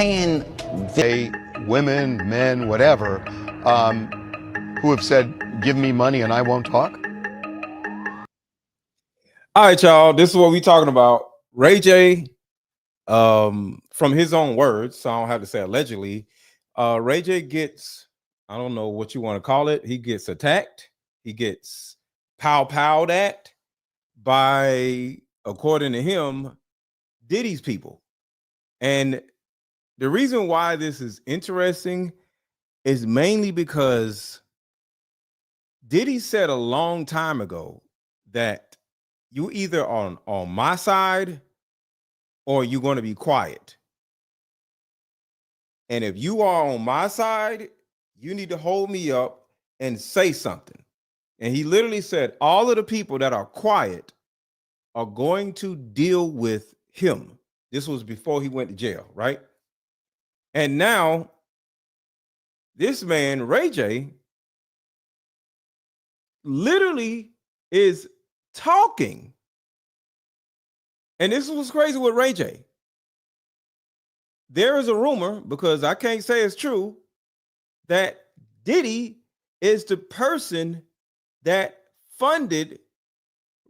paying women, men, whatever, who have said, give me money and I won't talk? All right, y'all. This is what we're talking about. Ray J, from his own words, so I don't have to say allegedly, Ray J gets, I don't know what you want to call it. He gets attacked. He gets powed at by, according to him, Diddy's people. And the reason why this is interesting is mainly because Diddy said a long time ago that you either on my side or you're going to be quiet. And if you are on my side, you need to hold me up and say something. And he literally said, all of the people that are quiet are going to deal with him. This was before he went to jail, right? And now this man, Ray J, literally is talking. And this was crazy with Ray J. There is a rumor, because I can't say it's true, that Diddy is the person that funded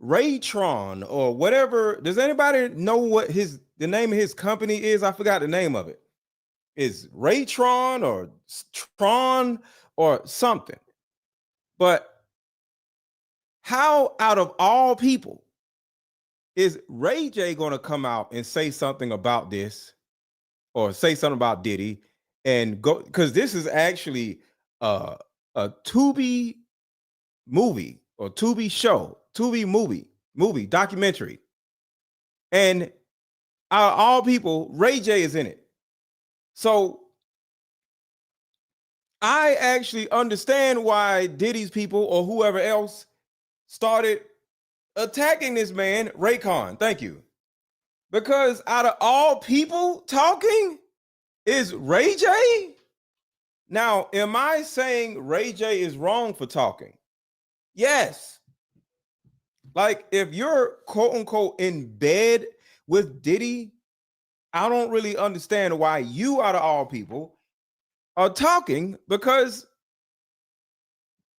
Raytron or whatever. Does anybody know what the name of his company is? I forgot the name of it. Is Raytron or Tron or something. But how, out of all people, is Ray J going to come out and say something about this, or say something about Diddy, and go, because this is actually a Tubi movie or Tubi show, Tubi movie documentary, and out of all people, Ray J is in it. So I actually understand why Diddy's people or whoever else started attacking this man, Raycon. Thank you. Because out of all people talking is Ray J. Now, am I saying Ray J is wrong for talking? Yes. Like, if you're quote unquote in bed with Diddy, I don't really understand why you, out of all people, are talking, because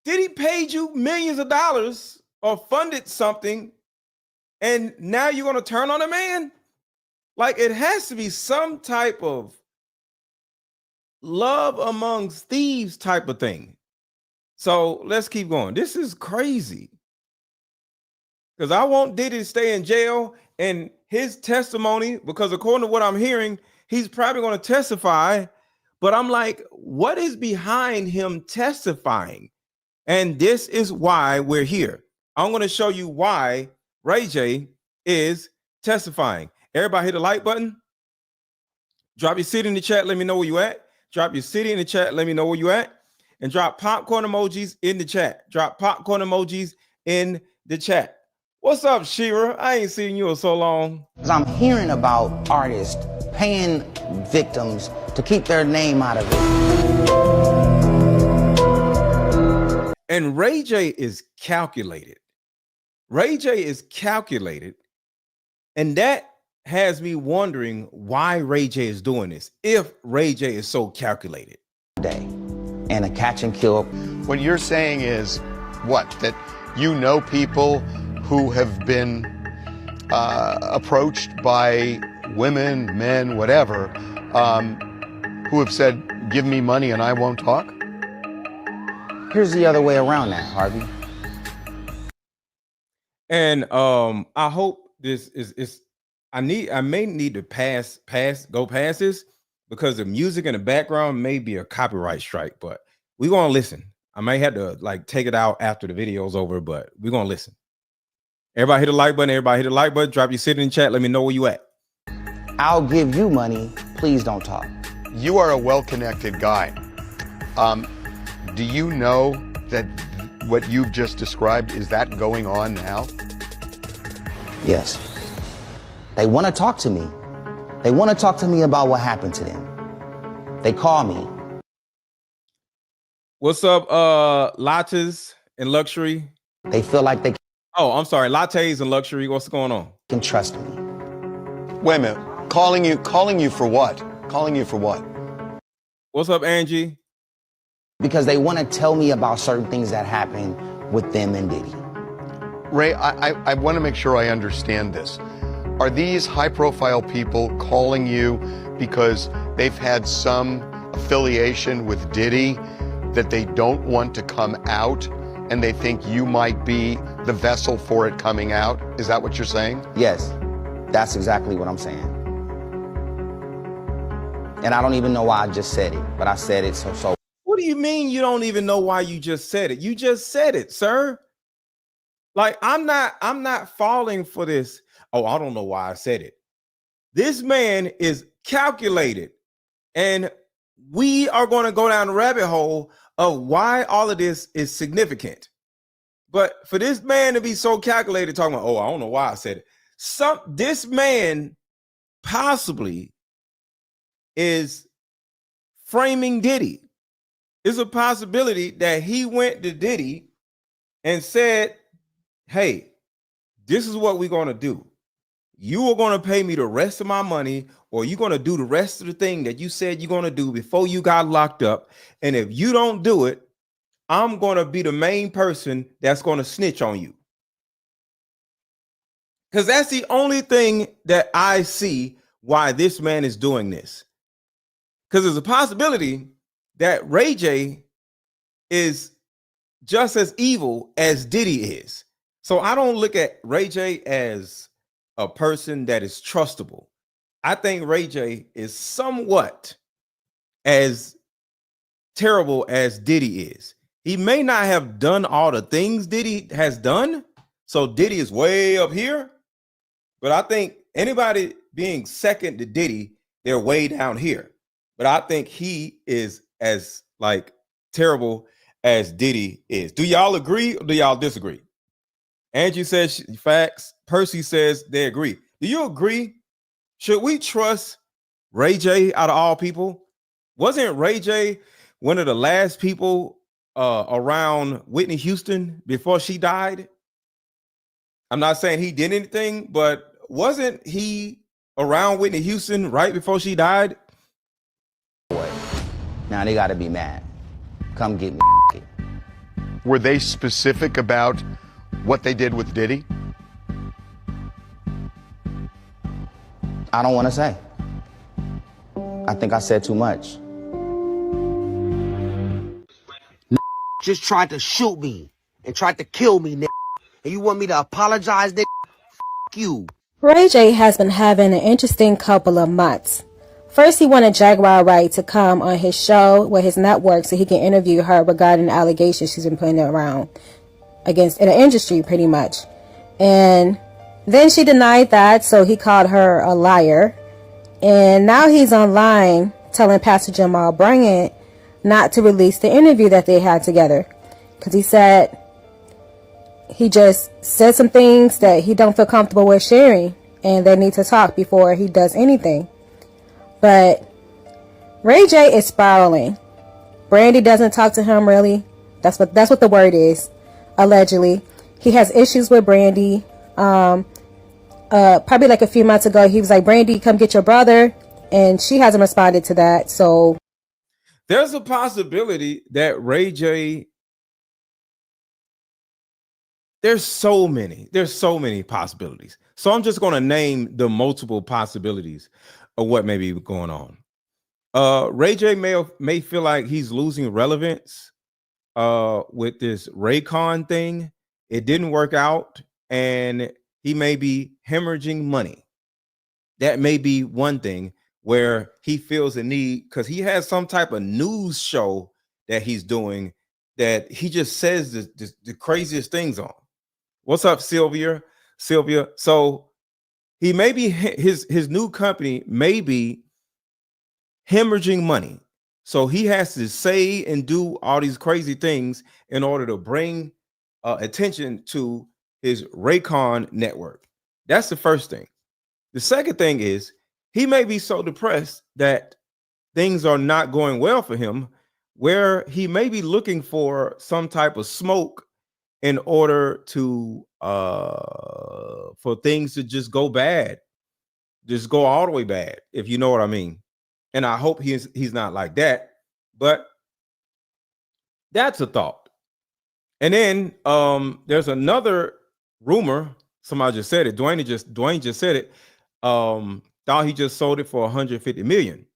Diddy paid you millions of dollars or funded something, and now you're going to turn on a man? Like, it has to be some type of love amongst thieves type of thing. So let's keep going. This is crazy, because I want Diddy to stay in jail, and his testimony, because according to what I'm hearing, he's probably going to testify. But I'm like, what is behind him testifying? And this is why we're here. I'm going to show you why Ray J is testifying. Everybody hit the like button. Drop your city in the chat. Let me know where you at. Drop your city in the chat. Let me know where you at. And drop popcorn emojis in the chat. Drop popcorn emojis in the chat. What's up, Shira? I ain't seen you in so long. I'm hearing about artists paying victims to keep their name out of it. And Ray J is calculated. Ray J is calculated. And that has me wondering why Ray J is doing this, if Ray J is so calculated. And a catch and kill. What you're saying is what? That you know people who have been approached by women, men, whatever, who have said, give me money and I won't talk? Here's the other way around that, Harvey. And I hope this is I may need to go past this, because the music in the background may be a copyright strike, but we're gonna listen. I may have to like take it out after the video's over, but we're gonna listen. Everybody hit the like button. Everybody hit the like button. Drop your city in the chat. Let me know where you at. I'll give you money. Please don't talk. You are a well-connected guy. Do you know that what you've just described, is that going on now? Yes. They want to talk to me. They want to talk to me about what happened to them. They call me. What's up, lattes and luxury? They feel like they Oh, I'm sorry, lattes and luxury. What's going on? can trust me. Wait a minute. Calling you for what? Calling you for what? What's up, Angie? Because they want to tell me about certain things that happen with them and Diddy. Ray, I want to make sure I understand this. Are these high-profile people calling you because they've had some affiliation with Diddy that they don't want to come out, and they think you might be the vessel for it coming out? Is that what you're saying? Yes, that's exactly what I'm saying. And I don't even know why I just said it, but I said it so. What do you mean you don't even know why you just said it? You just said it, sir. Like, I'm not falling for this. Oh, I don't know why I said it. This man is calculated, and we are going to go down the rabbit hole of why all of this is significant. But for this man to be so calculated, talking about, oh, I don't know why I said it. This man possibly is framing Diddy. It's a possibility that he went to Diddy and said, hey, this is what we're going to do. You are going to pay me the rest of my money, or you're going to do the rest of the thing that you said you're going to do before you got locked up. And if you don't do it, I'm going to be the main person that's going to snitch on you. Because that's the only thing that I see why this man is doing this. Because there's a possibility that Ray J is just as evil as Diddy is. So I don't look at Ray J as a person that is trustable. I think Ray J is somewhat as terrible as Diddy is. He may not have done all the things Diddy has done. So Diddy is way up here. But I think anybody being second to Diddy, they're way down here. But I think he is as like terrible as Diddy is. Do y'all agree or do y'all disagree? Angie says facts. Percy says they agree. Do you agree? Should we trust Ray J out of all people? Wasn't Ray J one of the last people around Whitney Houston before she died? I'm not saying he did anything, but wasn't he around Whitney Houston right before she died? Now they got to be mad. Come get me. Were they specific about what they did with Diddy? I don't want to say. I think I said too much. Just tried to shoot me and tried to kill me, nigga. And you want me to apologize, nigga? F you. Ray J has been having an interesting couple of months. First, he wanted Jaguar Wright to come on his show with his network so he can interview her regarding the allegations she's been putting around against in the industry, pretty much. And then she denied that, so he called her a liar. And now he's online telling Pastor Jamal Bryant not to release the interview that they had together, because he said he just said some things that he don't feel comfortable with sharing, and they need to talk before he does anything. But Ray J is spiraling. Brandy doesn't talk to him really. That's what the word is. Allegedly, he has issues with Brandy. Probably like a few months ago, he was like, "Brandy, come get your brother," and she hasn't responded to that. So there's a possibility that Ray J. There's so many possibilities. So I'm just going to name the multiple possibilities of what may be going on. Ray J may feel like he's losing relevance with this Raycon thing. It didn't work out, and he may be hemorrhaging money. That may be one thing where he feels a need, because he has some type of news show that he's doing that he just says the craziest things on. What's up, Sylvia? So he may be, his new company may be hemorrhaging money. So he has to say and do all these crazy things in order to bring attention to his Raycon network. That's the first thing. The second thing is he may be so depressed that things are not going well for him, where he may be looking for some type of smoke in order to for things to just go bad, just go all the way bad, if you know what I mean. And I hope he's not like that, but that's a thought. And then there's another rumor. Somebody just said it. Dwayne just said it. Thought he just sold it for 150 million.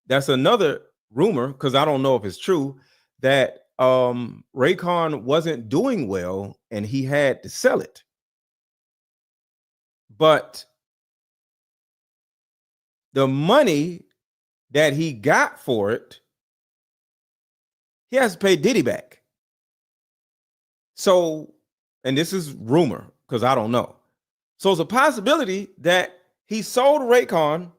That's another rumor, because I don't know if it's true, that Raycon wasn't doing well and he had to sell it. But the money that he got for it, he has to pay Diddy back. So, and this is rumor because I don't know. So it's a possibility that he sold Raycon,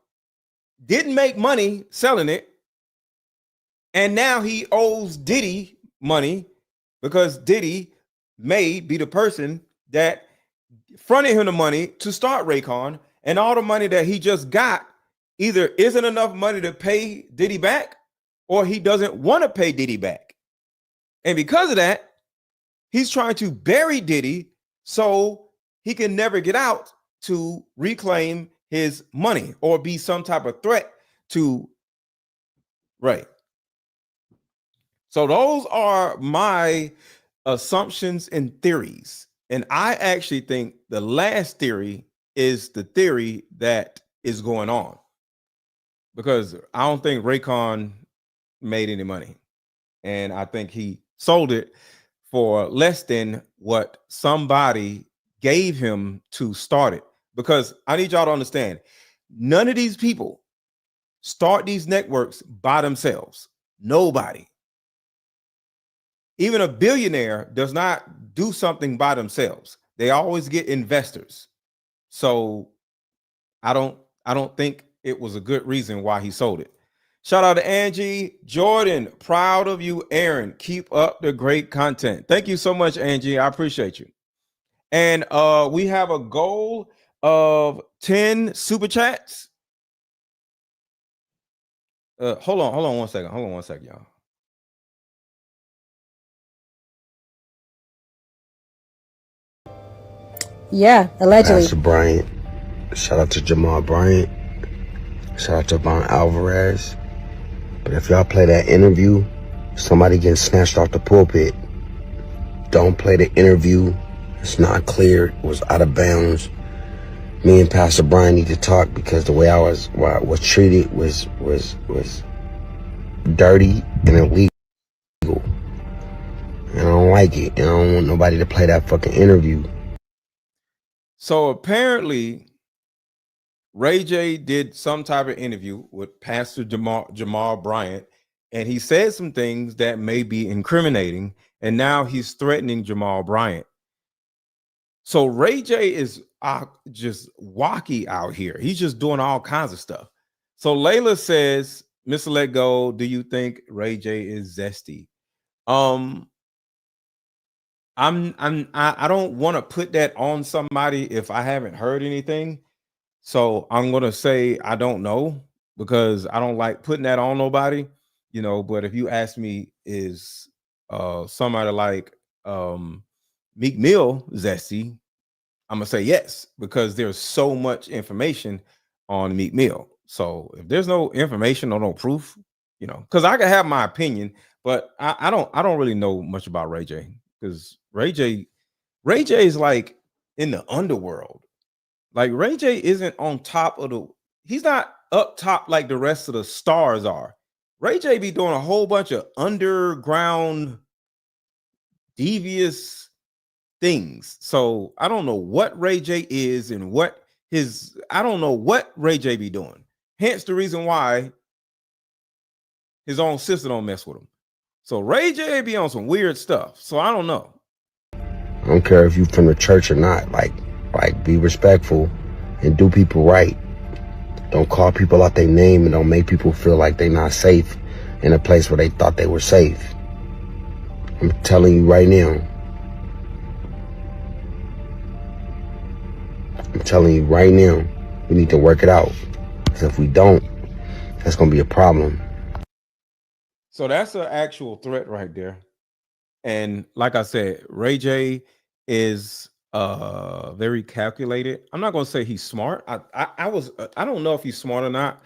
didn't make money selling it, and now he owes Diddy money because Diddy may be the person that fronted him the money to start Raycon, and all the money that he just got either isn't enough money to pay Diddy back, or he doesn't want to pay Diddy back. And because of that, he's trying to bury Diddy so he can never get out to reclaim his money or be some type of threat to Ray. So those are my assumptions and theories. And I actually think the last theory is the theory that is going on, because I don't think Raycon made any money. And I think he sold it for less than what somebody gave him to start it. Because I need y'all to understand, none of these people start these networks by themselves. Nobody. Even a billionaire does not do something by themselves. They always get investors. So I don't think it was a good reason why he sold it. Shout out to Angie Jordan. Proud of you, Aaron. Keep up the great content. Thank you so much, Angie. I appreciate you. And we have a goal of 10 super chats. Hold on one second. Hold on one second, y'all. Yeah, allegedly. Pastor Bryant. Shout out to Jamal Bryant. Shout out to Von Alvarez. But if y'all play that interview, somebody getting snatched off the pulpit. Don't play the interview. It's not clear. It was out of bounds. Me and Pastor Brian need to talk, because the way I was treated was dirty and illegal. And I don't like it. And I don't want nobody to play that fucking interview. So apparently, Ray J did some type of interview with Pastor Jamal Bryant, and he said some things that may be incriminating, and now he's threatening Jamal Bryant. So Ray J is just wacky out here. He's just doing all kinds of stuff. So Layla says, Mr. Let Go, do you think Ray J is zesty? I don't want to put that on somebody if I haven't heard anything. So I'm going to say I don't know, because I don't like putting that on nobody, you know. But if you ask me, is somebody like Meek Mill zesty, I'm going to say yes, because there's so much information on Meek Mill. So if there's no information or no proof, you know, because I can have my opinion, but I don't really know much about Ray J, because Ray J is like in the underworld. Like Ray J isn't on top of he's not up top like the rest of the stars are. Ray J be doing a whole bunch of underground devious things. So I don't know what Ray J is and I don't know what Ray J be doing. Hence the reason why his own sister don't mess with him. So Ray J be on some weird stuff. So I don't know. I don't care if you from the church or not. Like be respectful and do people right. Don't call people out their name, and don't make people feel like they're not safe in a place where they thought they were safe. I'm telling you right now. I'm telling you right now, we need to work it out. Because if we don't, that's going to be a problem. So that's an actual threat right there. And like I said, Ray J is very calculated. I'm not going to say he's smart. I don't know if he's smart or not.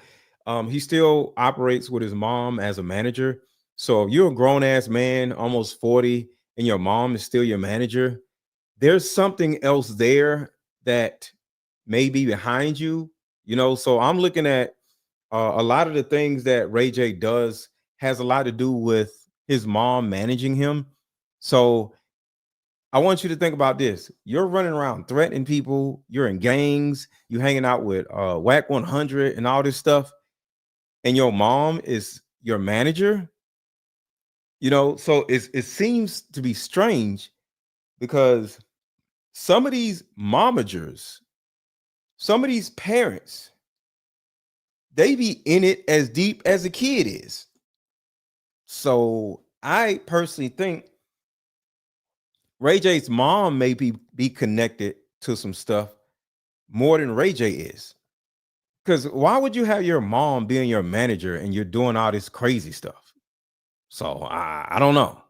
He still operates with his mom as a manager. So if you're a grown ass man, almost 40, and your mom is still your manager, there's something else there that may be behind you, you know. So I'm looking at a lot of the things that Ray J does has a lot to do with his mom managing him. So I want you to think about this. You're running around threatening people, you're in gangs, you're hanging out with Whack 100 and all this stuff, and your mom is your manager, you know. So it seems to be strange because some of these momagers, some of these parents, they be in it as deep as a kid is. So I personally think Ray J's mom may be connected to some stuff more than Ray J is. Because why would you have your mom being your manager and you're doing all this crazy stuff? So I don't know.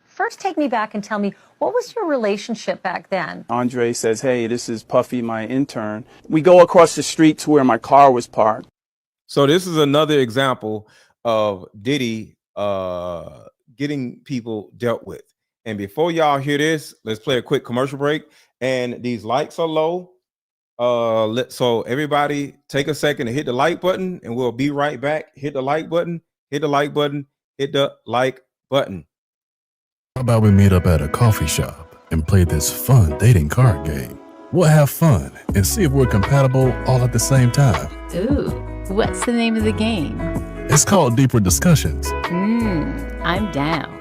First, take me back and tell me, what was your relationship back then? Andre says, hey, this is Puffy, my intern. We go across the street to where my car was parked. So this is another example of Diddy getting people dealt with. And before y'all hear this, let's play a quick commercial break. And these likes are low. So everybody take a second to hit the like button, and we'll be right back. Hit the like button, hit the like button, hit the like button. How about we meet up at a coffee shop and play this fun dating card game? We'll have fun and see if we're compatible all at the same time. Ooh, what's the name of the game? It's called Deeper Discussions. I'm down.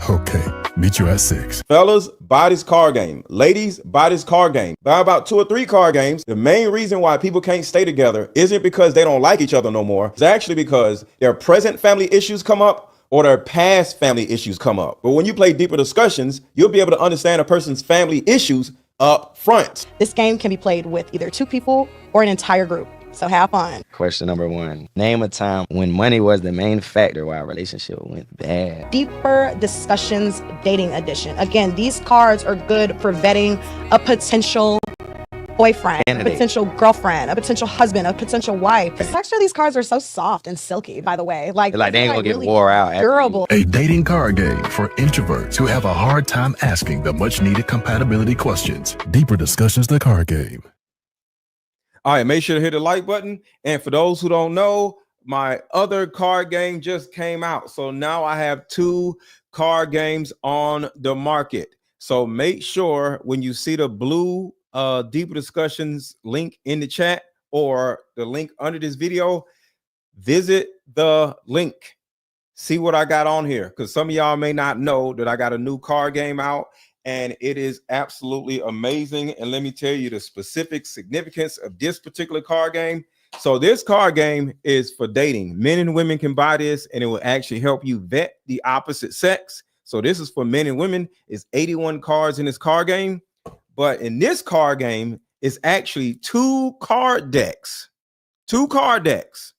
Okay, meet you at 6. Fellas, buy this card game. Ladies, buy this card game. Buy about 2 or 3 card games. The main reason why people can't stay together isn't because they don't like each other no more. It's actually because their present family issues come up or their past family issues come up. But when you play Deeper Discussions, you'll be able to understand a person's family issues up front. This game can be played with either 2 people or an entire group. So have fun. Question number 1. Name a time when money was the main factor why a relationship went bad. Deeper Discussions Dating Edition. Again, these cards are good for vetting a potential boyfriend, a potential girlfriend, a potential husband, a potential wife. The texture of these cards are so soft and silky, by the way. Like they ain't gonna get really wore out. Durable. A dating card game for introverts who have a hard time asking the much needed compatibility questions. Deeper Discussions, the card game. All right, make sure to hit the like button. And for those who don't know, my other card game just came out. So now I have 2 card games on the market. So make sure when you see the blue Deeper Discussions link in the chat or the link under this video, visit the link. See what I got on here, because some of y'all may not know that I got a new card game out. And it is absolutely amazing. And let me tell you the specific significance of this particular card game. So this card game is for dating. Men and women can buy this, and it will actually help you vet the opposite sex. So this is for men and women. It's 81 cards in this card game. But in this card game, it's actually 2 card decks. 2 card decks.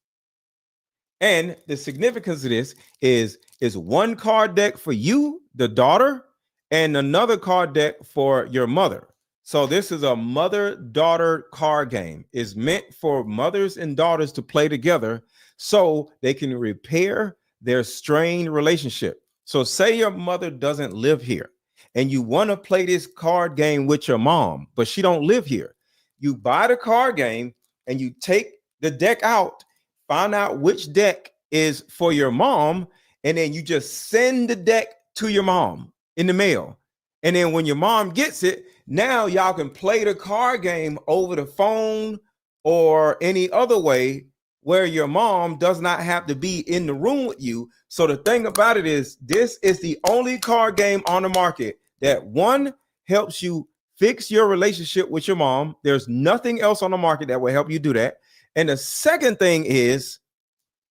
And the significance of this is 1 card deck for you, the daughter, and another card deck for your mother. So this is a mother-daughter card game. It's meant for mothers and daughters to play together so they can repair their strained relationship. So say your mother doesn't live here and you want to play this card game with your mom, but she don't live here. You buy the card game and you take the deck out, find out which deck is for your mom, and then you just send the deck to your mom in the mail. And then when your mom gets it, now y'all can play the card game over the phone or any other way where your mom does not have to be in the room with you. So the thing about it is, this is the only card game on the market that, 1, helps you fix your relationship with your mom. There's nothing else on the market that will help you do that. And the second thing is,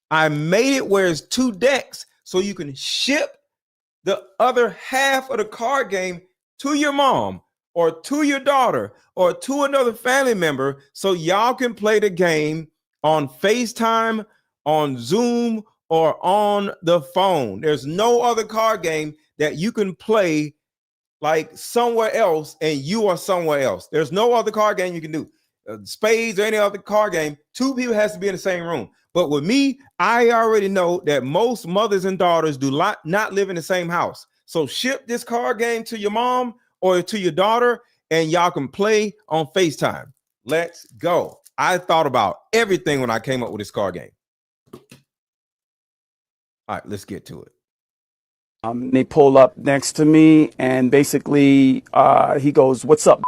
I made it where it's 2 decks so you can ship the other half of the card game to your mom or to your daughter or to another family member so y'all can play the game on FaceTime, on Zoom, or on the phone. There's no other card game that you can play like somewhere else and you are somewhere else. There's no other card game you can do. spades or any other card game, two people has to be in the same room. But with me, I already know that most mothers and daughters do not live in the same house. So ship this card game to your mom or to your daughter, and y'all can play on FaceTime. Let's go. I thought about everything when I came up with this card game. All right, let's get to it. They pull up next to me, and basically he goes, "What's up?"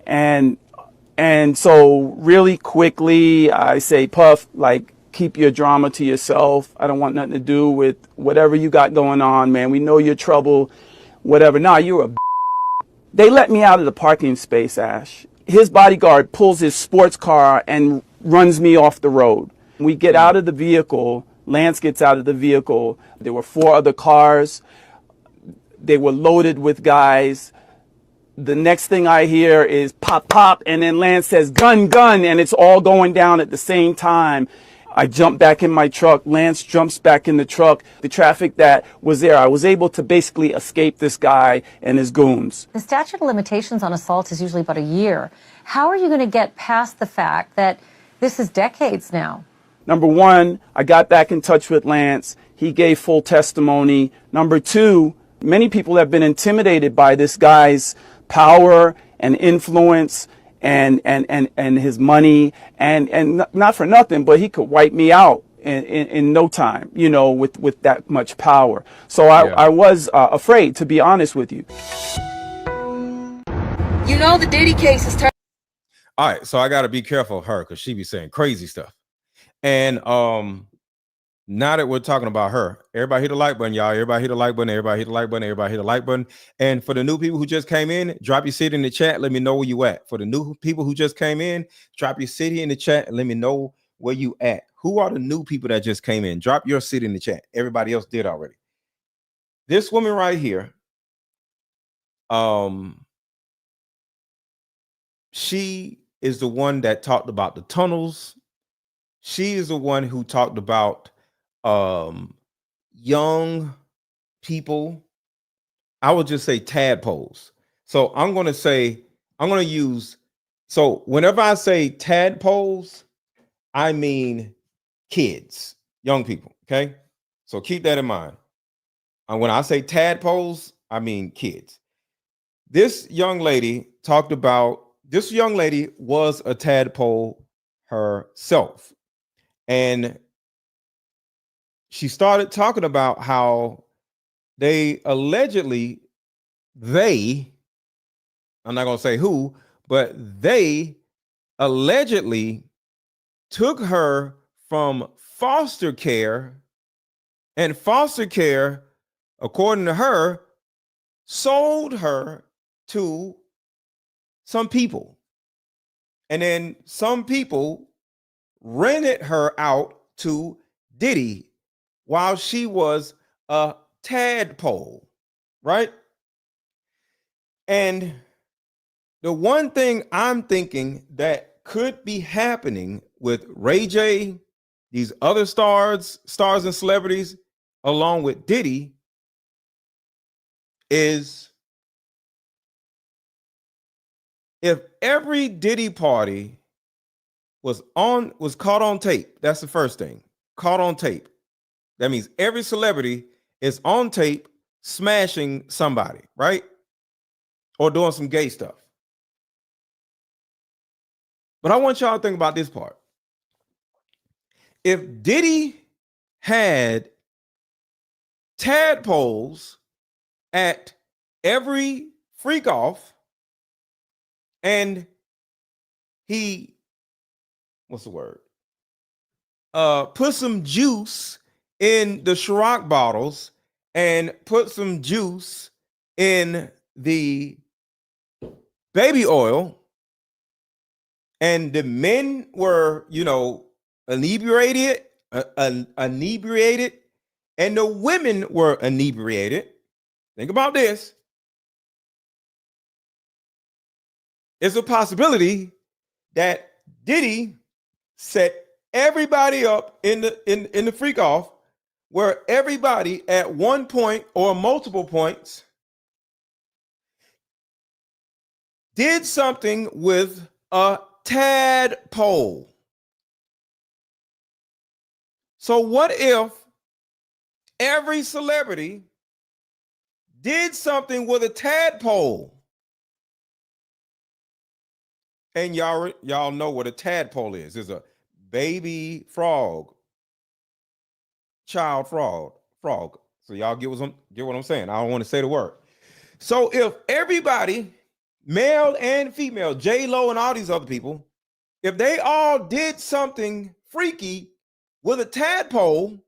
And so really quickly I say, "Puff, like, keep your drama to yourself. I don't want nothing to do with whatever you got going on, man. We know your trouble, whatever." Nah, you're a. They let me out of the parking space, Ash. His bodyguard pulls his sports car and runs me off the road. We get out of the vehicle. Lance gets out of the vehicle. There were 4 other cars. They were loaded with guys. The next thing I hear is pop, pop, and then Lance says, "Gun, gun," and it's all going down at the same time. I jump back in my truck. Lance jumps back in the truck. The traffic that was there, I was able to basically escape this guy and his goons. The statute of limitations on assault is usually about a year. How are you going to get past the fact that this is decades now? Number one, I got back in touch with Lance. He gave full testimony. Number two, many people have been intimidated by this guy's power and influence and his money, and not for nothing, but he could wipe me out in no time, you know, with that much power. So I was afraid, to be honest with you. You know, the Diddy case is turning. All right, so I got to be careful of her because she be saying crazy stuff. And now that we're talking about her, everybody hit the like button, y'all. Everybody hit the like button. Everybody hit the like button. Everybody hit the like button. And for the new people who just came in, drop your city in the chat. Let me know where you at. For the new people who just came in, drop your city in the chat and let me know where you at. Who are the new people that just came in? Drop your city in the chat. Everybody else did already. This woman right here, she is the one that talked about the tunnels. She is the one who talked about young people. I would just say tadpoles. So I'm going to use, so whenever I say tadpoles, I mean kids, young people. Okay. So keep that in mind. And when I say tadpoles, I mean kids. This young lady was a tadpole herself. And she started talking about how I'm not going to say who, but they allegedly took her from foster care, and foster care, according to her, sold her to some people. And then some people rented her out to Diddy while she was a tadpole, right? And the one thing I'm thinking that could be happening with Ray J, these other stars and celebrities, along with Diddy, is if every Diddy party was caught on tape. That's the first thing. Caught on tape. That means every celebrity is on tape smashing somebody, right? Or doing some gay stuff. But I want y'all to think about this part. If Diddy had tadpoles at every freak off and he, what's the word? Put some juice in the Ciroc bottles and put some juice in the baby oil, and the men were, inebriated, and the women were inebriated. Think about this. It's a possibility that Diddy set everybody up in the freak off, where everybody at one point or multiple points did something with a tadpole. So what if every celebrity did something with a tadpole? And y'all know what a tadpole is. It's a baby frog, child frog. So y'all get what I'm saying. I don't want to say the word. So if everybody, male and female, J-Lo and all these other people, if they all did something freaky with a tadpole,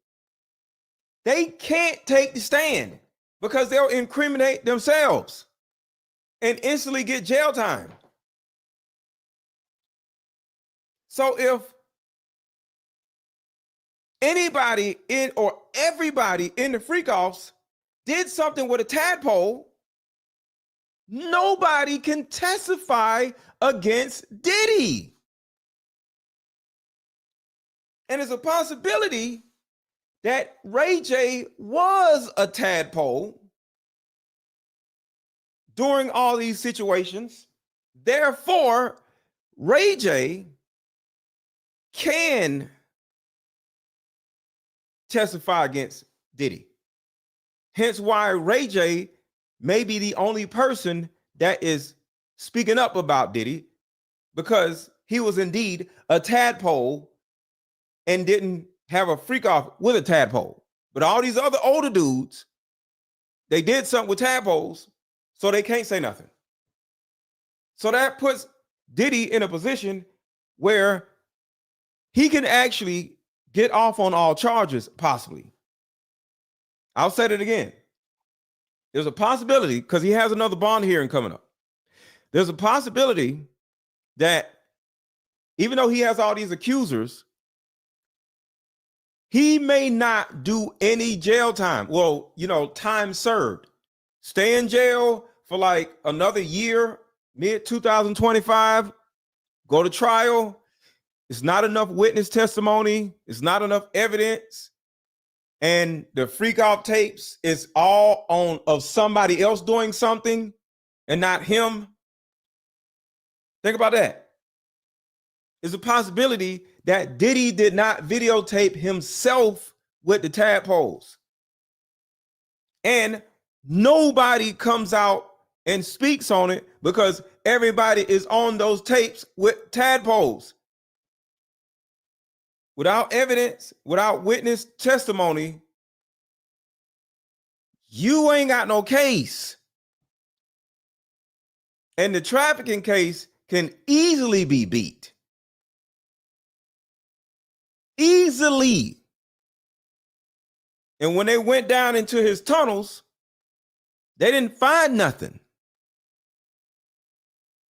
they can't take the stand because they'll incriminate themselves and instantly get jail time. So if anybody in or everybody in the freak-offs did something with a tadpole, nobody can testify against Diddy. And it's a possibility that Ray J was a tadpole during all these situations. Therefore, Ray J can testify against Diddy. Hence why Ray J may be the only person that is speaking up about Diddy, because he was indeed a tadpole and didn't have a freak off with a tadpole. But all these other older dudes, they did something with tadpoles, so they can't say nothing. So that puts Diddy in a position where he can actually get off on all charges, possibly. I'll say it again. There's a possibility, because he has another bond hearing coming up. There's a possibility that even though he has all these accusers, he may not do any jail time. Well, time served. Stay in jail for like another year, mid 2025, go to trial. It's not enough witness testimony. It's not enough evidence. And the freak out tapes is all of somebody else doing something and not him. Think about that. There's a possibility that Diddy did not videotape himself with the tadpoles. And nobody comes out and speaks on it because everybody is on those tapes with tadpoles. Without evidence, without witness testimony, you ain't got no case. And the trafficking case can easily be beat. Easily. And when they went down into his tunnels, they didn't find nothing.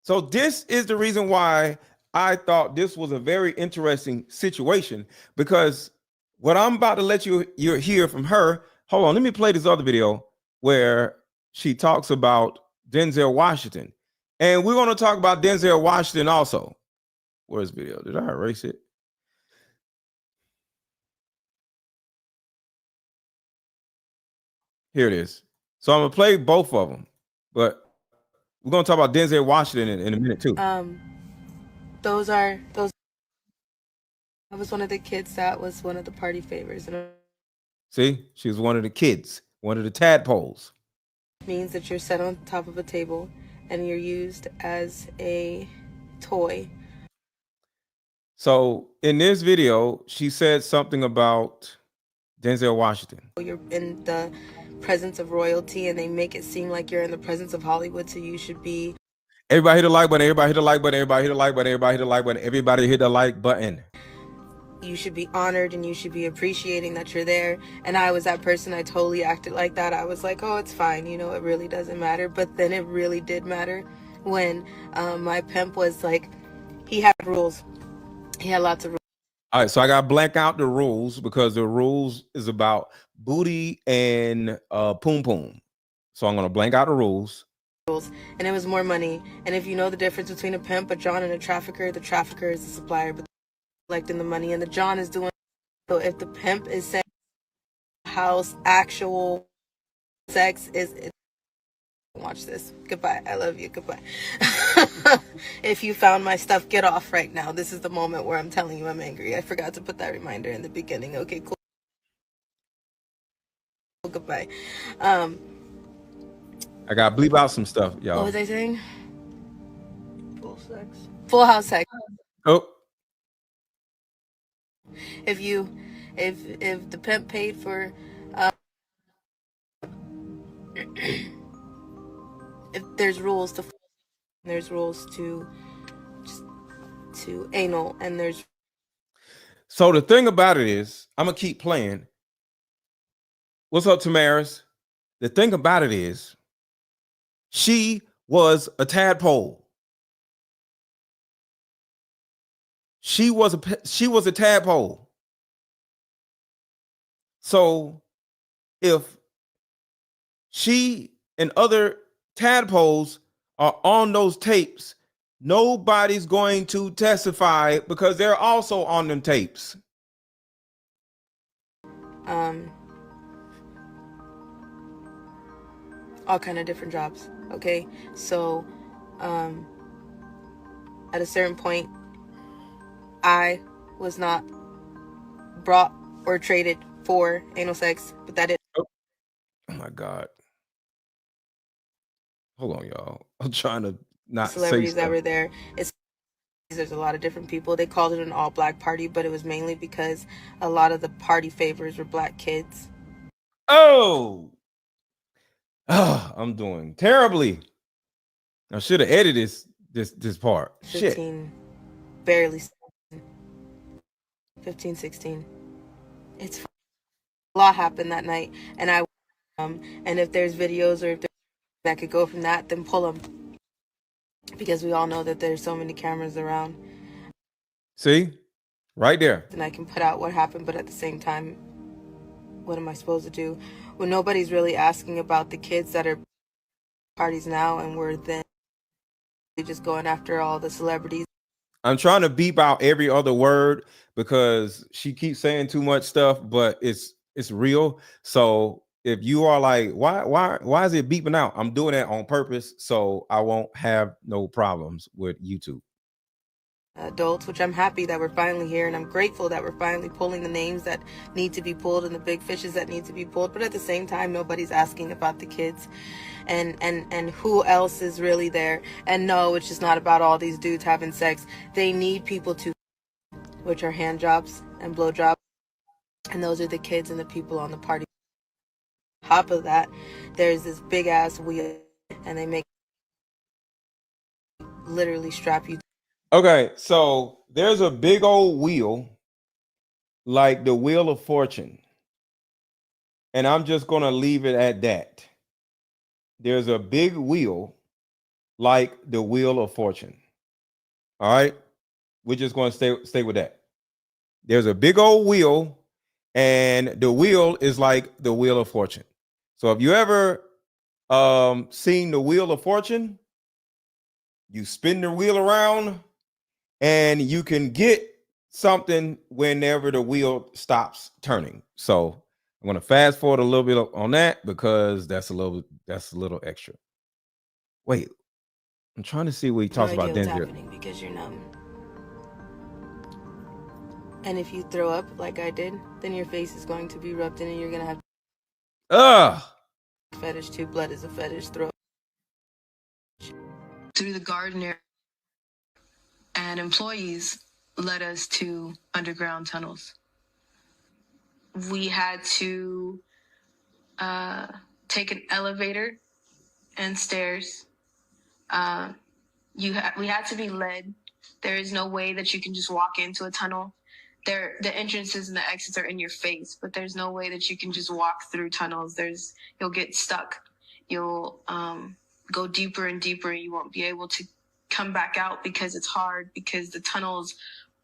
So this is the reason why I thought this was a very interesting situation, because what I'm about to let you hear from her. Hold on, let me play this other video where she talks about Denzel Washington. And we're going to talk about Denzel Washington also. Where's the video? Did I erase it? Here it is. So I'm going to play both of them, but we're going to talk about Denzel Washington in a minute too. Those. I was one of the kids that was one of the party favors. And see, she was one of the kids, one of the tadpoles. Means that you're set on top of a table and you're used as a toy. So in this video, she said something about Denzel Washington. You're in the presence of royalty and they make it seem like you're in the presence of Hollywood, so you should be. Everybody hit the like button, everybody hit the like button, everybody hit the like button, everybody hit the like button, everybody hit the like button. You should be honored and you should be appreciating that you're there. And I was that person. I totally acted like that. I was like, oh, it's fine. It really doesn't matter. But then it really did matter when my pimp was like, he had rules. He had lots of rules. All right, so I got to blank out the rules because the rules is about booty and poom poom. So I'm going to blank out the rules. And it was more money. And if you know the difference between a pimp, a John, and a trafficker, the trafficker is the supplier, but collecting the money, and the John is doing. So if the pimp is saying house, actual sex is watch this. Goodbye. I love you. Goodbye. If you found my stuff, get off right now. This is the moment where I'm telling you I'm angry. I forgot to put that reminder in the beginning. Okay, cool. Goodbye. I gotta bleep out some stuff, y'all. What was I saying? Full house sex. Oh, If the pimp paid for if there's rules to anal, and there's so the thing about it is, I'm gonna keep playing. What's up, Tamaris? The thing about it is, she was a tadpole. She was a tadpole. So if she and other tadpoles are on those tapes, nobody's going to testify because they're also on them tapes. all kind of different jobs. Okay, so at a certain point, I was not brought or traded for anal sex, but that is. Oh my God. Hold on, y'all. I'm trying to not Celebrities say that were there. There's a lot of different people. They called it an all-black party, but it was mainly because a lot of the party favors were black kids. Oh, I'm doing terribly. I should have edited this part. 15, Shit. barely 15, 16. It's a lot happened that night, and and if there's videos or if that could go from that, then pull them, because we all know that there's so many cameras around. See, right there. And I can put out what happened, but at the same time, what am I supposed to do when nobody's really asking about the kids that are parties now, and we're then just going after all the celebrities? I'm trying to beep out every other word because she keeps saying too much stuff, but it's real. So if you are like, why is it beeping out? I'm doing that on purpose so I won't have no problems with YouTube. Adults, which I'm happy that we're finally here, and I'm grateful that we're finally pulling the names that need to be pulled and the big fishes that need to be pulled. But at the same time, nobody's asking about the kids and who else is really there. And no, it's just not about all these dudes having sex. They need people to, which are hand jobs and blow jobs, and those are the kids and the people on the party. On top of that, there's this big ass wheel, and they make literally strap you. Okay, so there's a big old wheel like the Wheel of Fortune, and I'm just gonna leave it at that. There's a big wheel like the Wheel of Fortune. All right, we're just gonna stay with that. There's a big old wheel, and the wheel is like the Wheel of Fortune. So if you ever seen the Wheel of Fortune, you spin the wheel around and you can get something whenever the wheel stops turning. So I'm going to fast forward a little bit on that because that's a little extra. Wait, I'm trying to see what he talks about Denzel. Because you're numb. And if you throw up like I did, then your face is going to be rubbed in and you're going to have fetish too. Blood is a fetish. Throw through the garden area, and employees led us to underground tunnels. We had to take an elevator and stairs. We had to be led. There is no way that you can just walk into a tunnel. The entrances and the exits are in your face, but there's no way that you can just walk through tunnels. You'll get stuck. You'll go deeper and deeper, and you won't be able to come back out because it's hard, because the tunnels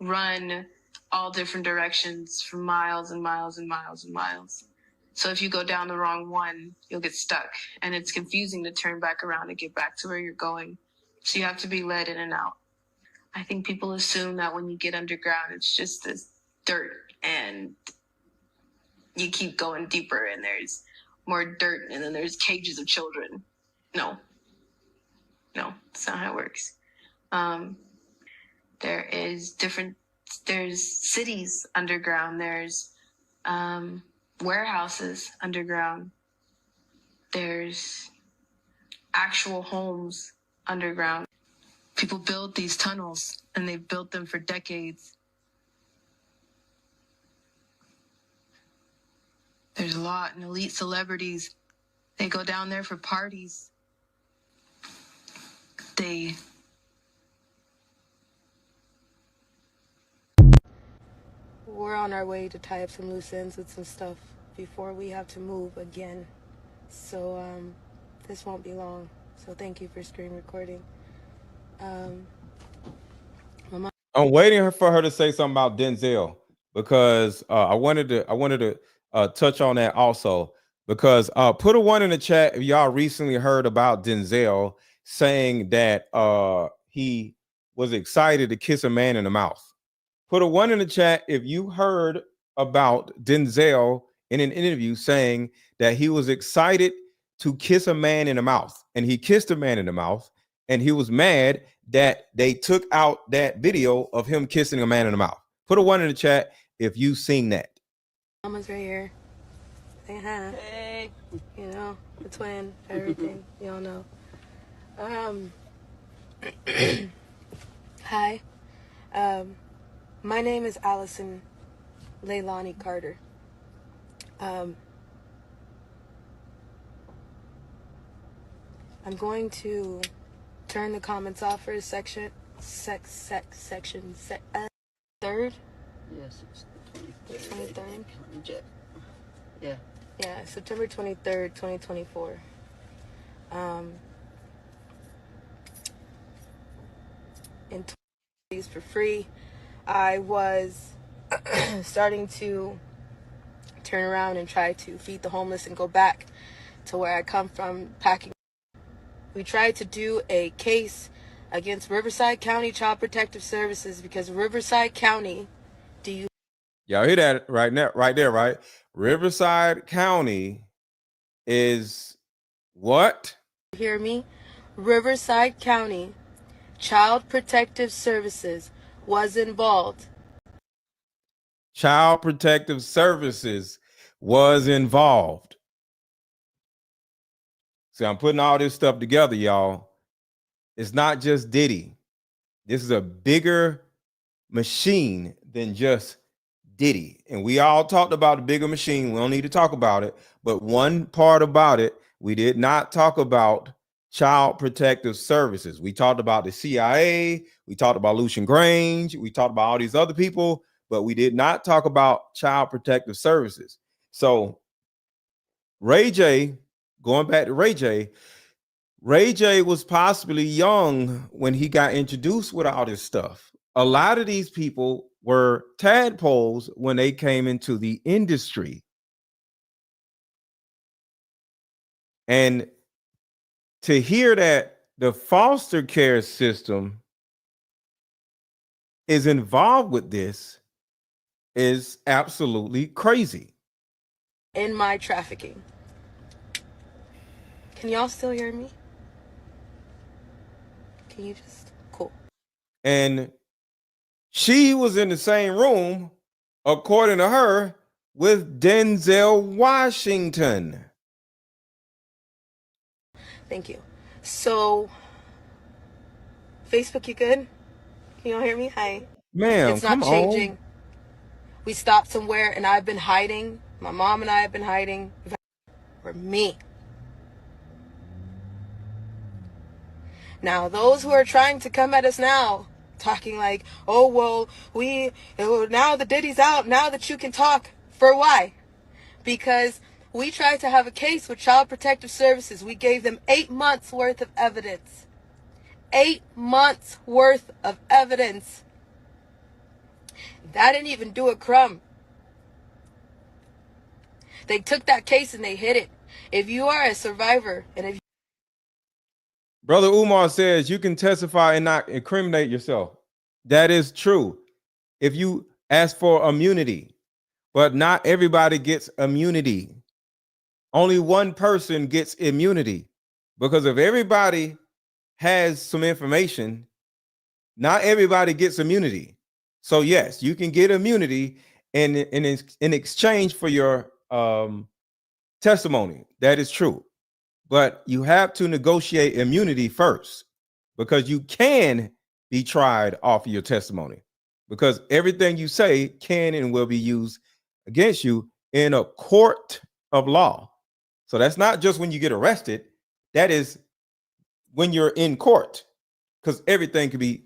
run all different directions for miles and miles and miles and miles. So if you go down the wrong one, you'll get stuck, and it's confusing to turn back around and get back to where you're going. So you have to be led in and out. I think people assume that when you get underground, it's just this dirt, and you keep going deeper, and there's more dirt, and then there's cages of children. No, that's not how it works. There's cities underground, there's warehouses underground, there's actual homes underground. People build these tunnels and they've built them for decades. There's a lot, and elite celebrities, they go down there for parties. We're on our way to tie up some loose ends with some stuff before we have to move again. So this won't be long. So thank you for screen recording. I'm waiting for her to say something about Denzel because I wanted to touch on that also, because put a 1 in the chat if y'all recently heard about Denzel saying that he was excited to kiss a man in the mouth. Put a 1 in the chat if you heard about Denzel in an interview saying that he was excited to kiss a man in the mouth, and he kissed a man in the mouth, and he was mad that they took out that video of him kissing a man in the mouth. Put a 1 in the chat if you've seen that. Mama's right here. Say hi. Hey. You know, the twin, everything. You all know. Hi. My name is Allison Leilani Carter. I'm going to turn the comments off for a section. Third? Yes, it's The 23rd? Yeah. Yeah, September 23rd, 2024. In these for free, I was starting to turn around and try to feed the homeless and go back to where I come from, packing. We tried to do a case against Riverside County Child Protective Services because Riverside County, Y'all hear that right now, right there, right? Riverside County is what? Hear me? Riverside County Child Protective Services was involved. Child Protective Services was involved. See, I'm putting all this stuff together, y'all. It's not just Diddy. This is a bigger machine than just Diddy. And we all talked about the bigger machine. We don't need to talk about it. But one part about it, we did not talk about Child Protective Services. We talked about the CIA. We talked about Lucian Grange. We talked about all these other people, but we did not talk about Child Protective Services. So Ray J, going back to Ray J was possibly young when he got introduced with all this stuff. A lot of these people were tadpoles when they came into the industry. And to hear that the foster care system is involved with this is absolutely crazy. In my trafficking. Can y'all still hear me? Can you just, cool. And she was in the same room, according to her, with Denzel Washington. Thank you. So, Facebook, you good? Can y'all hear me? Hi. Ma'am, it's not come changing. on. We stopped somewhere and I've been hiding. My mom and I have been hiding. For me. Now, those who are trying to come at us now, talking like, oh, well, now the Diddy's out, now that you can talk. For why? Because we tried to have a case with Child Protective Services. We gave them 8 months worth of evidence. 8 months worth of evidence. That didn't even do a crumb. They took that case and they hid it. If you are a survivor and if Brother Umar says you can testify and not incriminate yourself. That is true. If you ask for immunity, but not everybody gets immunity. Only one person gets immunity. Because if everybody has some information, not everybody gets immunity. So yes, you can get immunity in exchange for your testimony. That is true. But you have to negotiate immunity first, because you can be tried off of your testimony, because everything you say can and will be used against you in a court of law. So that's not just when you get arrested, that is when you're in court, because everything can be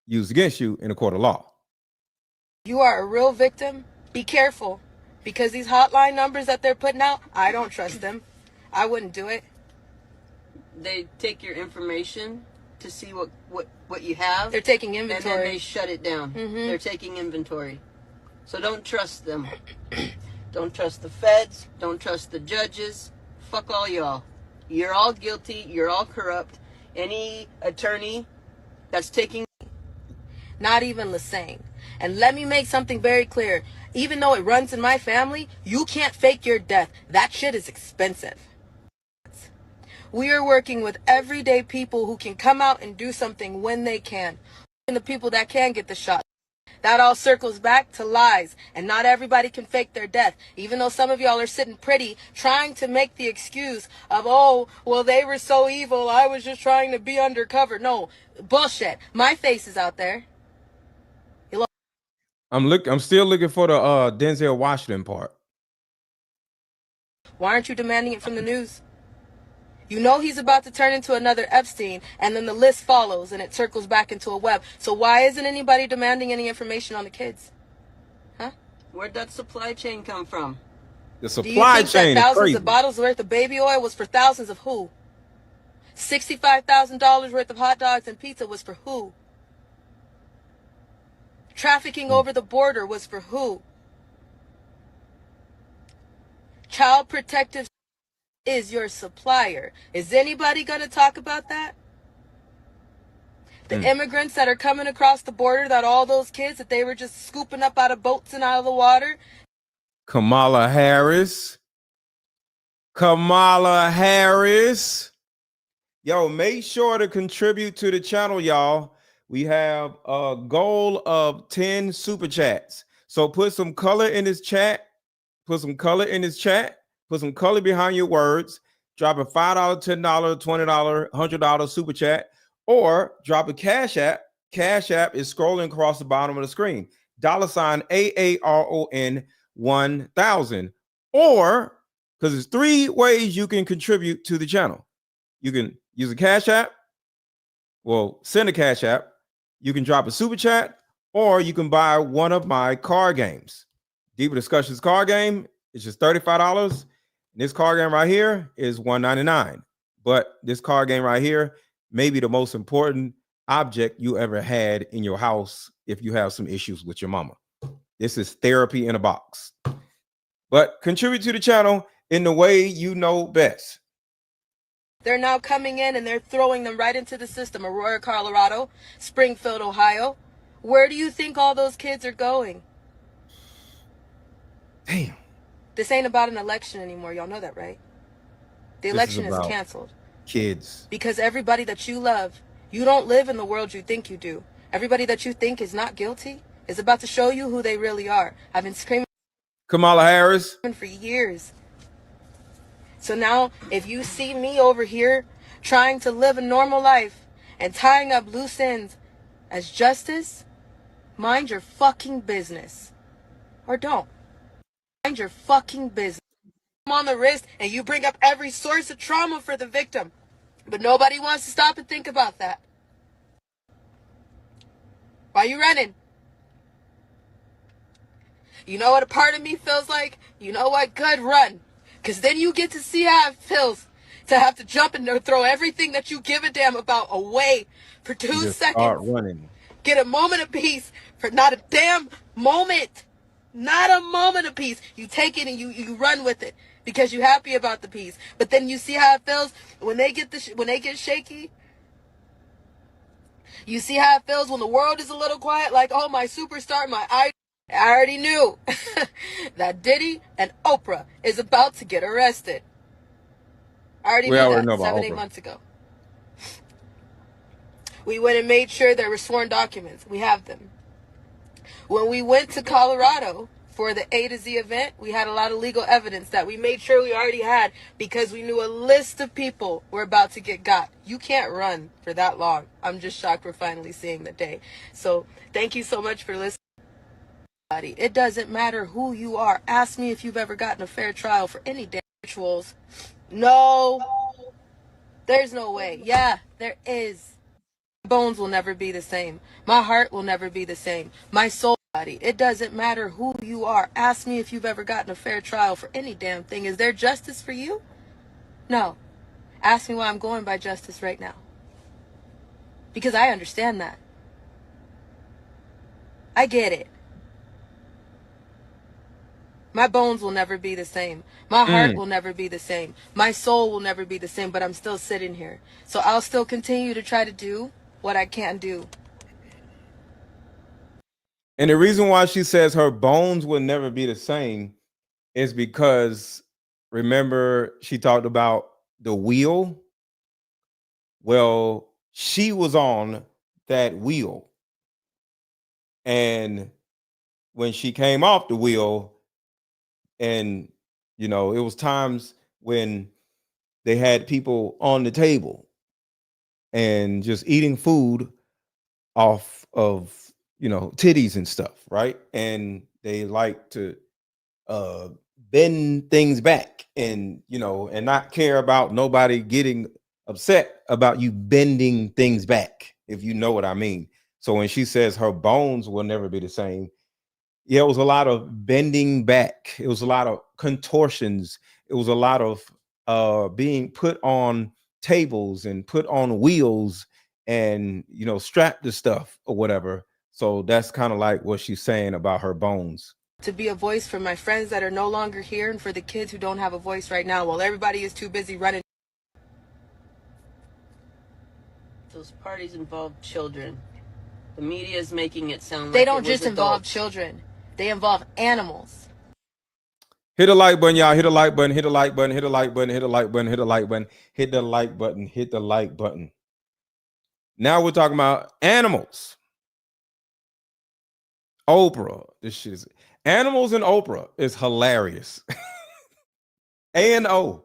used against you in a court of law. You are a real victim. Be careful, because these hotline numbers that they're putting out, I don't trust them. I wouldn't do it. They take your information to see what you have. They're taking inventory. And then they shut it down. Mm-hmm. They're taking inventory. So don't trust them. Don't trust the feds. Don't trust the judges. Fuck all y'all. You're all guilty. You're all corrupt. Any attorney that's taking... Not even Lassane. And let me make something very clear. Even though it runs in my family, you can't fake your death. That shit is expensive. We are working with everyday people who can come out and do something when they can. And the people that can get the shot. That all circles back to lies. And not everybody can fake their death. Even though some of y'all are sitting pretty, trying to make the excuse of, oh, well, they were so evil, I was just trying to be undercover. No, bullshit. My face is out there. I'm still looking for the Denzel Washington part. Why aren't you demanding it from the news? You know he's about to turn into another Epstein, and then the list follows and it circles back into a web. So why isn't anybody demanding any information on the kids? Huh? Where'd that supply chain come from? The supply chain is thousands crazy. of bottles worth of baby oil was for thousands of who? $65,000 worth of hot dogs and pizza was for who? Trafficking over the border was for who? Child Protective is your supplier. Is anybody going to talk about that? The immigrants that are coming across the border, that all those kids that they were just scooping up out of boats and out of the water. Kamala Harris. Kamala Harris. Yo, make sure to contribute to the channel, y'all. We have a goal of 10 super chats. So put some color in this chat. Put some color in this chat. Put some color behind your words. Drop a $5, $10, $20, $100 super chat, or drop a Cash App. Cash App is scrolling across the bottom of the screen. $ AARON 1000. Or, because there's 3 ways you can contribute to the channel. You can use a Cash App. Well, send a Cash App. You can drop a super chat, or you can buy one of my card games. Deeper Discussions card game is just $35. This card game right here is $199. But this card game right here may be the most important object you ever had in your house if you have some issues with your mama. This is therapy in a box. But contribute to the channel in the way you know best. They're now coming in and they're throwing them right into the system. Aurora, Colorado, Springfield, Ohio. Where do you think all those kids are going? Damn. This ain't about an election anymore. Y'all know that, right? The election is canceled. Kids. Because everybody that you love, you don't live in the world you think you do. Everybody that you think is not guilty is about to show you who they really are. I've been screaming Kamala Harris for years. So now, if you see me over here trying to live a normal life and tying up loose ends as justice, mind your fucking business. Or don't. Mind your fucking business. I'm on the wrist and you bring up every source of trauma for the victim. But nobody wants to stop and think about that. Why are you running? You know what a part of me feels like? You know what? Good, run. Because then you get to see how it feels to have to jump and throw everything that you give a damn about away for 2 seconds. Start running. Get a moment of peace for not a damn moment. Not a moment of peace. You take it and you run with it because you're happy about the peace. But then you see how it feels when they get shaky. You see how it feels when the world is a little quiet, like, oh, my superstar, I already knew that Diddy and Oprah is about to get arrested. I already We knew already that know about 7, 8 Oprah. months ago. We went and made sure there were sworn documents. We have them. When we went to Colorado for the A to Z event, we had a lot of legal evidence that we made sure we already had because we knew a list of people were about to get got. You can't run for that long. I'm just shocked we're finally seeing the day. So thank you so much for listening. It doesn't matter who you are. Ask me if you've ever gotten a fair trial for any damn rituals. No, there's no way. Yeah, there is. My bones will never be the same. My heart will never be the same. My soul, body. It doesn't matter who you are. Ask me if you've ever gotten a fair trial for any damn thing. Is there justice for you? No. Ask me why I'm going by justice right now. Because I understand that. I get it. My bones will never be the same. My heart will never be the same. My soul will never be the same, but I'm still sitting here. So I'll still continue to try to do what I can do. And the reason why she says her bones will never be the same is because, remember, she talked about the wheel. Well, she was on that wheel. And when she came off the wheel, and, you know, it was times when they had people on the table and just eating food off of, you know, titties and stuff, right? And they like to bend things back and, you know, and not care about nobody getting upset about you bending things back, if you know what I mean. So when she says her bones will never be the same, yeah, it was a lot of bending back. It was a lot of contortions. It was a lot of being put on tables and put on wheels and, you know, strapped to stuff or whatever. So that's kind of like what she's saying about her bones. To be a voice for my friends that are no longer here and for the kids who don't have a voice right now while everybody is too busy running. Those parties involve children. The media is making it sound like they don't it was just involve adults. children. They involve animals. Hit the like button, y'all. Hit the like button, hit the like button, hit the like button, hit the like button, hit the like button, hit the like button, hit the like button. Now we're talking about animals. Oprah. This shit is animals and Oprah is hilarious. A&O.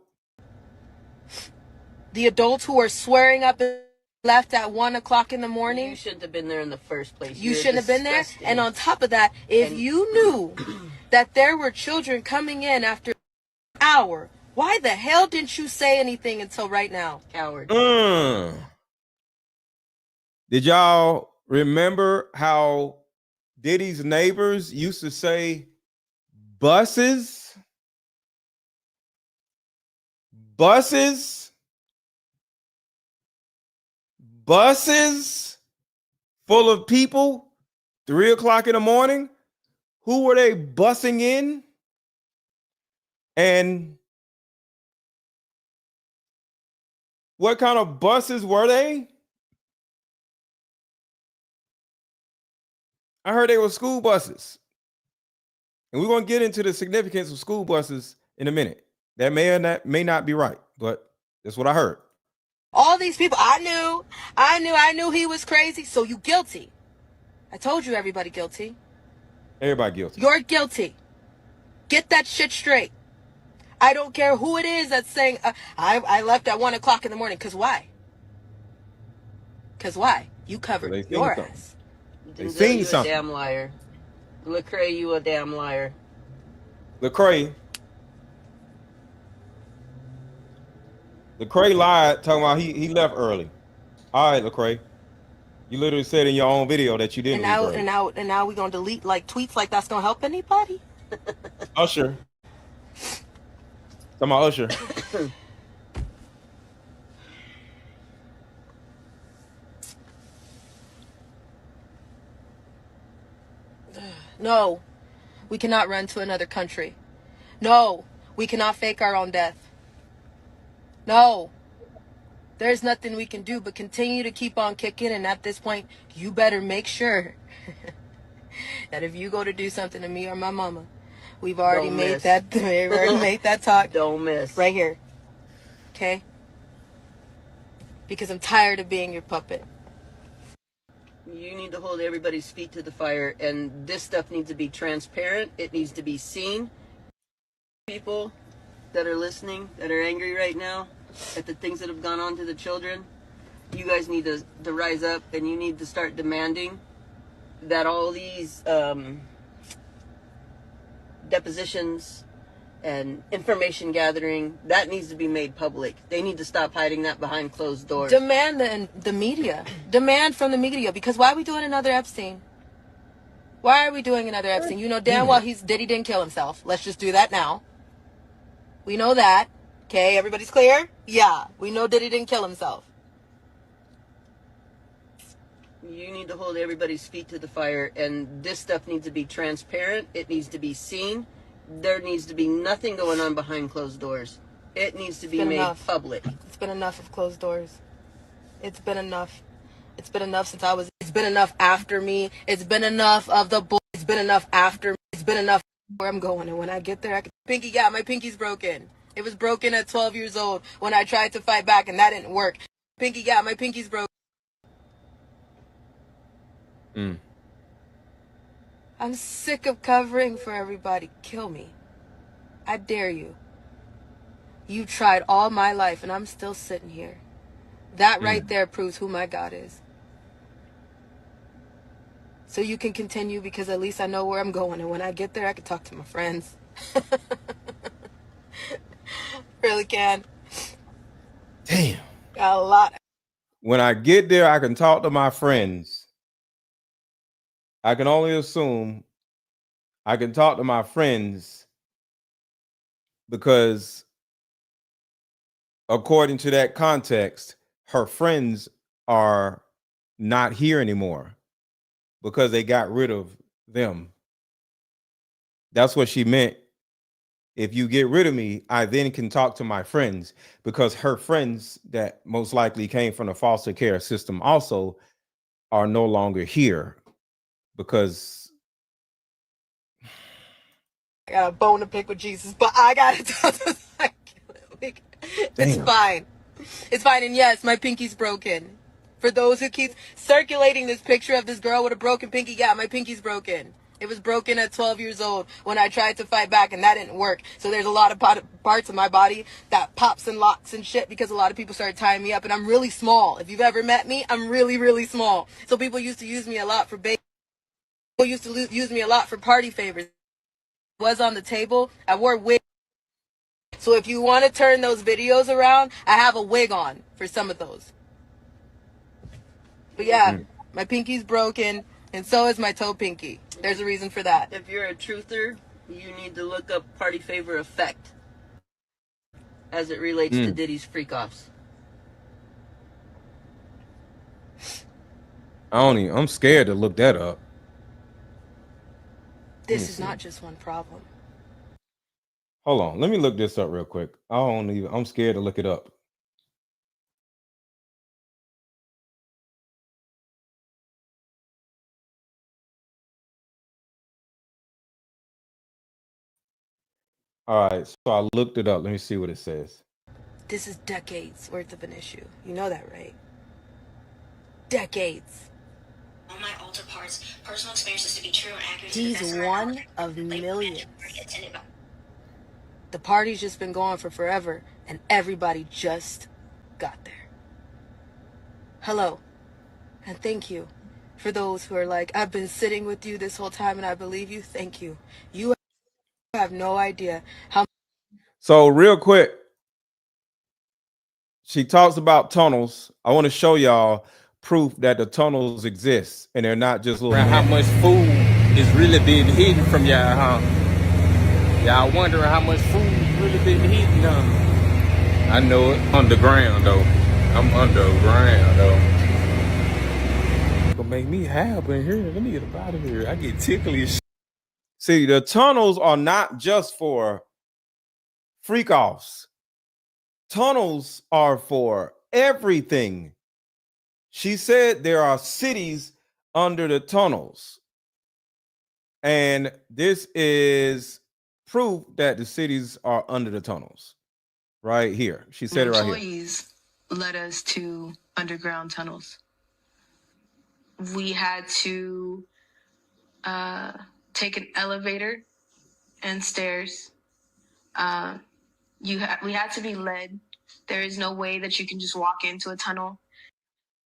The adults who are swearing up and left at 1 o'clock in the morning. You shouldn't have been there in the first place. You shouldn't have been there. And on top of that, if you knew that there were children coming in after an hour, why the hell didn't you say anything until right now? Coward. Did y'all remember how Diddy's neighbors used to say buses? Buses? Buses full of people, 3 o'clock in the morning. Who were they bussing in? And what kind of buses were they? I heard they were school buses. And we're going to get into the significance of school buses in a minute. That may not be right, but that's what I heard. All these people, I knew he was crazy, so you guilty. I told you everybody guilty. Everybody guilty. You're guilty. Get that shit straight. I don't care who it is that's saying, I left at 1 o'clock in the morning. Because why? Because why? You covered your ass. They seen something. You a damn liar. Lecrae, you a damn liar. Lecrae lied, talking about he left early. All right, Lecrae. You literally said in your own video that you didn't leave early. And now we're gonna delete like tweets like that's gonna help anybody? Usher. Talking about Usher. No, we cannot run to another country. No, we cannot fake our own death. No, there's nothing we can do but continue to keep on kicking. And at this point, you better make sure that if you go to do something to me or my mama, we've already made that talk. Don't miss. Right here. Okay? because I'm tired of being your puppet. You need to hold everybody's feet to the fire, and this stuff needs to be transparent. It needs to be seen. People that are listening, that are angry right now at the things that have gone on to the children, you guys need to rise up, and you need to start demanding that all these depositions and information gathering, that needs to be made public. They need to stop hiding that behind closed doors. Demand the media. Demand from the media, because why are we doing another Epstein? Why are we doing another Epstein? You know damn well Diddy didn't kill himself. Let's just do that now. We know that. Okay, everybody's clear? Yeah, we know Diddy didn't kill himself. You need to hold everybody's feet to the fire, and this stuff needs to be transparent. It needs to be seen. There needs to be nothing going on behind closed doors. It needs to be made public. It's been enough of closed doors. It's been enough. It's been enough since I was. It's been enough after me. It's been enough of the bull. It's been enough after me. It's been enough where I'm going. And when I get there, my pinky's broken. It was broken at 12 years old when I tried to fight back and that didn't work. My pinky's broken. I'm sick of covering for everybody. Kill me. I dare you. You tried all my life and I'm still sitting here. That right there proves who my God is. So you can continue, because at least I know where I'm going. And when I get there, I can talk to my friends. Really can. Damn. Got a lot. When I get there, I can talk to my friends. I can only assume I can talk to my friends because according to that context, her friends are not here anymore because they got rid of them. That's what she meant. If you get rid of me, I then can talk to my friends, because her friends that most likely came from the foster care system also are no longer here because I got a bone to pick with Jesus, but I gotta talk to my It's fine. It's fine. And yes, my pinky's broken. For those who keep circulating this picture of this girl with a broken pinky, yeah, my pinky's broken. It was broken at 12 years old when I tried to fight back and that didn't work. So there's a lot of parts of my body that pops and locks and shit because a lot of people started tying me up, and I'm really small. If you've ever met me, I'm really, really small. So people used to use me a lot for baby. People used to use me a lot for party favors. Was on the table. I wore wig. So if you want to turn those videos around, I have a wig on for some of those. But yeah, my pinky's broken, and so is my toe pinky. There's a reason for that. If you're a truther, you need to look up party favor effect as it relates to Diddy's freak-offs. I'm scared to look that up. This is not just one problem. Hold on, let me look this up real quick. I'm scared to look it up. All right, so I looked it up. Let me see what it says. This is decades worth of an issue. You know that, right? Decades. All my altar parts, personal experiences to be true and accurate. He's one of millions. The party's just been going for forever, and everybody just got there. Hello, and thank you for those who are like, I've been sitting with you this whole time and I believe you. Thank you. You have no idea how. So real quick, she talks about tunnels. I want to show y'all proof that the tunnels exist and they're not just little. How much food is really being hidden from y'all, huh? Y'all wondering how much food is really being hidden, huh? I know it. Underground, though. I'm underground, though. Gonna make me happy in here. Let me get up out of here. I get ticklish. See, the tunnels are not just for freak-offs. Tunnels are for everything. She said there are cities under the tunnels. And this is proof that the cities are under the tunnels. Right here. She said it right here. Employees led us to underground tunnels. We had to take an elevator and stairs. We had to be led. There is no way that you can just walk into a tunnel.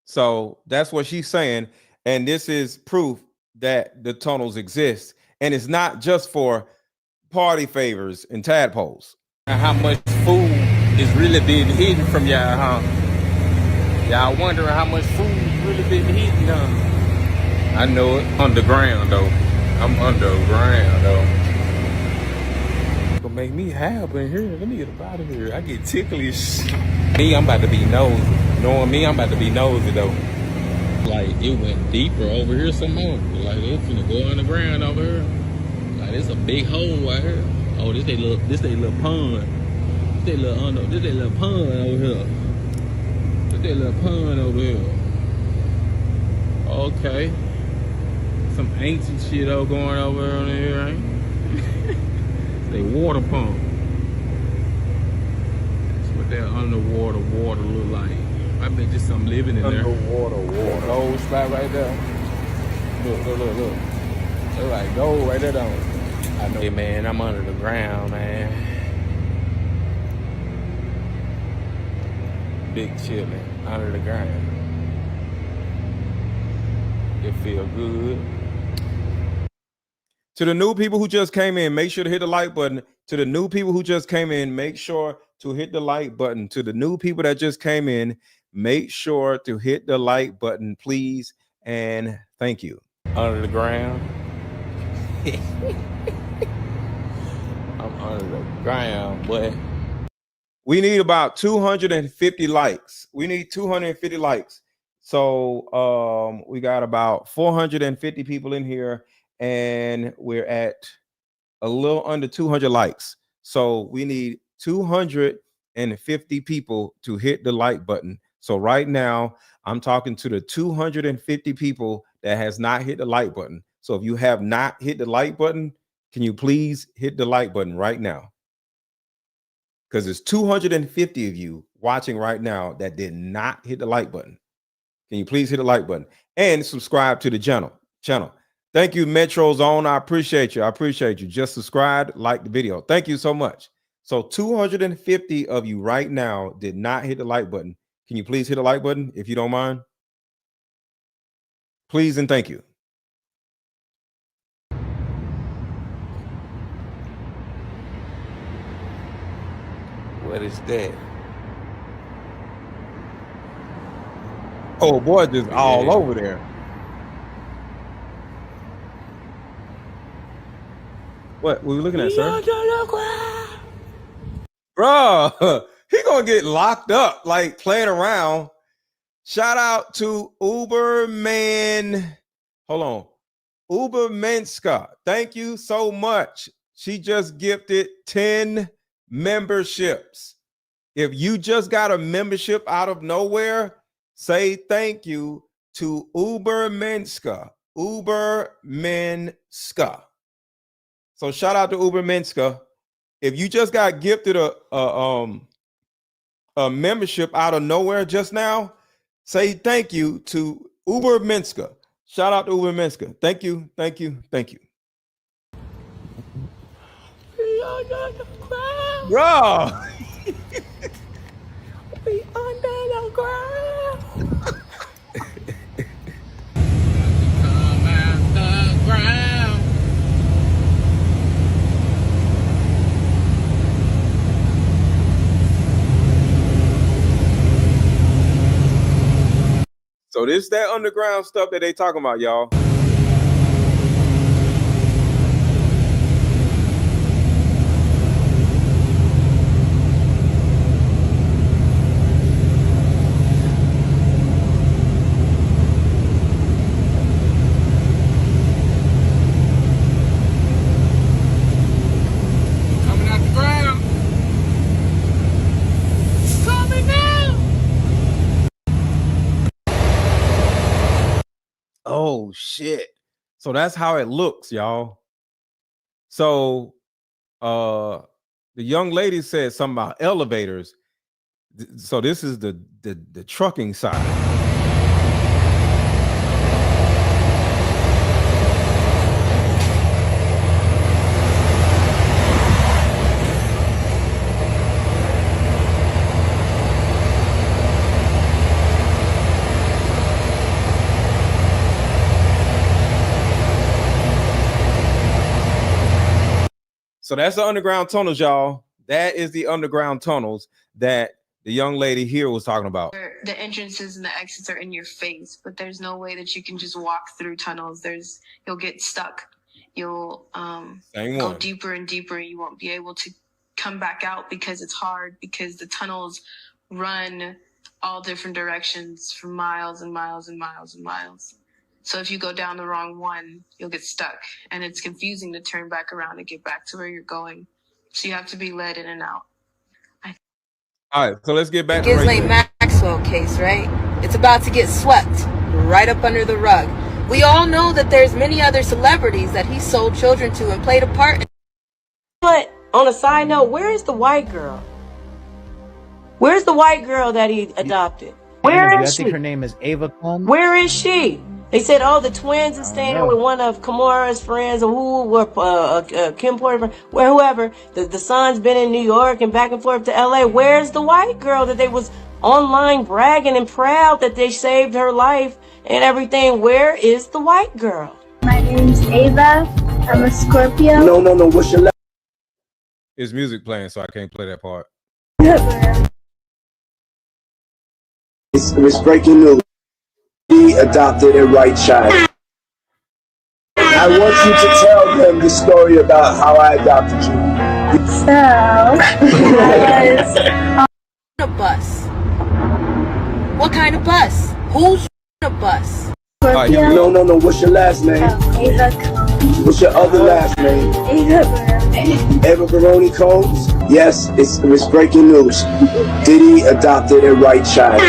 So that's what she's saying. And this is proof that the tunnels exist. And it's not just for party favors and tadpoles. How much food is really being hidden from y'all, huh? Y'all wondering how much food is really being hidden, huh? I know it. Underground, though. I'm underground, though. Gonna make me hab in here. Let me get up out of here. I get ticklish. Me, I'm about to be nosy. Knowing me, I'm about to be nosy, though. Like, it went deeper over here some more. Like, it's gonna go underground over here. Like, there's a big hole right here. Oh, this they little pond. This they little pond over here. This they little pond over here. Okay. Some ancient shit going over on here, right? They water pump. That's what that underwater water look like. I bet there's some living in there. Underwater water. Gold spot right there. Look. Look like gold right there, don't it? I know. Hey, man, I'm under the ground, man. Big chillin' under the ground. It feel good. To the new people who just came in, make sure to hit the like button. To the new people who just came in, make sure to hit the like button. To the new people that just came in, make sure to hit the like button, please. And thank you. Under the ground. I'm under the ground, but we need about 250 likes. We need 250 likes. So we got about 450 people in here, and we're at a little under 200 likes. So we need 250 people to hit the like button. So right now, I'm talking to the 250 people that has not hit the like button. So if you have not hit the like button, can you please hit the like button right now? Because there's 250 of you watching right now that did not hit the like button. Can you please hit the like button and subscribe to the channel? Thank you, Metro Zone. I appreciate you. Just subscribe, like the video. Thank you so much. So 250 of you right now did not hit the like button. Can you please hit the like button if you don't mind? Please and thank you. What is that? Oh boy, just all over there. What were we looking at, sir? Bro, he gonna get locked up like playing around. Shout out to Uberman. Hold on. Ubermenska. Thank you so much. She just gifted 10 memberships. If you just got a membership out of nowhere, say thank you to Ubermenska. Ubermenska. So shout out to Ubermenska. If you just got gifted a membership out of nowhere just now, say thank you to Ubermenska. Shout out to Ubermenska. Thank you. Bro. We under the ground. Come out the ground. So this that underground stuff that they talking about, y'all. Coming out the ground. Coming out. Oh shit. So that's how it looks, y'all. So the young lady said something about elevators. So this is the trucking side. So that's the underground tunnels, y'all. That is the underground tunnels that the young lady here was talking about. The entrances and the exits are in your face, but there's no way that you can just walk through tunnels. You'll get stuck. You'll go deeper and deeper, and you won't be able to come back out because it's hard, because the tunnels run all different directions for miles and miles and miles and miles. So if you go down the wrong one, you'll get stuck, and it's confusing to turn back around and get back to where you're going. So you have to be led in and out. All right, so let's get back to Ghislaine Maxwell case, right? It's about to get swept right up under the rug. We all know that there's many other celebrities that he sold children to and played a part in. But on a side note, where is the white girl? Where's the white girl that he adopted? Where is she? I think her name is Ava Combs. Where is she? They said, oh, the twins are staying there with one of Kamara's friends, or Kim Porter, whoever. The son's been in New York and back and forth to LA. Where's the white girl that they was online bragging and proud that they saved her life and everything? Where is the white girl? My name's Ava. I'm a Scorpio. No. What's your last? It's music playing, so I can't play that part. It's breaking news. He adopted a white child. I want you to tell them the story about how I adopted you. A bus. What kind of bus? Who's a bus? No. What's your last name? What's your other last name? Ava Baroni Combs? Yes, it's breaking news. Diddy adopted a white child.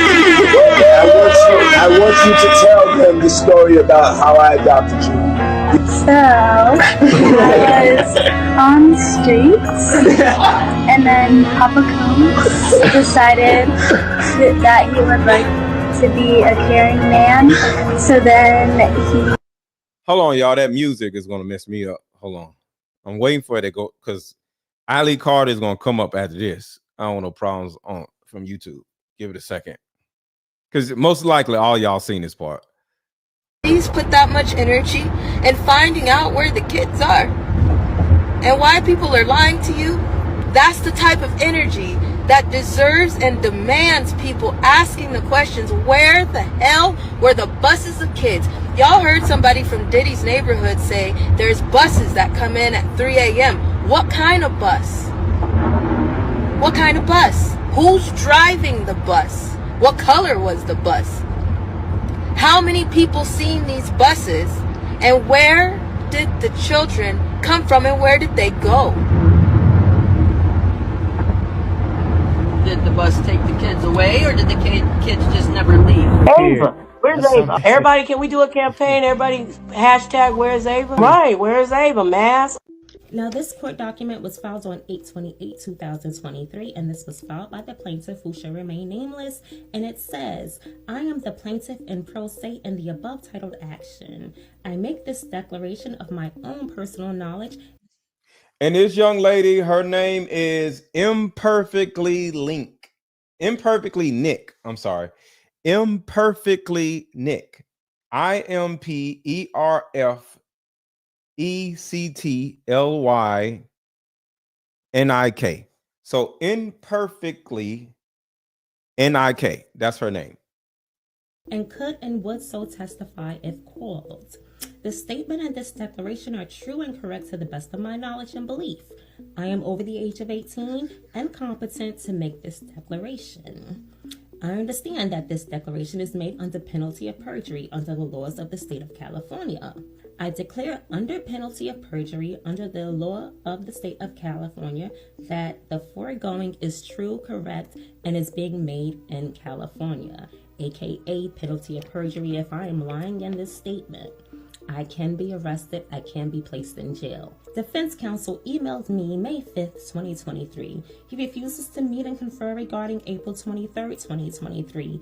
I want you to tell them the story about how I adopted you. I was on the streets, and then Papa Combs decided that he would like to be a caring man. So then he... Hold on, y'all. That music is going to mess me up. Hold on. I'm waiting for it to go, because Ali Carter is going to come up after this. I don't want no problems from YouTube. Give it a second. Because most likely all y'all seen this part. Please put that much energy in finding out where the kids are and why people are lying to you. That's the type of energy that deserves and demands people asking the questions, where the hell were the buses of kids? Y'all heard somebody from Diddy's neighborhood say there's buses that come in at 3 a.m. What kind of bus? What kind of bus? Who's driving the bus? What color was the bus? How many people seen these buses? And where did the children come from, and where did they go? Did the bus take the kids away, or did the kids just never leave? Ava. Where's Ava? Everybody, can we do a campaign? Everybody, hashtag where's Ava? Right, where's Ava, mass? Now, this court document was filed on 8/28/2023, and this was filed by the plaintiff, who shall remain nameless. And it says, I am the plaintiff in pro se in the above titled action. I make this declaration of my own personal knowledge. And this young lady, her name is Imperfectly Nick. Imperfectly Nick. IMPERFECTLYNIK. So Imperfectly NIK. That's her name. And could and would so testify if called. The statement and this declaration are true and correct to the best of my knowledge and belief. I am over the age of 18 and competent to make this declaration. I understand that this declaration is made under penalty of perjury under the laws of the state of California. I declare under penalty of perjury under the law of the state of California that the foregoing is true, correct, and is being made in California, aka penalty of perjury if I am lying in this statement. I can be arrested, I can be placed in jail. Defense counsel emailed me May 5th, 2023. He refuses to meet and confer regarding April 23rd, 2023.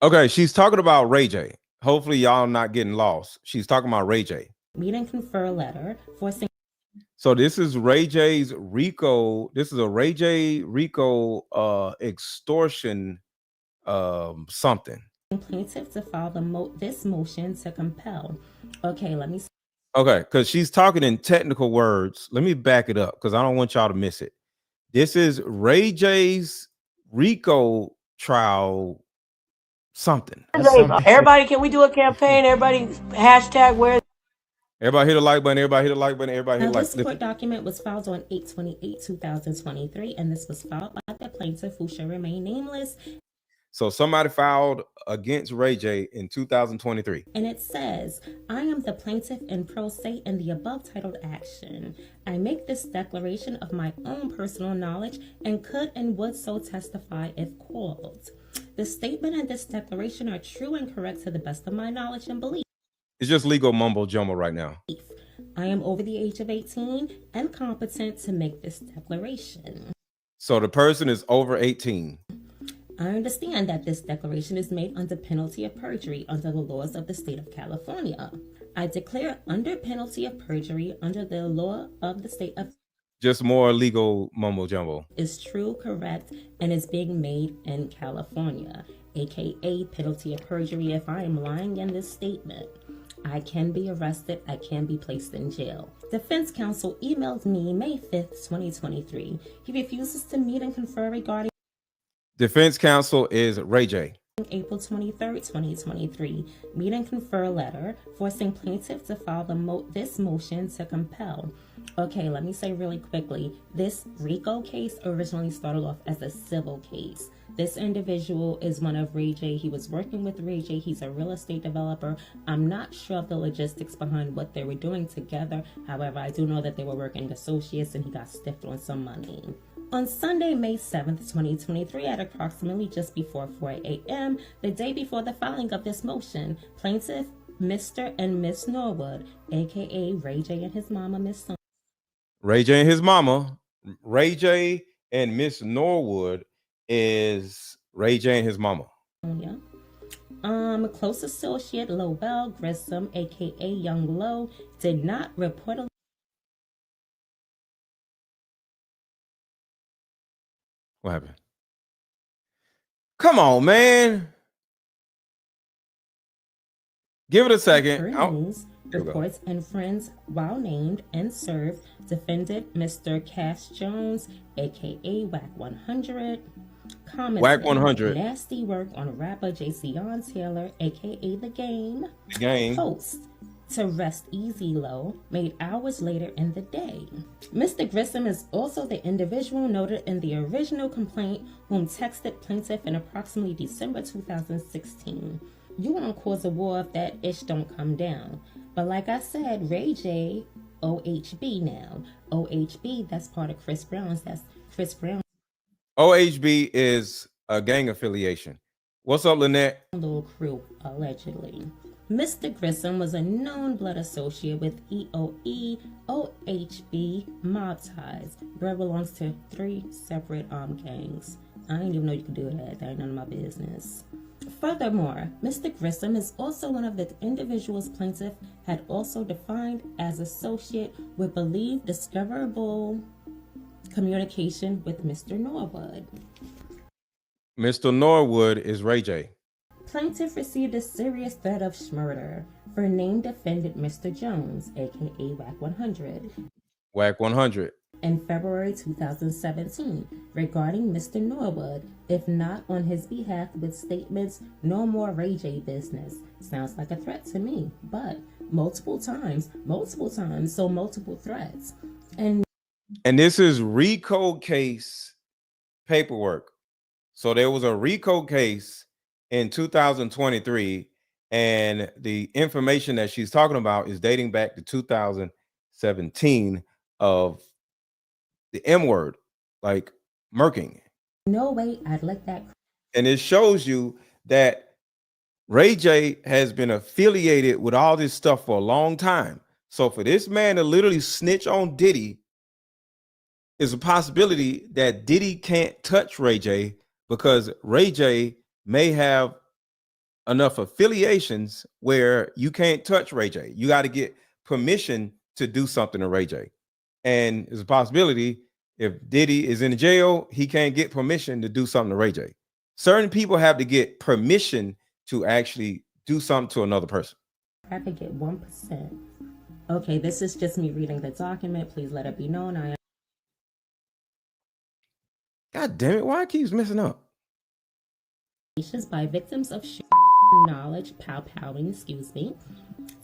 Okay, she's talking about Ray J. Hopefully y'all not getting lost. She's talking about Ray J. Meet and confer letter forcing. So this is Ray J's RICO. This is a Ray J RICO extortion something. Plaintiff to file this motion to compel. Okay, let me. Okay, because she's talking in technical words. Let me back it up because I don't want y'all to miss it. This is Ray J's RICO trial something. Everybody, can we do a campaign? Everybody, hashtag where. Everybody hit the like button. Everybody hit the like button. Everybody hit the like This court document was filed on 8/28/2023, and this was filed by the plaintiff who shall remain nameless. So somebody filed against Ray J in 2023. And it says, I am the plaintiff in pro se in the above titled action. I make this declaration of my own personal knowledge and could and would so testify if called. The statement and this declaration are true and correct to the best of my knowledge and belief. It's just legal mumbo jumbo right now. I am over the age of 18 and competent to make this declaration. So the person is over 18. I understand that this declaration is made under penalty of perjury under the laws of the state of California. I declare under penalty of perjury under the law of the state of Just more legal mumbo jumbo. Is true, correct, and is being made in California, aka penalty of perjury. If I am lying in this statement, I can be arrested, I can be placed in jail. Defense counsel emailed me May 5th, 2023. He refuses to meet and confer regarding Defense counsel is Ray J. April 23rd, 2023, meet and confer letter forcing plaintiff to file this motion to compel. Okay, let me say really quickly, this RICO case originally started off as a civil case. This individual is one of Ray J. He was working with Ray J. He's a real estate developer. I'm not sure of the logistics behind what they were doing together. However, I do know that they were working associates and he got stiffed on some money. On Sunday, May 7th, 2023, at approximately just before 4 a.m., the day before the filing of this motion, plaintiff Mr. and Miss Norwood, aka Ray J and his mama, Miss Sonia. Ray J and his mama. Ray J and Miss Norwood is Ray J and his mama. Close associate Lowell Grissom, aka Young Low, did not report a What happened? Come on, man. Give it a second. Reports and friends, while named and served, defendant Mr. Cash Jones, aka Whack 100, Whack 100. Nasty work on rapper Jason Taylor, aka The Game. The Game. Post to rest easy low, made hours later in the day. Mr. Grissom is also the individual noted in the original complaint whom texted plaintiff in approximately December 2016. You won't cause a war if that ish don't come down. But like I said, Ray J, OHB now. OHB, that's part of Chris Brown's. That's Chris Brown. OHB is a gang affiliation. What's up, Lynette? Little crew, allegedly. Mr. Grissom was a known blood associate with EOE, OHB, mob ties. Brad belongs to 3 separate gangs. I didn't even know you could do that. That ain't none of my business. Furthermore, Mr. Grissom is also one of the individuals plaintiff had also defined as associate with believed discoverable communication with Mr. Norwood. Mr. Norwood is Ray J. Plaintiff received a serious threat of murder for named defendant Mr. Jones, aka Whack 100. Whack 100. In February 2017, regarding Mr. Norwood, if not on his behalf with statements, no more Ray J business. Sounds like a threat to me, but multiple times, so multiple threats. And this is RICO case paperwork. So there was a RICO case in 2023, and the information that she's talking about is dating back to 2017 of the M word, like murking. No way I'd let that. And it shows you that Ray J has been affiliated with all this stuff for a long time. So for this man to literally snitch on Diddy is a possibility that Diddy can't touch Ray J because Ray J may have enough affiliations where you can't touch Ray J. You got to get permission to do something to Ray J. And there's a possibility if Diddy is in jail, he can't get permission to do something to Ray J. Certain people have to get permission to actually do something to another person. I could get 1%. Okay, this is just me reading the document. Please let it be known I am. God damn it, why it keeps messing up? By victims of knowledge,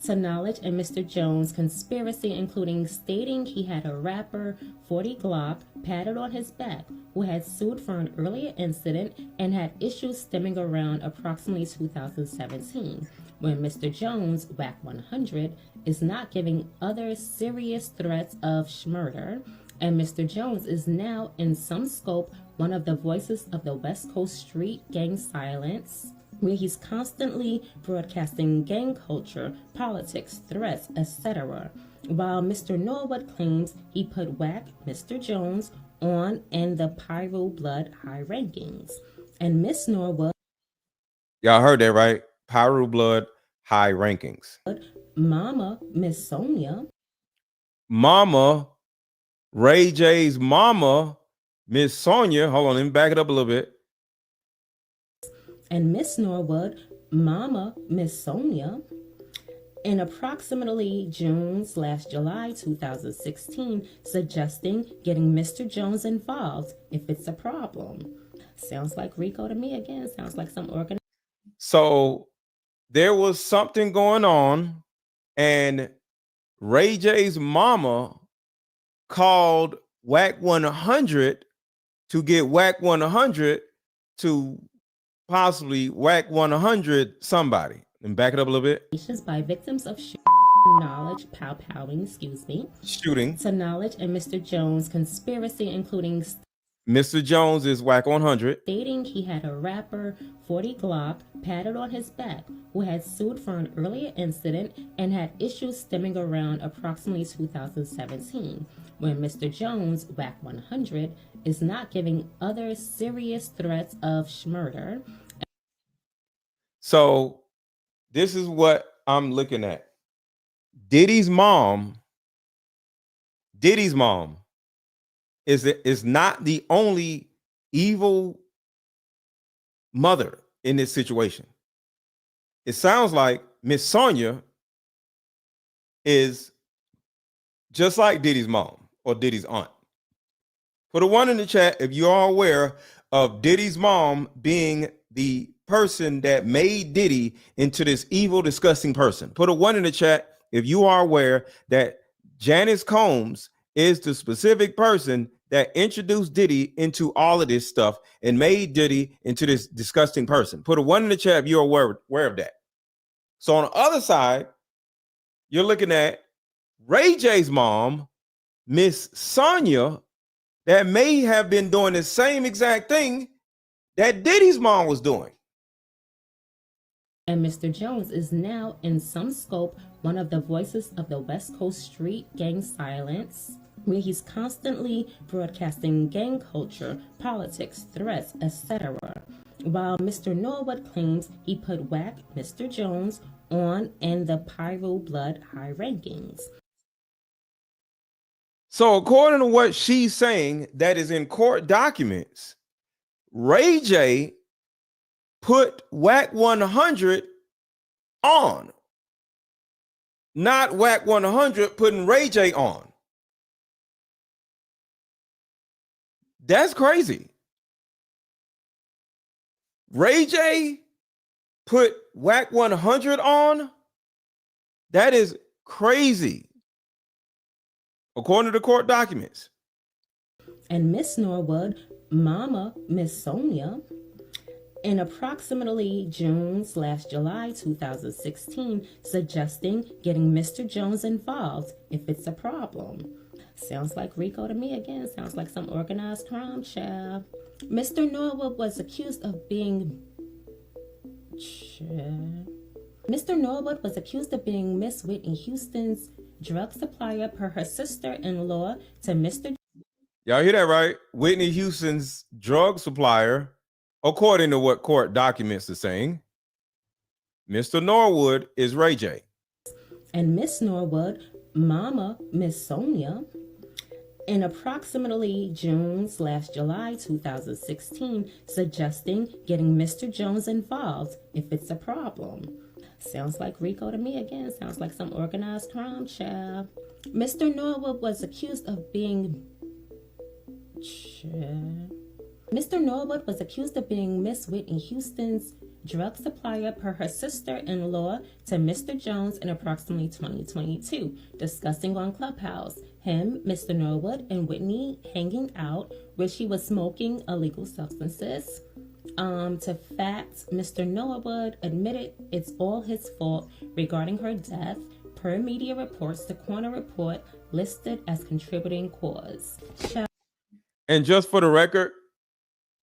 to Knowledge and Mr. Jones conspiracy, including stating he had a rapper 40 Glock patted on his back who had sued for an earlier incident and had issues stemming around approximately 2017, when Mr. Jones, WAC 100, is not giving other serious threats of murder, and Mr. Jones is now in some scope one of the voices of the West Coast street gang silence, where he's constantly broadcasting gang culture, politics, threats, etc., while Mr. Norwood claims he put WAC Mr. Jones on in the Pyro Blood high rankings. And Miss Norwood... Y'all heard that, right? Pyro Blood high rankings. Mama, Miss Sonia. Mama, Ray J's mama, Miss Sonia. Hold on, let me back it up a little bit. And Miss Norwood, Mama, Miss Sonia, in approximately June/July 2016, suggesting getting Mr. Jones involved if it's a problem. Sounds like RICO to me again. Sounds like some organization. So there was something going on, and Ray J's mama called WAC 100 to get WAC 100 to possibly WAC 100 somebody. And back it up a little bit. By victims of knowledge, shooting, to Knowledge and Mr. Jones conspiracy, including Mr. Jones is WAC 100. Stating he had a rapper 40 Glock patted on his back who had sued for an earlier incident and had issues stemming around approximately 2017, when Mr. Jones, WAC 100, is not giving other serious threats of murder. So this is what I'm looking at. Diddy's mom is not the only evil mother in this situation. It sounds like Miss Sonia is just like Diddy's mom or Diddy's aunt. Put a 1 in the chat if you are aware of Diddy's mom being the person that made Diddy into this evil, disgusting person. Put a 1 in the chat if you are aware that Janice Combs is the specific person that introduced Diddy into all of this stuff and made Diddy into this disgusting person. Put a 1 in the chat if you're aware of that. So on the other side, you're looking at Ray J's mom, Miss Sonia, that may have been doing the same exact thing that Diddy's mom was doing. And Mr. Jones is now in some scope one of the voices of the West Coast street gang silence, where he's constantly broadcasting gang culture, politics, threats, etc., while Mr. Norwood claims he put WAC Mr. Jones on in the Pyro Blood high rankings. So according to what she's saying that is in court documents, Ray J put WAC 100 on, not WAC 100 putting Ray J on. That's crazy. Ray J put WAC 100 on? That is crazy, according to the court documents. And Miss Norwood, Mama, Miss Sonia, in approximately June/July 2016, suggesting getting Mr. Jones involved if it's a problem. Sounds like RICO to me again. Sounds like some organized crime, child. Mr. Norwood was accused of being... Mr. Norwood was accused of being Miss Whitney Houston's drug supplier per her sister-in-law to Mr. Y'all hear that right? Whitney Houston's drug supplier, according to what court documents are saying, Mr. Norwood is Ray J. And Miss Norwood, Mama Miss Sonia, in approximately June/July 2016, suggesting getting Mr. Jones involved if it's a problem. Sounds like RICO to me again. Sounds like some organized crime, child. Mr. Norwood was accused of being... Mr. Norwood was accused of being Miss Whitney Houston's drug supplier per her sister-in-law to Mr. Jones in approximately 2022, discussing on Clubhouse him, Mr. Norwood, and Whitney hanging out where she was smoking illegal substances. To fact, Mr. Norwood admitted it's all his fault regarding her death. Per media reports, the coroner report listed as contributing cause. And just for the record,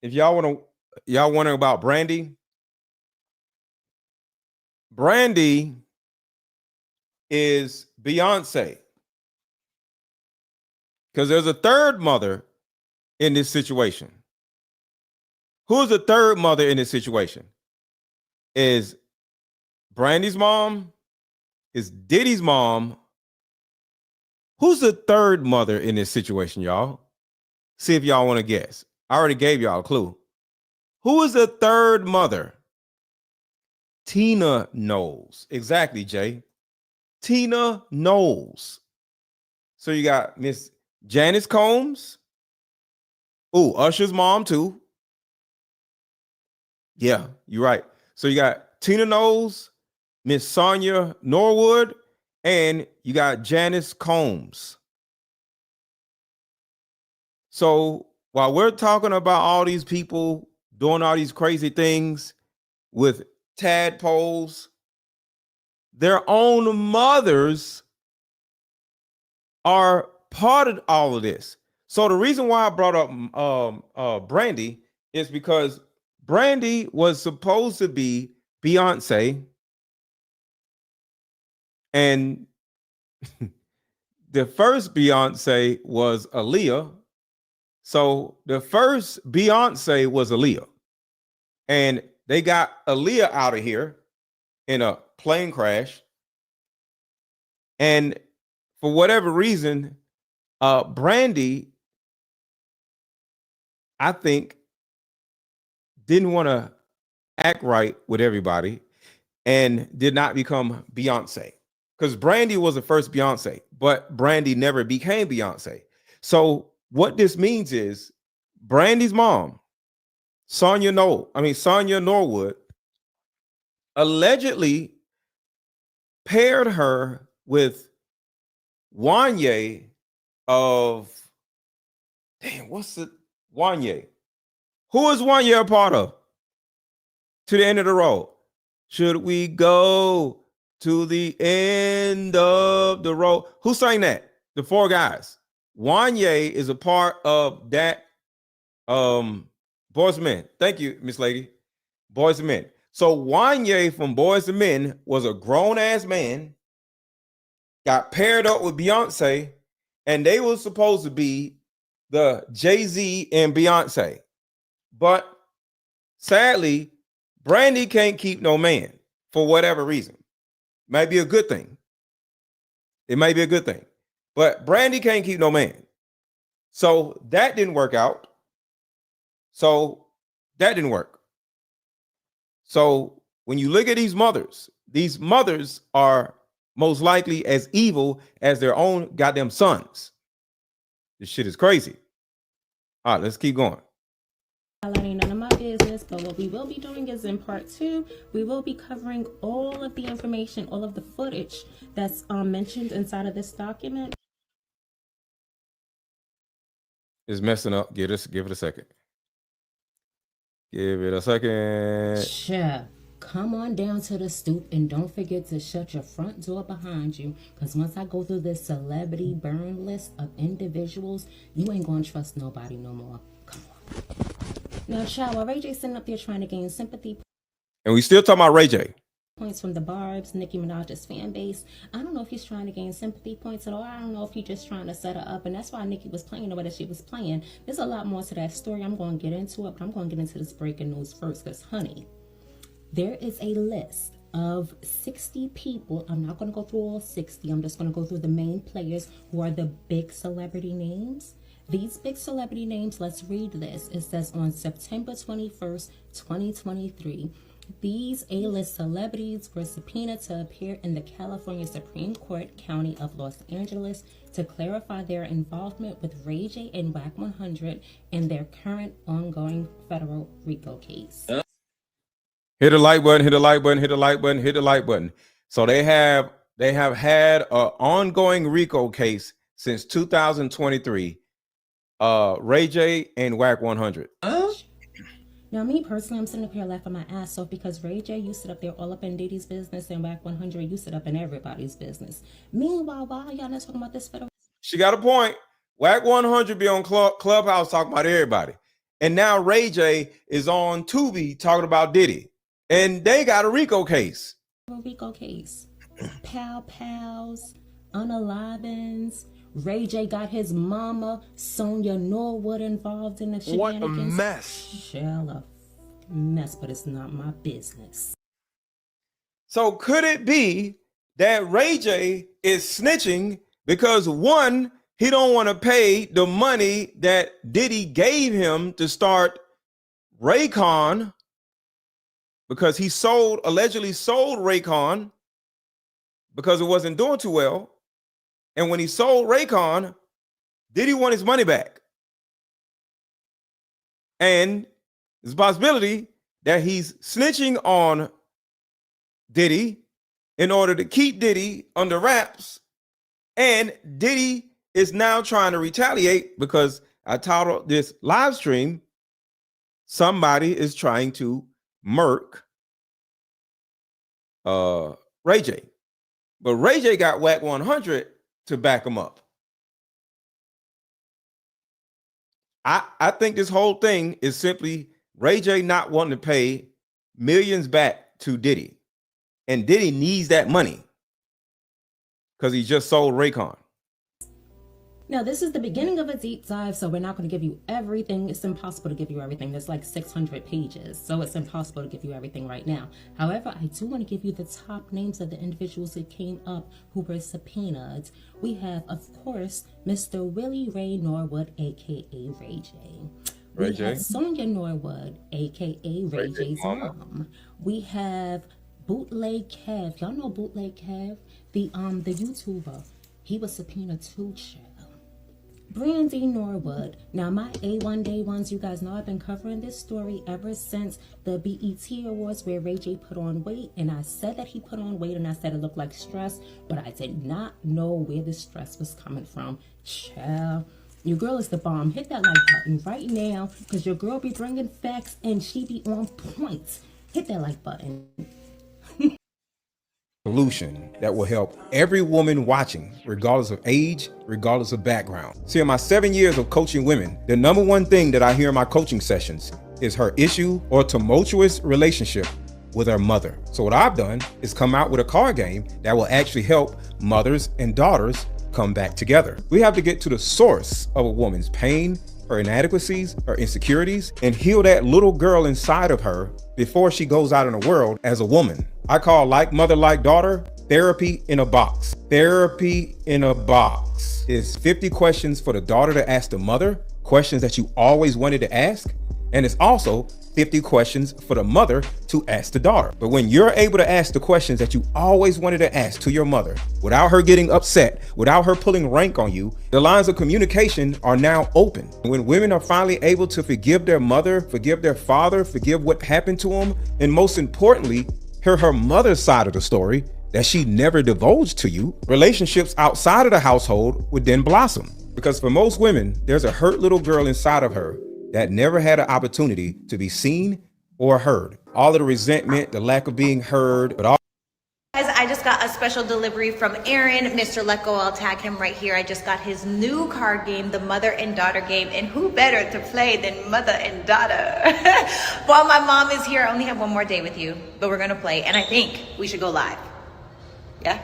if y'all wondering about Brandy is Beyonce. Because there's a third mother in this situation. Who's the third mother in this situation? Is Brandy's mom? Is Diddy's mom? Who's the third mother in this situation, y'all? See if y'all want to guess. I already gave y'all a clue. Who is the third mother? Tina Knowles. Exactly, Jay. Tina Knowles. So you got Miss Janice Combs. Ooh, Usher's mom too. Yeah, you're right. So you got Tina Knowles, Miss Sonia Norwood, and you got Janice Combs. So while we're talking about all these people doing all these crazy things with tadpoles, their own mothers are part of all of this. So the reason why I brought up Brandy is because Brandy was supposed to be Beyonce, and the first Beyonce was Aaliyah. So the first Beyonce was Aaliyah, and they got Aaliyah out of here in a plane crash. And for whatever reason, Brandy, I think, didn't want to act right with everybody and did not become Beyonce. Because Brandy was the first Beyonce, but Brandy never became Beyonce. So what this means is Brandy's mom, Sonia Norwood, allegedly paired her with Wanye of, what's it? Wanye. Who is Wanye a part of? To the End of the Road. Should we go to the end of the road? Who sang that? The Four Guys. Wanye is a part of that Boys and Men. Thank you, Miss Lady. Boys and Men. So Wanye from Boys and Men was a grown-ass man, got paired up with Beyonce, and they were supposed to be the Jay-Z and Beyonce. But sadly, Brandy can't keep no man for whatever reason. Might be a good thing. It might be a good thing. But Brandy can't keep no man. So that didn't work out. So that didn't work. So when you look at these mothers are most likely as evil as their own goddamn sons. This shit is crazy. All right, let's keep going. That ain't none of my business, but what we will be doing is in part 2, we will be covering all of the information, all of the footage that's mentioned inside of this document. It's messing up. Give it a second. Give it a second. Sure. Come on down to the stoop and don't forget to shut your front door behind you, because once I go through this celebrity burn list of individuals, you ain't gonna trust nobody no more. Come on. Now, child, while Ray J sitting up there trying to gain sympathy. And we still talking about Ray J. points from the Barb's, Nicki Minaj's fan base. I don't know if he's trying to gain sympathy points at all. I don't know if he's just trying to set her up, and that's why Nicki was playing the way that she was playing. There's a lot more to that story. I'm going to get into it, but I'm going to get into this breaking news first because, honey, there is a list of 60 people. I'm not going to go through all 60. I'm just going to go through the main players who are the big celebrity names. These big celebrity names, let's read this. It says on September 21st, 2023, these A-list celebrities were subpoenaed to appear in the California Supreme Court County of Los Angeles to clarify their involvement with Ray J and Wack 100 in their current ongoing federal RICO case. Hit the like button, hit the like button, hit the like button, hit the like button. So they have had an ongoing RICO case since 2023. Ray J and Wack 100. Now, me personally, I'm sitting up here laughing my ass off because Ray J, you sit up there all up in Diddy's business, and Wack 100, you sit up in everybody's business. Meanwhile, why y'all not talking about this federal? She got a point. Wack 100 be on Clubhouse talking about everybody. And now Ray J is on Tubi talking about Diddy. And they got a RICO case. RICO case. Pal Pals, unalivings. Ray J got his mama, Sonya Norwood, involved in the shenanigans. What a mess. Shell a mess, but it's not my business. So could it be that Ray J is snitching because, one, he don't want to pay the money that Diddy gave him to start Raycon, because he allegedly sold Raycon because it wasn't doing too well. And when he sold Raycon, Diddy want his money back. And there's a possibility that he's snitching on Diddy in order to keep Diddy under wraps. And Diddy is now trying to retaliate because I titled this live stream, somebody is trying to murk Ray J. But Ray J got Wack 100 to back him up. I think this whole thing is simply Ray J not wanting to pay millions back to Diddy. And Diddy needs that money because he just sold Raycon. Now, this is the beginning of a deep dive, so we're not going to give you everything. It's impossible to give you everything. There's like 600 pages, so it's impossible to give you everything right now. However, I do want to give you the top names of the individuals who came up who were subpoenaed. We have, of course, Mr. Willie Ray Norwood, a.k.a. Ray J. We have Sonya Norwood, a.k.a. Ray J's mom. We have Bootleg Kev. Y'all know Bootleg Kev? The YouTuber. He was subpoenaed too, child. Brandy Norwood. Now, my A1 Day ones, you guys know I've been covering this story ever since the BET Awards where Ray J put on weight. And I said that he put on weight and I said it looked like stress, but I did not know where the stress was coming from. Child, your girl is the bomb. Hit that like button right now because your girl be bringing facts and she be on point. Hit that like button. Solution that will help every woman watching, regardless of age, regardless of background. See, in my 7 years of coaching women, the number one thing that I hear in my coaching sessions is her issue or tumultuous relationship with her mother. So what I've done is come out with a card game that will actually help mothers and daughters come back together. We have to get to the source of a woman's pain, her inadequacies, her insecurities, and heal that little girl inside of her before she goes out in the world as a woman. I call Like Mother, Like Daughter, therapy in a box. Therapy in a box is 50 questions for the daughter to ask the mother, questions that you always wanted to ask. And it's also 50 questions for the mother to ask the daughter. But when you're able to ask the questions that you always wanted to ask to your mother without her getting upset, without her pulling rank on you, the lines of communication are now open. When women are finally able to forgive their mother, forgive their father, forgive what happened to them, and most importantly, hear her mother's side of the story that she never divulged to you, relationships outside of the household would then blossom. Because for most women, there's a hurt little girl inside of her that never had an opportunity to be seen or heard. All of the resentment, the lack of being heard, but all. Guys, I just got a special delivery from Aaron, Mr. Let Go. I'll tag him right here. I just got his new card game, the Mother and Daughter game. And who better to play than Mother and Daughter? While my mom is here, I only have one more day with you, but we're gonna play. And I think we should go live. Yeah?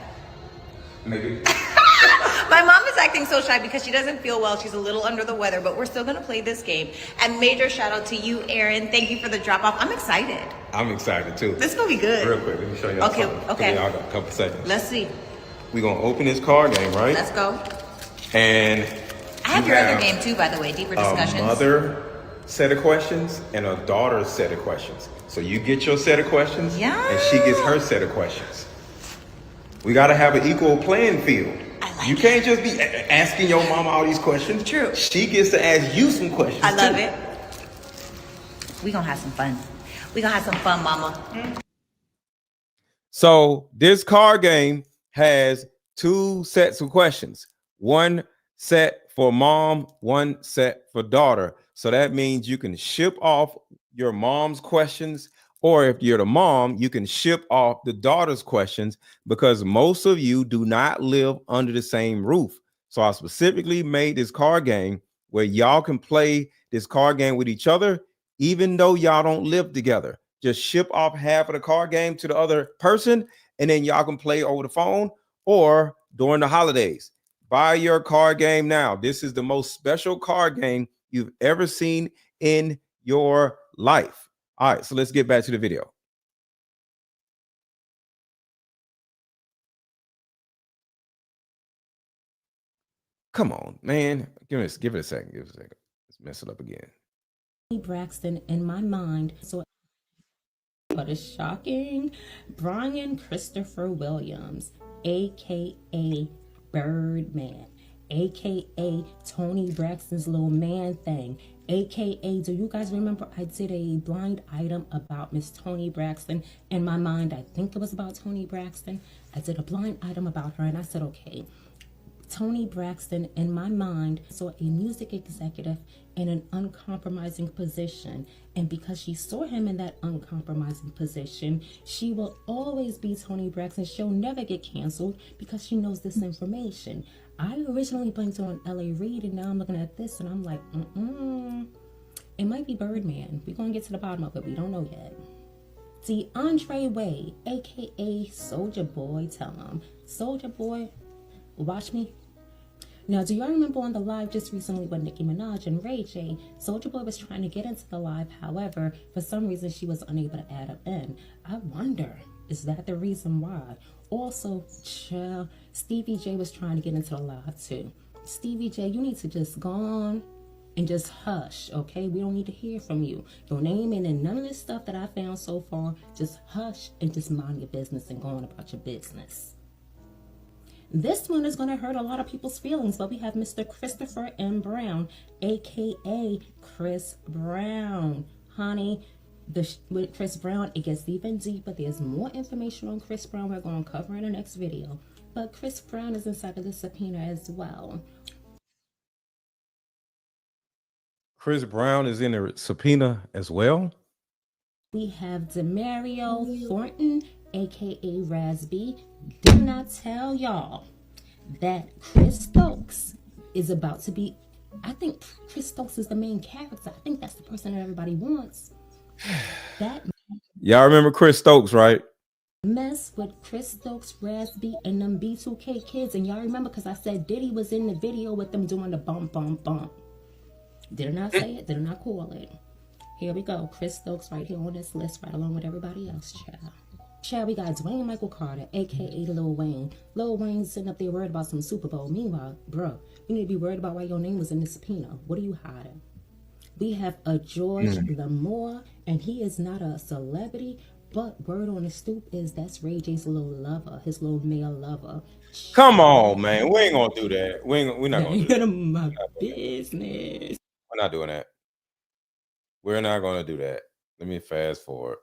Maybe. My mom is acting so shy because she doesn't feel well. She's a little under the weather, but we're still gonna play this game. And major shout out to you, Aaron. Thank you for the drop off. I'm excited. I'm excited too. This is gonna be good. Real quick, let me show y'all Okay, something. okay. Give y'all a couple seconds. Let's see. We're gonna open this card game, right? Let's go. And I have you your other game too, by the way, Deeper Discussions. A mother set of questions and a daughter set of questions. So you get your set of questions, and she gets her set of questions. We gotta have an equal playing field. You can't just be asking your mama all these questions. True. She gets to ask you some questions. I love too. it. We gonna have some fun. We gonna have some fun, mama. So this card game has two sets of questions. One set for mom, one set for daughter. So that means you can ship off your mom's questions, or if you're the mom, you can ship off the daughter's questions, because most of you do not live under the same roof. So I specifically made this card game where y'all can play this card game with each other, even though y'all don't live together. Just ship off half of the card game to the other person, and then y'all can play over the phone or during the holidays. Buy your card game now. This is the most special card game you've ever seen in your life. All right, so let's get back to the video. Come on, man. Give it a second. Give it a second. Let's mess it up again. Braxton in my mind. So but it's shocking. Brian Christopher Williams, aka Birdman, aka Tony Braxton's little man thing, aka, do you guys remember I did a blind item about Miss Tony Braxton? In my mind, I think it was about Tony Braxton. I did a blind item about her, and I said, okay, Tony Braxton, in my mind, saw a music executive in an uncompromising position. And because she saw him in that uncompromising position, she will always be Tony Braxton. She'll never get canceled because she knows this information. I originally blanked on L.A. Reid, and now I'm looking at this and I'm like, it might be Birdman. We're going to get to the bottom of it. We don't know yet. DeAndre Wade, aka Soulja Boy, tell him. Soulja Boy, watch me. Now, do y'all remember on the live just recently with Nicki Minaj and Ray J? Soulja Boy was trying to get into the live. However, for some reason, she was unable to add him in. I wonder, is that the reason why? Also, Stevie J was trying to get into the live too. Stevie J, you need to just go on and just hush, okay? We don't need to hear from you. Your name ain't in none of this stuff that I found so far. Just hush and just mind your business and go on about your business. This one is going to hurt a lot of people's feelings, but we have Mr. Christopher M. Brown, aka Chris Brown. Honey, with Chris Brown, it gets even deeper. There's more information on Chris Brown we're going to cover in the next video. But Chris Brown is inside of the subpoena as well. Chris Brown is in the subpoena as well. We have Demario Thornton, aka Raspy. Didn't I tell y'all that Chris Stokes is about to be, I think Chris Stokes is the main character. I think that's the person that everybody wants. That Y'all remember Chris Stokes, right? mess with Chris Stokes, Raspy, and them B2K kids. And y'all remember because I said Diddy was in the video with them doing the bump, bump, bump. Did I not say it? Did I not call it? Here we go. Chris Stokes right here on this list, right along with everybody else, child. Child, we got Dwayne Michael Carter, aka Lil Wayne. Lil Wayne sitting up there worried about some Super Bowl. Meanwhile, bro, you need to be worried about why your name was in the subpoena. What are you hiding? We have a George L'Amour, and he is not a celebrity, but word on the stoop is that's Ray J's little lover, his little male lover. Come on, man. We ain't gonna do that. We're not gonna do that. My business. We're not doing that. We're not gonna do that. Let me fast forward.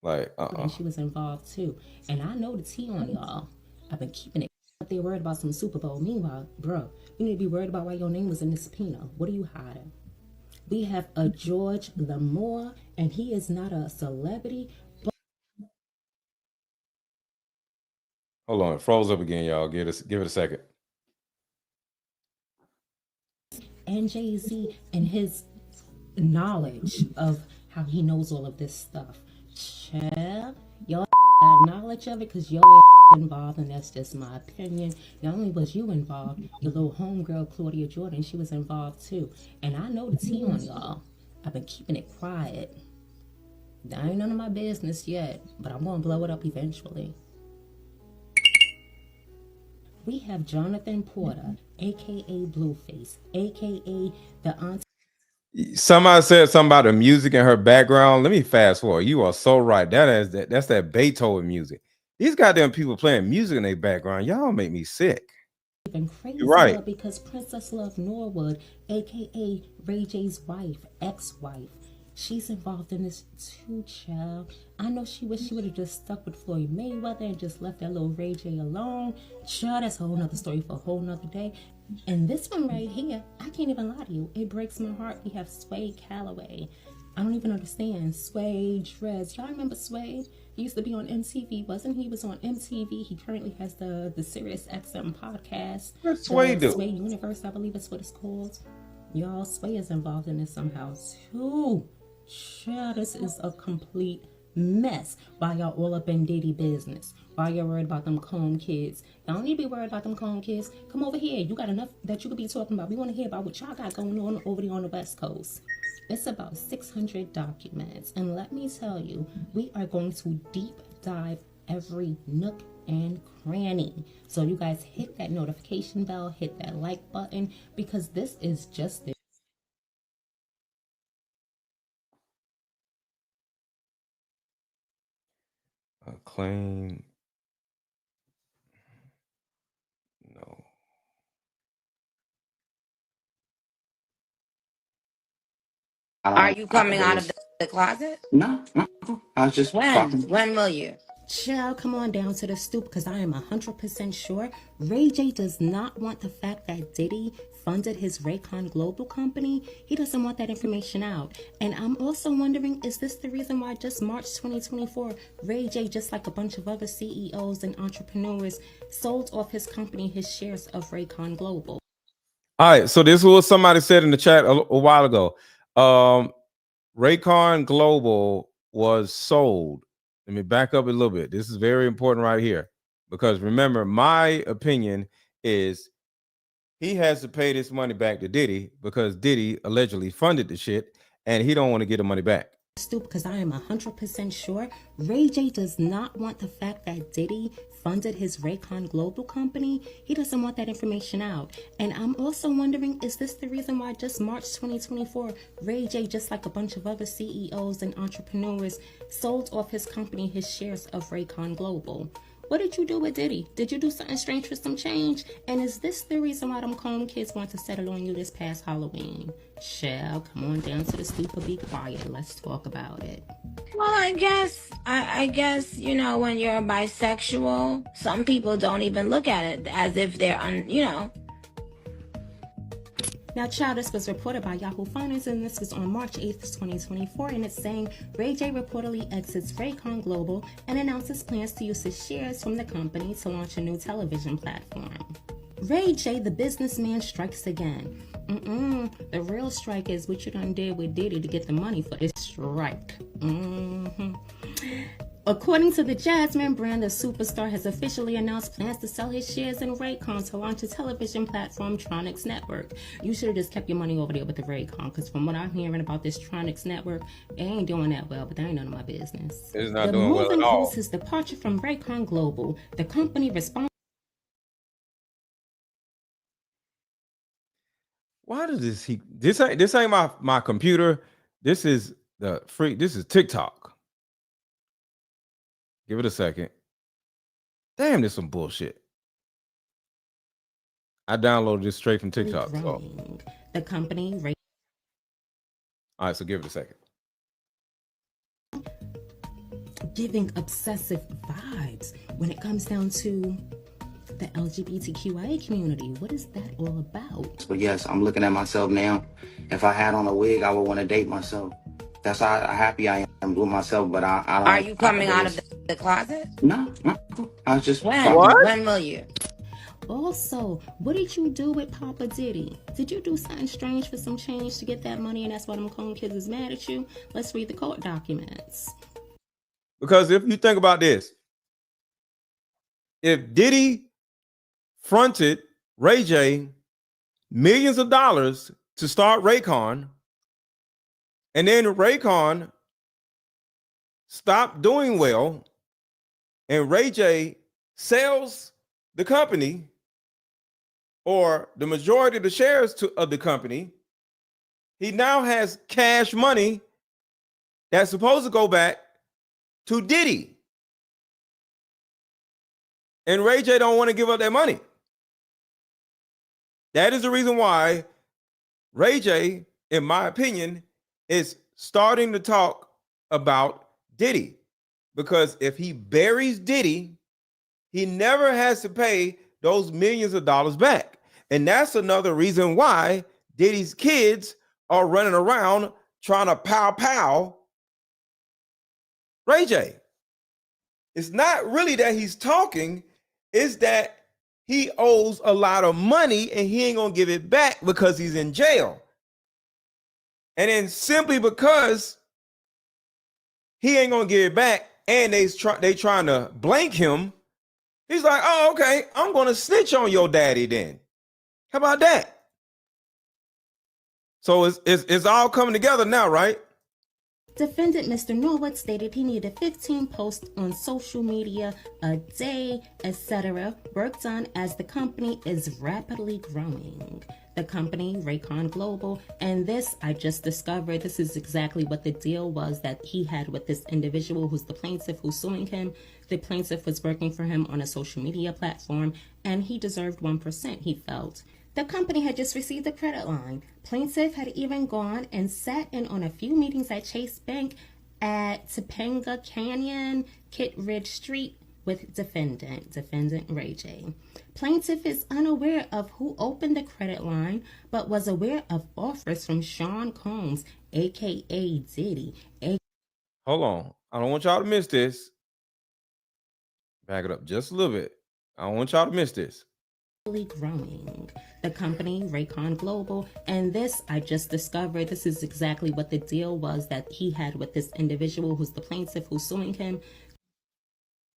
Like, And she was involved too. And I know the tea on y'all. I've been keeping it up there worried about some Super Bowl. Meanwhile, bro, you need to be worried about why your name was in the subpoena. What are you hiding? We have a George L'Amour, and he is not a celebrity, Hold on, it froze up again, y'all. Give it a second. And Jay-Z and his knowledge of how he knows all of this stuff. Child, y'all got knowledge of it because y'all involved, and that's just my opinion. Not only was you involved, your little homegirl Claudia Jordan, she was involved too. And I know the tea on y'all. I've been keeping it quiet. That ain't none of my business yet, but I'm gonna blow it up eventually. We have Jonathan Porter, aka Blueface, aka the auntie. Somebody said something about the music in her background. Let me fast forward. You are so right. That's that Beethoven music. These goddamn people playing music in their background. Y'all make me sick. Even crazy, You're right. because Princess Love Norwood, aka Ray J's wife, ex-wife, she's involved in this too, child. I know she wish she would have just stuck with Floyd Mayweather and just left that little Ray J alone. Child, that's a whole nother story for a whole nother day. And this one right here, I can't even lie to you. It breaks my heart. We have Sway Calloway. I don't even understand. Sway Dress. Y'all remember Sway? He used to be on MTV, wasn't he? He was on MTV. He currently has the Sirius XM podcast. What's Sway do? Sway Universe, I believe is what it's called. Y'all, Sway is involved in this somehow too. Child, this is a complete mess. Why y'all all up in Diddy business? Why y'all worried about them Comb kids? Y'all don't need to be worried about them Comb kids. Come over here. You got enough that you could be talking about. We want to hear about what y'all got going on over there on the West Coast. It's about 600 documents. And let me tell you, we are going to deep dive every nook and cranny. So you guys hit that notification bell, hit that like button, because this is just it. Claim. No. Are you coming out of the closet? No, I was just talking. When will you? Child, come on down to the stoop, because I am 100% sure Ray J does not want the fact that Diddy funded his Raycon Global company. He doesn't want that information out. And I'm also wondering, is this the reason why just March 2024, Ray J, just like a bunch of other CEOs and entrepreneurs, sold off his company his shares of Raycon Global? All right, so this is what somebody said in the chat a while ago. Raycon Global was sold. Let me back up a little bit. This is very important right here, because remember, my opinion is he has to pay this money back to Diddy because Diddy allegedly funded the shit and he don't want to get the money back. Because I am 100% sure Ray J does not want the fact that Diddy funded his Raycon Global company. He doesn't want that information out. And I'm also wondering, is this the reason why just March 2024, Ray J, just like a bunch of other CEOs and entrepreneurs, sold off his company his shares of Raycon Global? What did you do with Diddy? Did you do something strange for some change? And is this the reason why them Comb kids want to settle on you this past Halloween? Shall, come on down to the stoop or be quiet. Let's talk about it. Well, I guess, you know, when you're bisexual, some people don't even look at it as if they're, you know. Now, child, this was reported by Yahoo Finance, and this was on March 8th, 2024, and it's saying Ray J reportedly exits Raycon Global and announces plans to use his shares from the company to launch a new television platform. Ray J, the businessman, strikes again. The real strike is what you done did with Diddy to get the money for this strike. According to the Jasmine brand, the superstar has officially announced plans to sell his shares in Raycon to launch a television platform, Tronix Network. You should have just kept your money over there with the Raycon, because from what I'm hearing about this Tronix Network, they ain't doing that well, but that ain't none of my business. It's not doing well at all. The move includes his departure from Raycon Global, the company responsible. Why does this ain't my computer? This is this is TikTok. Give it a second. Damn, this is some bullshit. I downloaded this straight from TikTok. So. The company. All right, so give it a second. Giving obsessive vibes when it comes down to the LGBTQIA community. What is that all about? But yes, I'm looking at myself now. If I had on a wig, I would want to date myself. That's how happy I am. I'm with myself, but I don't. Are you coming out of the closet? No, I was just When? talking. When will you? Also, what did you do with Papa Diddy? Did you do something strange for some change to get that money, and that's why them clone kids is mad at you? Let's read the court documents. Because if you think about this, if Diddy fronted Ray J millions of dollars to start Raycon, and then Raycon stopped doing well, and Ray J sells the company or the majority of the shares of the company, he now has cash money that's supposed to go back to Diddy. And Ray J don't want to give up that money. That is the reason why Ray J, in my opinion, is starting to talk about Diddy. Because if he buries Diddy, he never has to pay those millions of dollars back. And that's another reason why Diddy's kids are running around trying to pow Ray J. It's not really that he's talking, it's that he owes a lot of money and he ain't gonna give it back because he's in jail. And then simply because he ain't gonna give it back and they trying to blank him, he's like, oh, okay, I'm gonna snitch on your daddy then. How about that? So it's all coming together now, right? Defendant Mr. Norwood stated he needed 15 posts on social media a day, etc. work done as the company is rapidly growing. The company, Raycon Global, and this, I just discovered, this is exactly what the deal was that he had with this individual who's the plaintiff who's suing him. The plaintiff was working for him on a social media platform, and he deserved 1%, he felt. The company had just received a credit line. Plaintiff had even gone and sat in on a few meetings at Chase Bank at Topanga Canyon, Kit Ridge Street with defendant Ray J. Plaintiff is unaware of who opened the credit line, but was aware of offers from Sean Combs, aka Diddy. Hold on. I don't want y'all to miss this. Back it up just a little bit. I don't want y'all to miss this. Growing. The company, Raycon Global, and this, I just discovered, this is exactly what the deal was that he had with this individual who's the plaintiff who's suing him.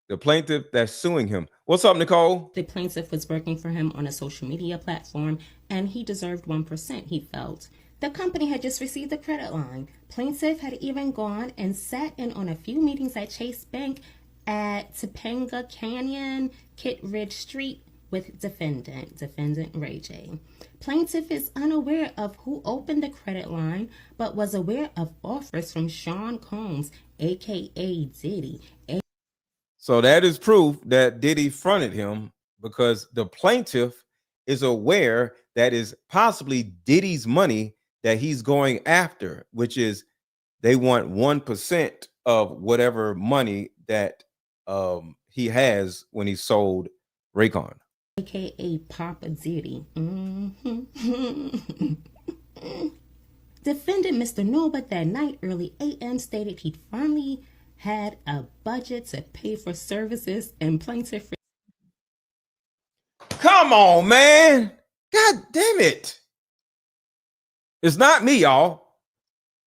The plaintiff that's suing him. What's up, Nicole? The plaintiff was working for him on a social media platform, and he deserved 1%, he felt. The company had just received a credit line. Plaintiff had even gone and sat in on a few meetings at Chase Bank at Topanga Canyon, Kit Ridge Street with defendant Ray J. Plaintiff is unaware of who opened the credit line, but was aware of offers from Sean Combs, aka Diddy. So that is proof that Diddy fronted him, because the plaintiff is aware that is possibly Diddy's money that he's going after, which is they want 1% of whatever money that he has when he sold Raycon. AKA Papa Diddy. Defendant Mr. Norwood that night, early AM, stated he'd finally had a budget to pay for services and plaintiff. Come on, man. God damn it. It's not me, y'all.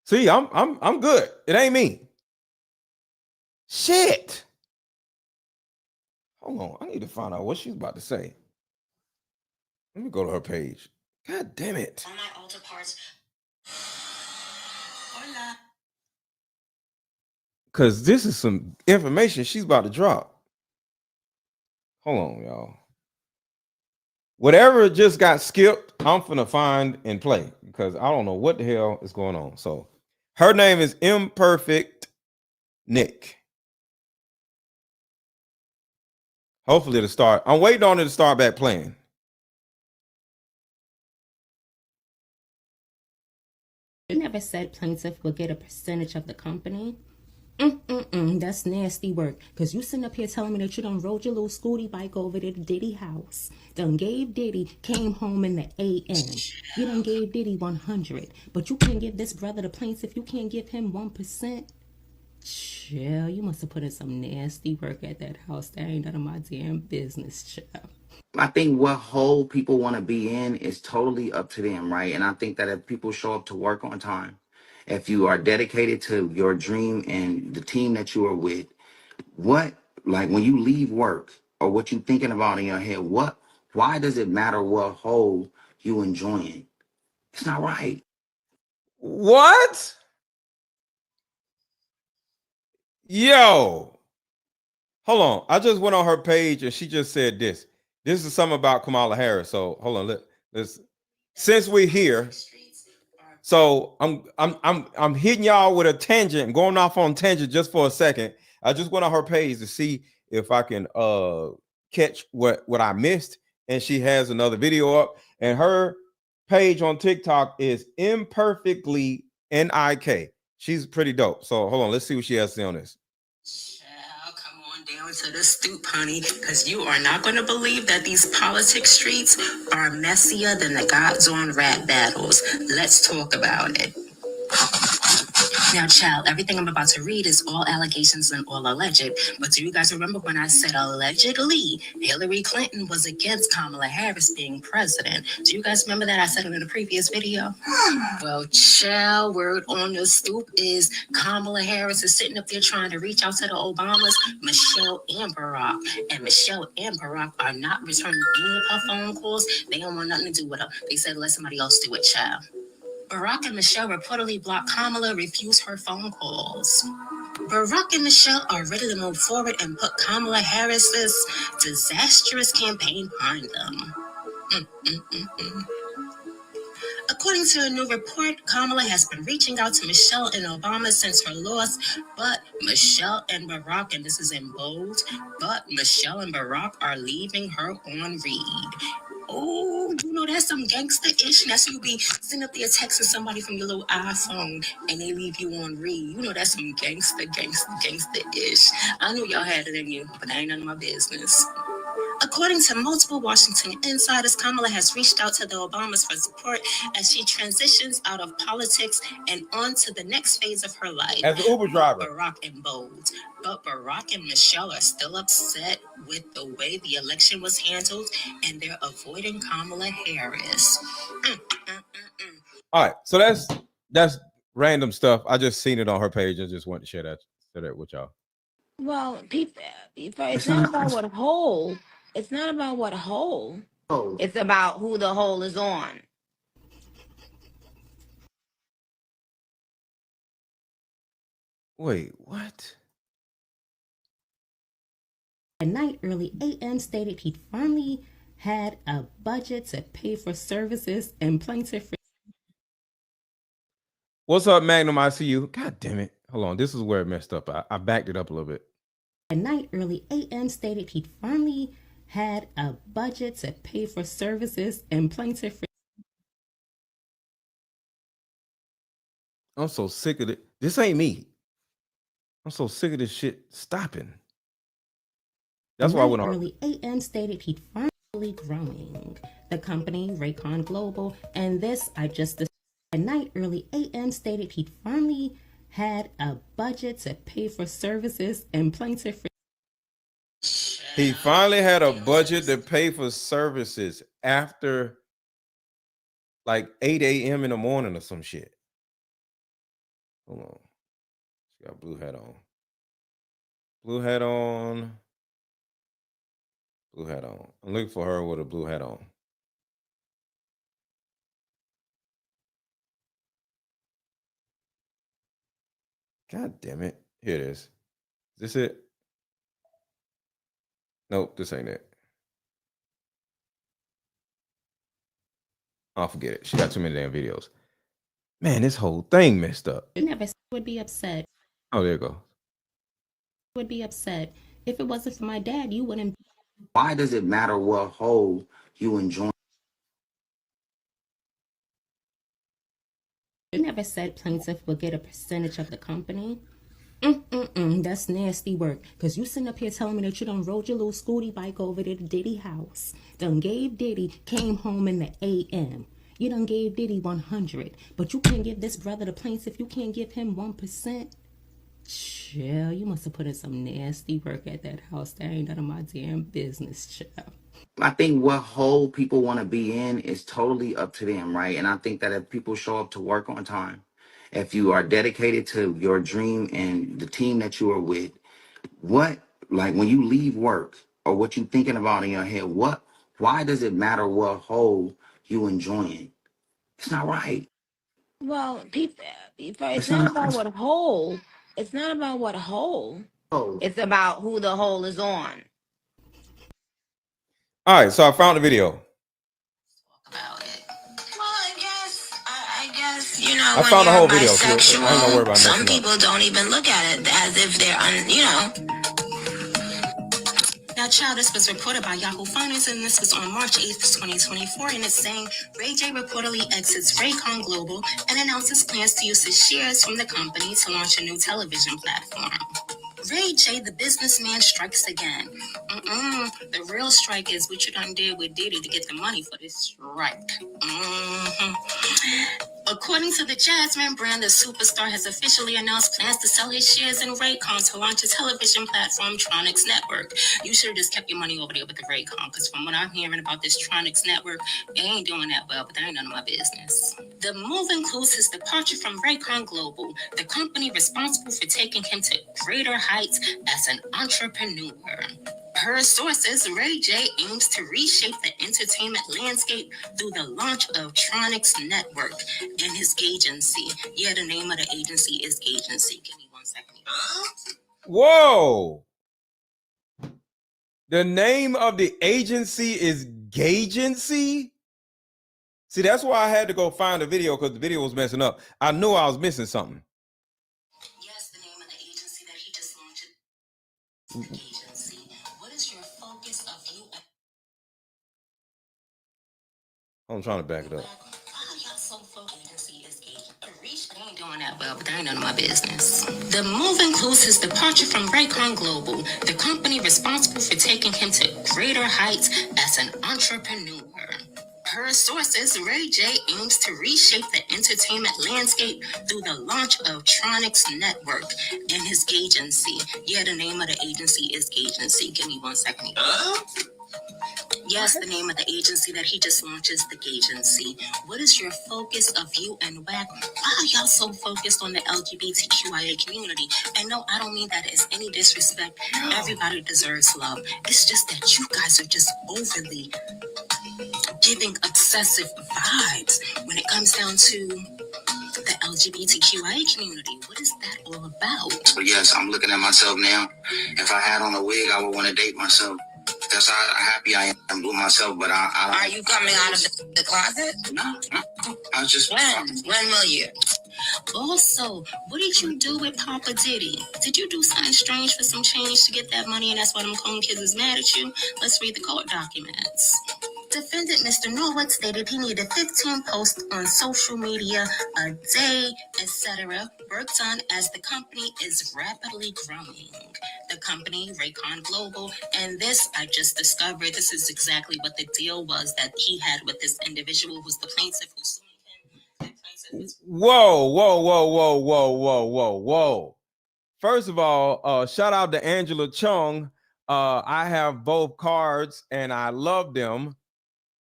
See, I'm good. It ain't me. Shit. Hold on. I need to find out what she's about to say. Let me go to her page. God damn it. On my altar parts. Hola. Because this is some information she's about to drop. Hold on, y'all. Whatever just got skipped, I'm finna find and play, because I don't know what the hell is going on. So her name is Imperfect Nick. Hopefully it'll start. I'm waiting on it to start back playing. You never said plaintiff would get a percentage of the company. That's nasty work. Because you sitting up here telling me that you done rode your little scooty bike over to the Diddy house. Done gave Diddy, came home in the AM. You done gave Diddy 100. But you can't give this brother the plaintiff, you can't give him 1%. Chill, you must have put in some nasty work at that house. That ain't none of my damn business, chill. I think what hole people want to be in is totally up to them, right? And I think that if people show up to work on time, if you are dedicated to your dream and the team that you are with, what, like when you leave work or what you thinking about in your head, why does it matter what hole you enjoying? It's not right. What? Yo, hold on. I just went on her page and she just said this. This is something about Kamala Harris. So hold on. Let's since we're here. So I'm hitting y'all with a tangent, going off on tangent just for a second. I just went on her page to see if I can catch what I missed. And she has another video up, and her page on TikTok is imperfectly NIK. She's pretty dope. So hold on, let's see what she has to say on this. Come on down to the stoop, honey, because you are not going to believe that these politics streets are messier than the Gods on rap battles. Let's talk about it. Now, child, everything I'm about to read is all allegations and all alleged. But do you guys remember when I said allegedly Hillary Clinton was against Kamala Harris being president? Do you guys remember that? I said it in a previous video. Well, child, word on the stoop is Kamala Harris is sitting up there trying to reach out to the Obamas, Michelle and Barack. And Michelle and Barack are not returning any of her phone calls. They don't want nothing to do with her. They said, let somebody else do it, child. Barack and Michelle reportedly blocked Kamala, refused her phone calls. Barack and Michelle are ready to move forward and put Kamala Harris's disastrous campaign behind them. According to a new report, Kamala has been reaching out to Michelle and Obama since her loss, but Michelle and Barack, and this is in bold, but Michelle and Barack are leaving her on read. Oh, you know, that's some gangster-ish. That's you be sitting up there texting somebody from your little iPhone and they leave you on read. You know, that's some gangster-ish. I knew y'all had it in you, but that ain't none of my business. According to multiple Washington insiders, Kamala has reached out to the Obamas for support as she transitions out of politics and on to the next phase of her life. As an Uber driver. Barack and bold. But Barack and Michelle are still upset with the way the election was handled, and they're avoiding Kamala Harris. All right, so that's random stuff. I just seen it on her page. I just wanted to share that with y'all. Well, people, it's not about what hole. It's not about what hole. It's about who the hole is on. Wait, what? At night, early AM stated he finally had a budget to pay for services and plaintiff. What's up, Magnum? I see you. God damn it. Hold on. This is where it messed up. I backed it up a little bit. At night, early AM stated he finally had a budget to pay for services and plaintiff. I'm so sick of it. This ain't me. I'm so sick of this shit stopping. That's why I went on. Early AM stated he'd finally growing the company RICO Global, and this I just at night. Early AM stated he'd finally had a budget to pay for services and plaintiff. He finally had a budget to pay for services after like 8 a.m. in the morning or some shit. Hold on. She got blue hat on. Blue hat on. Blue hat on. I'm looking for her with a blue hat on. God damn it. Here it is. Is this it? Nope, this ain't it. I'll forget it. She got too many damn videos. Man, this whole thing messed up. You never would be upset. Oh, there you go. Would be upset. If it wasn't for my dad, you wouldn't. Why does it matter what hole you enjoy? You never said plaintiff would get a percentage of the company. That's nasty work. Because you sitting up here telling me that you done rode your little scooty bike over to the Diddy house. Done gave Diddy, came home in the AM. You done gave Diddy 100. But you can't give this brother the plaintiff, you can't give him 1%. Chill, you must have put in some nasty work at that house. That ain't none of my damn business, chill. I think what hole people want to be in is totally up to them, right? And I think that if people show up to work on time, if you are dedicated to your dream and the team that you are with, what, like when you leave work or what you thinking about in your head, why does it matter what hole you enjoying? It's not right. Well, people, it's It's not not. about what hole. It's not about what hole. Oh, It's about who the hole is on. All right, so I found the video. I guess, you know, I when found the you're whole video, so I ain't gonna worry bisexual, about some messing up. people don't even look at it as if they're, you know. Now, child, this was reported by Yahoo Finance, and this was on March 8th, 2024, and it's saying Ray J reportedly exits Raycon Global and announces plans to use his shares from the company to launch a new television platform. Ray J, the businessman, strikes again. The real strike is what you done did with Diddy to get the money for this strike. According to the Jasmine brand, the superstar has officially announced plans to sell his shares in Raycon to launch a television platform, Tronics Network. You should have just kept your money over there with the Raycon, because from what I'm hearing about this Tronics Network, they ain't doing that well, but that ain't none of my business. The move includes his departure from Raycon Global, the company responsible for taking him to greater heights as an entrepreneur. Per sources, Ray J aims to reshape the entertainment landscape through the launch of Tronics Network and his agency. Yeah, the name of the agency is Agency. Give me 1 second. Whoa! The name of the agency is Gagency? See, that's why I had to go find the video, because the video was messing up. I knew I was missing something. Yes, the name of the agency that he just launched is Agency. What is your focus of you? I'm trying to back it up. They ain't doing that well, but that ain't none of my business. The move includes his departure from Raycon Global, the company responsible for taking him to greater heights as an entrepreneur. Per sources, Ray J aims to reshape the entertainment landscape through the launch of Tronics Network and his agency. Yeah, the name of the agency is Agency. Give me 1 second. Yes, the name of the agency that he just launched is the Agency. What is your focus of you and WAC? Why are y'all so focused on the LGBTQIA community? And no, I don't mean that as any disrespect. Everybody deserves love. It's just that you guys are just overly giving obsessive vibes when it comes down to the LGBTQIA community. What is that all about? so yes, I'm looking at myself now. If I had on a wig, I would want to date myself. That's how happy I am with myself. But I Are you coming out of the closet? no. I was just When will you? Also, what did you do with Papa Diddy? Did you do something strange for some change to get that money, and that's why them cone kids is mad at you? Let's read the court documents. Defendant Mr. Norwood stated he needed 15 posts on social media a day, etc. Work done as the company is rapidly growing. The company, Raycon Global, and this I just discovered, this is exactly what the deal was that he had with this individual who's the plaintiff who sued him. Whoa, whoa, whoa, whoa, whoa, whoa, whoa, whoa. First of all, shout out to Angela Chung. I have both cards and I love them.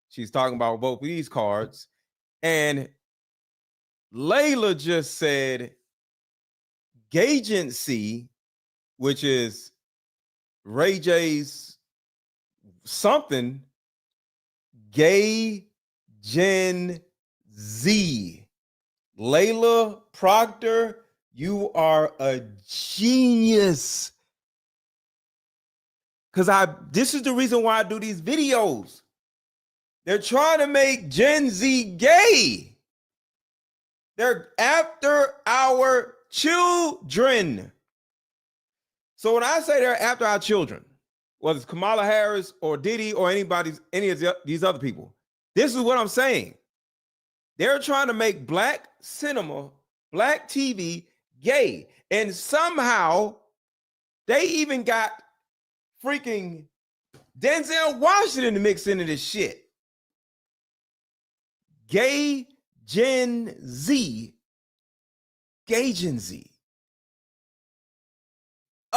She's talking about both of these cards. And Layla just said Gagency, which is Ray J's something, Gay Gen Z. Layla Proctor, you are a genius. Because this is the reason why I do these videos. They're trying to make Gen Z gay. They're after our children. So when I say they're after our children, whether it's Kamala Harris or Diddy or any of these other people, this is what I'm saying. They're trying to make black cinema, black TV gay. And somehow they even got freaking Denzel Washington mixed into this shit. Gay Gen Z. Gay Gen Z.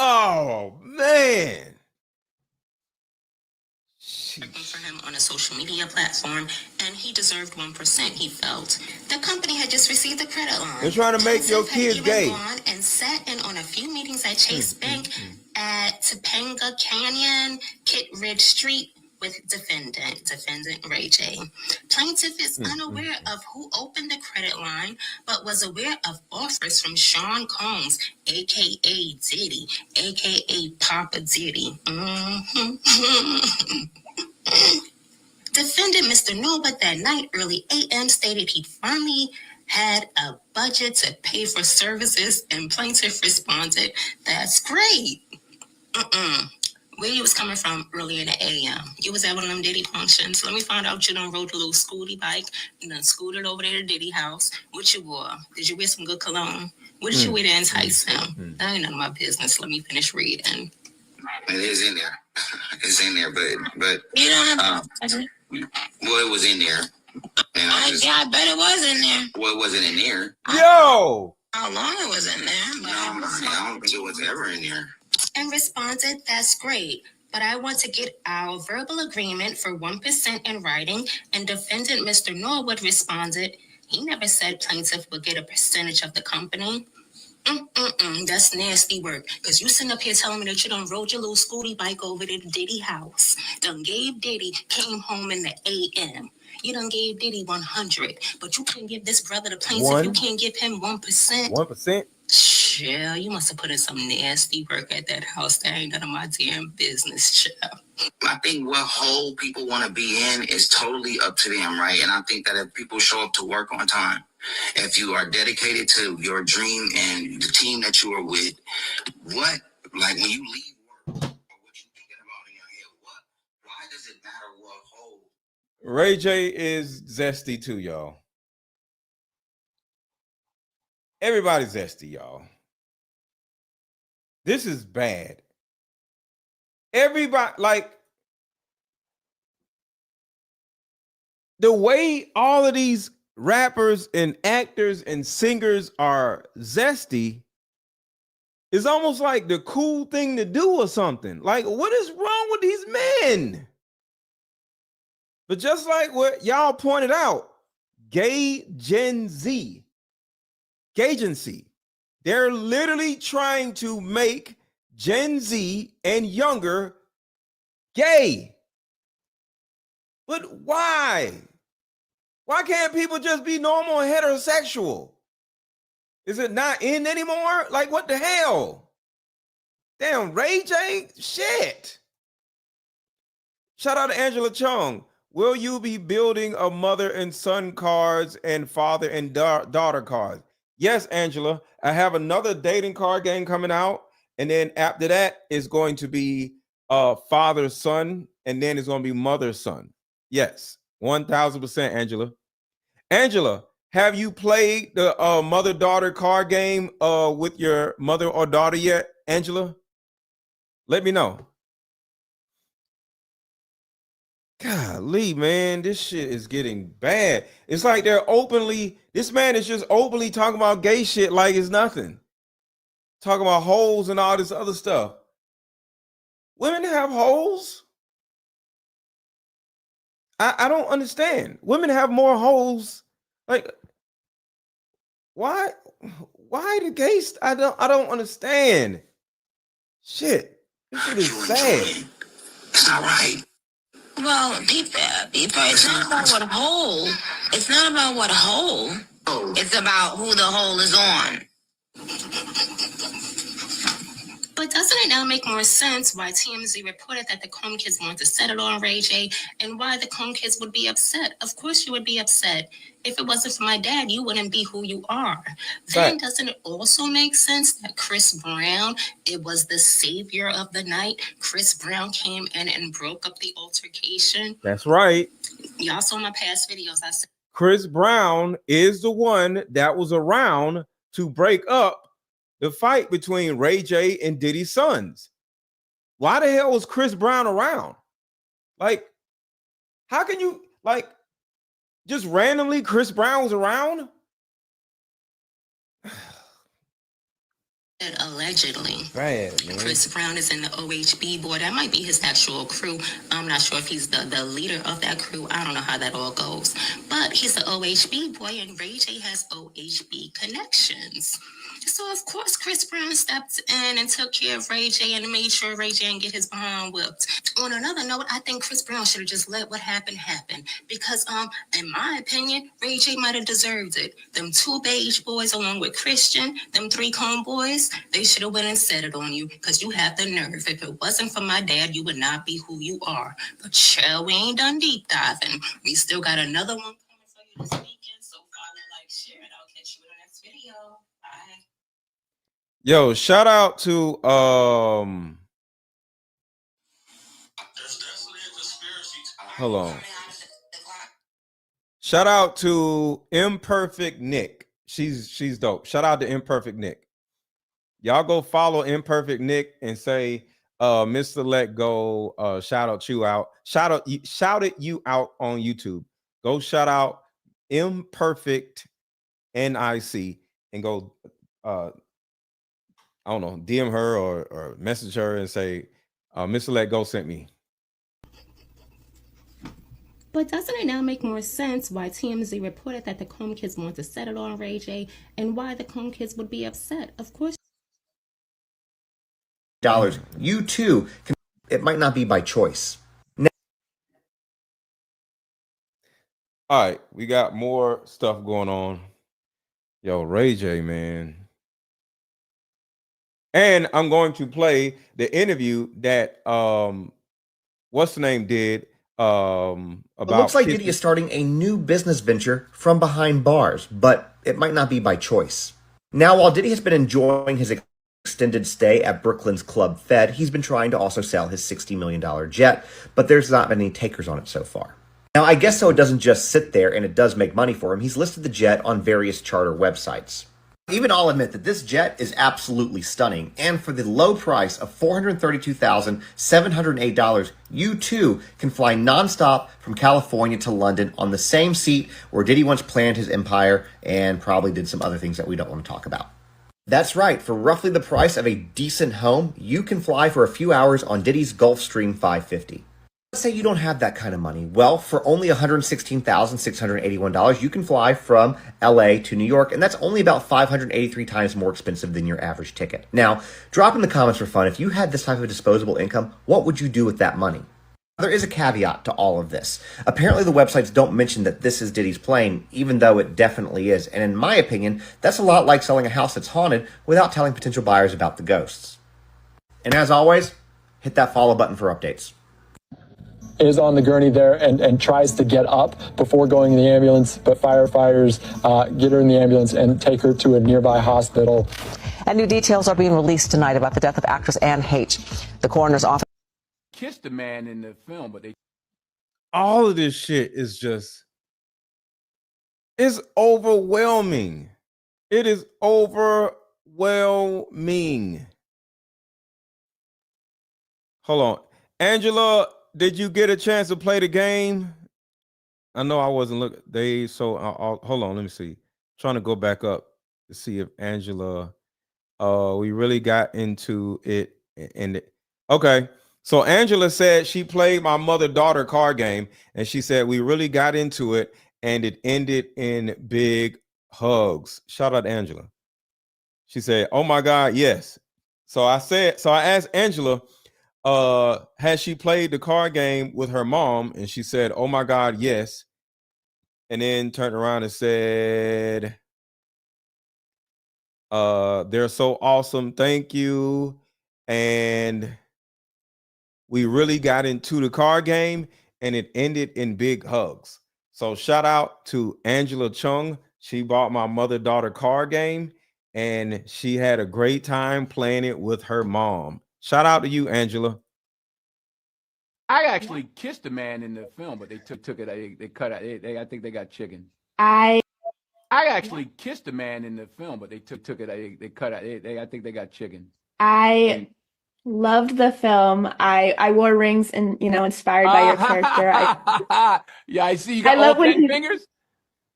Oh man. For him on a social media platform, and he deserved 1%. He felt the company had just received a credit line. They're trying to make your kids gay. And sat in on a few meetings at Chase Bank, at Topanga Canyon, Kit Ridge Street with defendant Ray J. Plaintiff is unaware of who opened the credit line, but was aware of offers from Sean Combs, aka Diddy, aka Papa Diddy. Defendant Mr. Nova that night, early AM, stated he finally had a budget to pay for services, and plaintiff responded, "That's great." Where you was coming from early in the AM? You was at one of them Diddy functions. Let me find out you done rode a little scooty bike. You done scooted over there to Diddy house. What you wore? Did you wear some good cologne? What did you wear to entice him? That ain't none of my business. Let me finish reading. It is in there. It's in there, but You don't have well, it was in there. And I bet it was in there. Well, it wasn't in there. Yo! How long it was in there? But I don't think it was ever in there. And responded, "That's great, but I want to get our verbal agreement for 1% in writing." And defendant Mr. Norwood responded, he never said plaintiff would get a percentage of the company. That's nasty work. Because you sitting up here telling me that you done rode your little scooty bike over to the Diddy house. Done gave Diddy, came home in the AM. You done gave Diddy 100, but you can't give this brother the plaintiff. You can't give him 1%. 1%? Chill, you must have put in some nasty work at that house. That ain't none of my damn business, chill. I think what hole people want to be in is totally up to them, right? And I think that if people show up to work on time, if you are dedicated to your dream and the team that you are with, like when you leave work, or what you thinking about in your head, why does it matter what hole? Ray J is zesty too, y'all. Everybody's zesty, y'all. This is bad. Everybody, like, the way all of these rappers and actors and singers are zesty is almost like the cool thing to do or something. Like, what is wrong with these men? But just like what y'all pointed out, gay Gen Z, Gagency, they're literally trying to make Gen Z and younger gay. But why? Why can't people just be normal and heterosexual? Is it not in anymore? Like, what the hell? Damn, Ray J? Shit. Shout out to Angela Chung. Will you be building a mother and son cards and father and daughter cards? Yes, Angela. I have another dating card game coming out. And then after that, it's going to be father, son. And then it's going to be mother, son. Yes, 1000%, Angela. Angela, have you played the mother-daughter card game with your mother or daughter yet, Angela? Let me know. Golly, man, this shit is getting bad. It's like this man is just openly talking about gay shit like it's nothing. Talking about holes and all this other stuff. Women have holes? I don't understand. Women have more holes. Like, why the gays? I don't understand. Shit. This shit is sad. It's not right. well, people, it's not about what hole. It's not about what hole. It's about who the hole is on. But doesn't it now make more sense why TMZ reported that the Comb kids wanted to settle on Ray J, and why the Comb kids would be upset? Of course you would be upset. If it wasn't for my dad, you wouldn't be who you are. Then doesn't it also make sense that Chris Brown, it was the savior of the night? Chris Brown came in and broke up the altercation. That's right. Y'all saw my past videos. I said Chris Brown is the one that was around to break up the fight between Ray J and Diddy's sons. Why the hell was Chris Brown around? Like, how can you, like, just randomly Chris Brown was around? Allegedly. Bad, man. Chris Brown is in the OHB boy. That might be his actual crew. I'm not sure if he's the leader of that crew. I don't know how that all goes. But he's the OHB boy, and Ray J has OHB connections. So, of course, Chris Brown stepped in and took care of Ray J and made sure Ray J didn't get his behind whipped. On another note, I think Chris Brown should have just let what happened happen. Because, in my opinion, Ray J might have deserved it. Them two beige boys along with Christian, them three comb boys, they should have went and said it on you because you have the nerve. If it wasn't for my dad, you would not be who you are. But chill, we ain't done deep diving. We still got another one coming for you this weekend. So follow, like, share, and I'll catch you in the next video. Bye. Yo, shout out to hold on. Shout out to Imperfect Nick. She's dope. Shout out to Imperfect Nick. Y'all go follow Imperfect Nick and say, Mr. Let Go, shouted you out on YouTube. Go shout out Imperfect NIC and go, I don't know, DM her or message her and say, Mr. Let Go sent me. But doesn't it now make more sense why TMZ reported that the Comb Kids want to settle on Ray J and why the Comb Kids would be upset? Of course. Dollars. You too. It might not be by choice. All right, we got more stuff going on. Yo, Ray J, man. And I'm going to play the interview that what's the name did about it looks like Diddy is starting a new business venture from behind bars, but it might not be by choice. Now, while Diddy has been enjoying his extended stay at Brooklyn's Club Fed, he's been trying to also sell his $60 million jet, but there's not been any takers on it so far. Now, I guess so it doesn't just sit there and it does make money for him. He's listed the jet on various charter websites. Even I'll admit that this jet is absolutely stunning, and for the low price of $432,708, you too can fly nonstop from California to London on the same seat where Diddy once planned his empire and probably did some other things that we don't want to talk about. That's right, for roughly the price of a decent home, you can fly for a few hours on Diddy's Gulfstream 550. Let's say you don't have that kind of money. Well, for only $116,681, you can fly from LA to New York, and that's only about 583 times more expensive than your average ticket. Now, drop in the comments for fun. If you had this type of disposable income, what would you do with that money? There is a caveat to all of this. Apparently, the websites don't mention that this is Diddy's plane, even though it definitely is. And in my opinion, that's a lot like selling a house that's haunted without telling potential buyers about the ghosts. And as always, hit that follow button for updates. Is on the gurney there and tries to get up before going in the ambulance, but firefighters get her in the ambulance and take her to a nearby hospital. And new details are being released tonight about the death of actress Anne H. The coroner's office kissed the man in the film, but they all of this shit is just it's overwhelming. It is overwhelming. Hold on. Angela, did you get a chance to play the game? I know I wasn't looking. Hold on. Let me see. Trying to go back up to see if Angela. We really got into it. Okay. So Angela said she played my mother-daughter card game, and she said we really got into it, and it ended in big hugs. Shout out to Angela. She said, "Oh my God, yes." So I asked Angela, has she played the card game with her mom? And she said, "Oh my God, yes." And then turned around and said, "They're so awesome. Thank you." And we really got into the card game and it ended in big hugs. So shout out to Angela Chung. She bought my mother-daughter card game and she had a great time playing it with her mom. Shout out to you, Angela. I actually kissed a man in the film, but they took it. They cut it. I think they got chicken. I actually kissed a man in the film, but they took it. They cut it. I think they got chicken. loved the film. I wore rings and inspired by your character. Yeah, I see you got I love all when 10 fingers.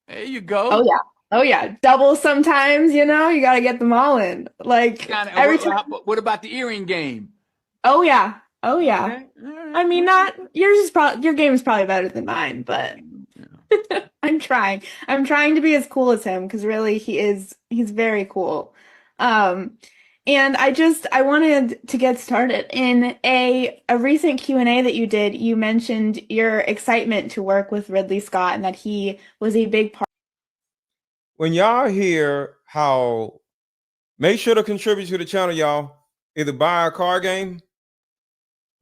There you go. Oh yeah. Oh yeah, double sometimes, you know, you got to get them all in. Like every time. What about the earring game? Oh yeah. Oh yeah. Okay. I mean, not yours is probably your game is probably better than mine, but I'm trying. I'm trying to be as cool as him because really he's very cool. Um and I wanted to get started. In a recent Q&A that you did, you mentioned your excitement to work with Ridley Scott and that he was a big part. When y'all hear how, make sure to contribute to the channel, y'all. Either buy a card game,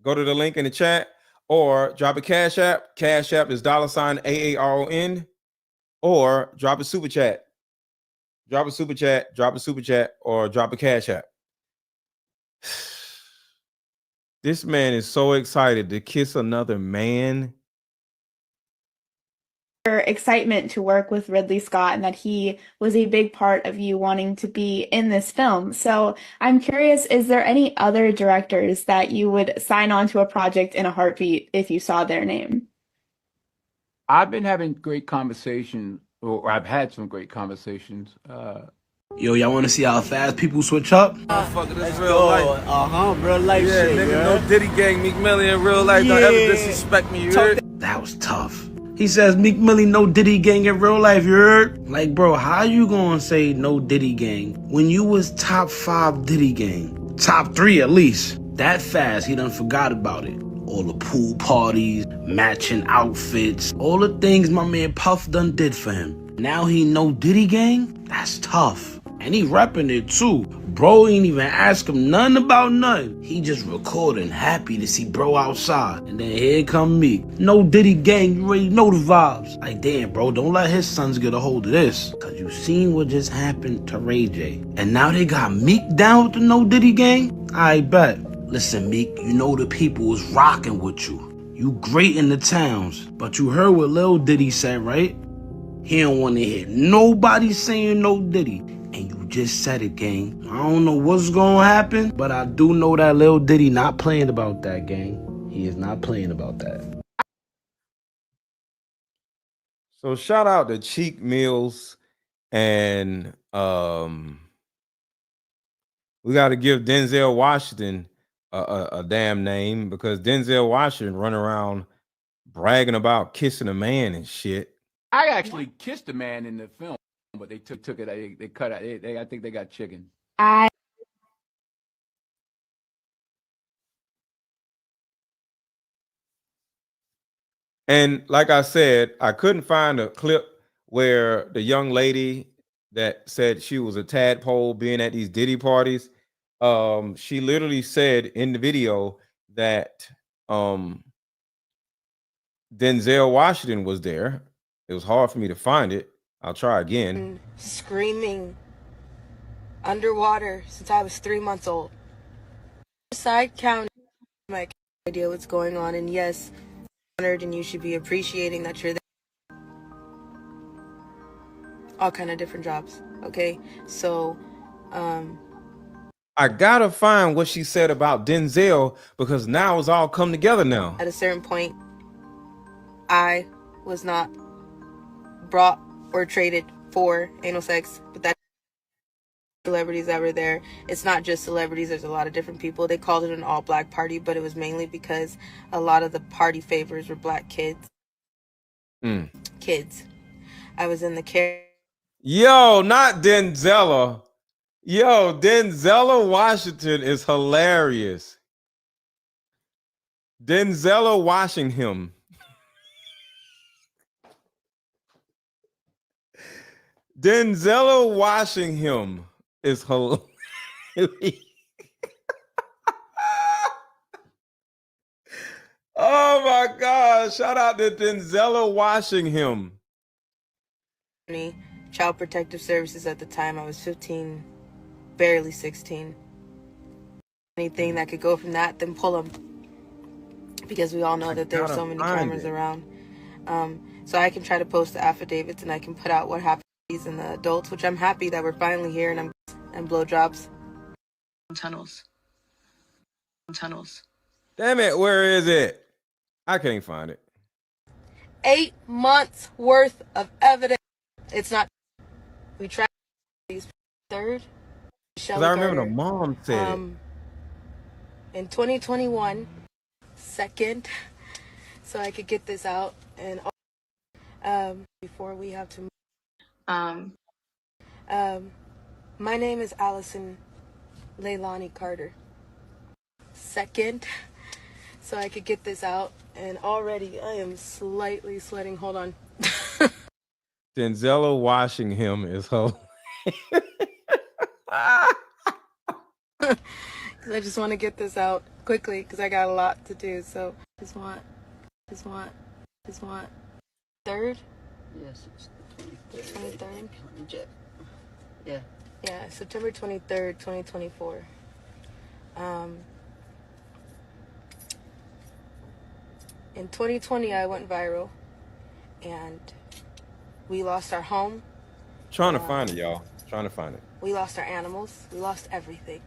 go to the link in the chat, or drop a Cash App. Cash App is $AARON, or drop a super chat. Drop a super chat, drop a super chat, or drop a Cash App. This man is so excited to kiss another man. Your excitement to work with Ridley Scott and that he was a big part of you wanting to be in this film. So I'm curious, is there any other directors that you would sign on to a project in a heartbeat if you saw their name? I've been having great conversations, or I've had some great conversations. Yo, y'all want to see how fast people switch up? Motherfucker, this real life. Real life Yeah, shit, nigga, yeah. no Diddy gang, Meek Millie in real life. Don't ever disrespect me, you heard? That was tough. He says Meek Millie no Diddy gang in real life, you heard? Like, bro, how you gonna say no Diddy gang when you was top 5 Diddy gang? Top 3 at least. That fast, he done forgot about it. All the pool parties, matching outfits, all the things my man Puff done did for him. Now he no Diddy gang? That's tough. And he repping it too. Bro ain't even ask him nothing about nothing. He just recording, happy to see bro outside. And then here come me. No Diddy gang, you already know the vibes. Like, damn, bro, don't let his sons get a hold of this. Cause you seen what just happened to Ray J. And now they got Meek down with the no Diddy gang? I bet. Listen, Meek, you know the people was rocking with you. You great in the towns. But you heard what Lil Diddy said, right? He don't want to hear nobody saying no Diddy. And you just said it, gang. I don't know what's gonna happen, but I do know that Lil Diddy not playing about that, gang. He is not playing about that. So shout out to Cheek Mills, and we got to give Denzel Washington a damn name, because Denzel Washington run around bragging about kissing a man and shit. I actually kissed a man in the film, but they took it. They cut out. I think they got chicken. And like I said, I couldn't find a clip where the young lady that said she was a tadpole being at these Diddy parties, she literally said in the video that Denzel Washington was there. It was hard for me to find it. I'll try again. Screaming underwater since I was 3 months old. Side county, I have no idea what's going on, and yes, honored, and you should be appreciating that you're there. All kind of different jobs, okay? So, I gotta find what she said about Denzel, because now it's all come together now. at a certain point, I was not brought or traded for anal sex, but that celebrities that were there. It's not just celebrities, there's a lot of different people. They called it an all-black party, but it was mainly because a lot of the party favors were black kids. Kids. I was in the care. Yo, not Denzella. Yo, Denzel Washington is hilarious. Denzel Washington. Denzel Washington is hilarious. Oh my God. Shout out to Denzel Washington. Child Protective Services at the time. I was 15, barely 16. Anything that could go from that, then pull them. Because we all know that there are so many cameras around. So I can try to post the affidavits and I can put out what happened to these and the adults, which I'm happy that we're finally here, and blowjobs. Tunnels. Damn it, where is it? I can't find it. 8 months worth of evidence. It's not We tried these third. Because I remember the mom said it. In 2021, second, so I could get this out and before we have to my name is Allison Leilani Carter. Second, so I could get this out, and already I am slightly sweating. Hold on. Denzel washing him is hilarious. Because I just want to get this out quickly because I got a lot to do. So just want third. Yes, it's the 23rd. Yeah. Yeah, September 23rd, 2024. In 2020, I went viral, and we lost our home. Trying to find it, y'all. Trying to find it. We lost our animals. We lost everything.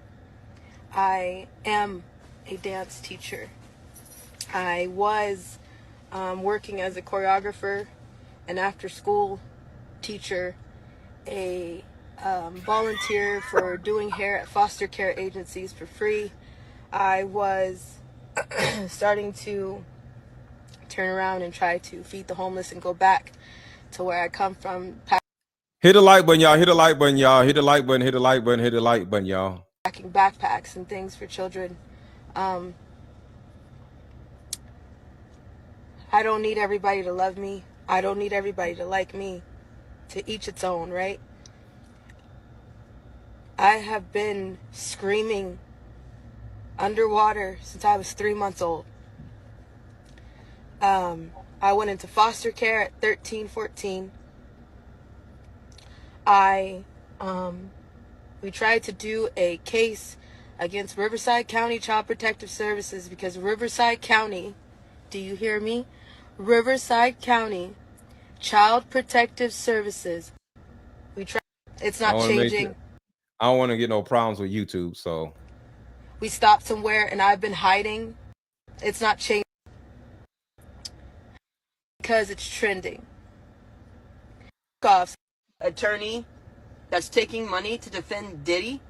I am a dance teacher. I was working as a choreographer, an after-school teacher, a volunteer for doing hair at foster care agencies for free. I was starting to turn around and try to feed the homeless and go back to where I come from. Hit the like button, y'all. Hit the like button, y'all. Hit the like button. Hit the like button. Hit the like button, y'all. Packing backpacks and things for children. I don't need everybody to love me. I don't need everybody to like me. To each its own, right? I have been screaming underwater since I was 3 months old. I went into foster care at 13, 14. We tried to do a case against Riverside County Child Protective Services because Riverside County, do you hear me? Riverside County Child Protective Services. We tried. It's not changing. I don't want to get no problems with YouTube, so. We stopped somewhere and I've been hiding. It's not changing because it's trending. Attorney that's taking money to defend Diddy.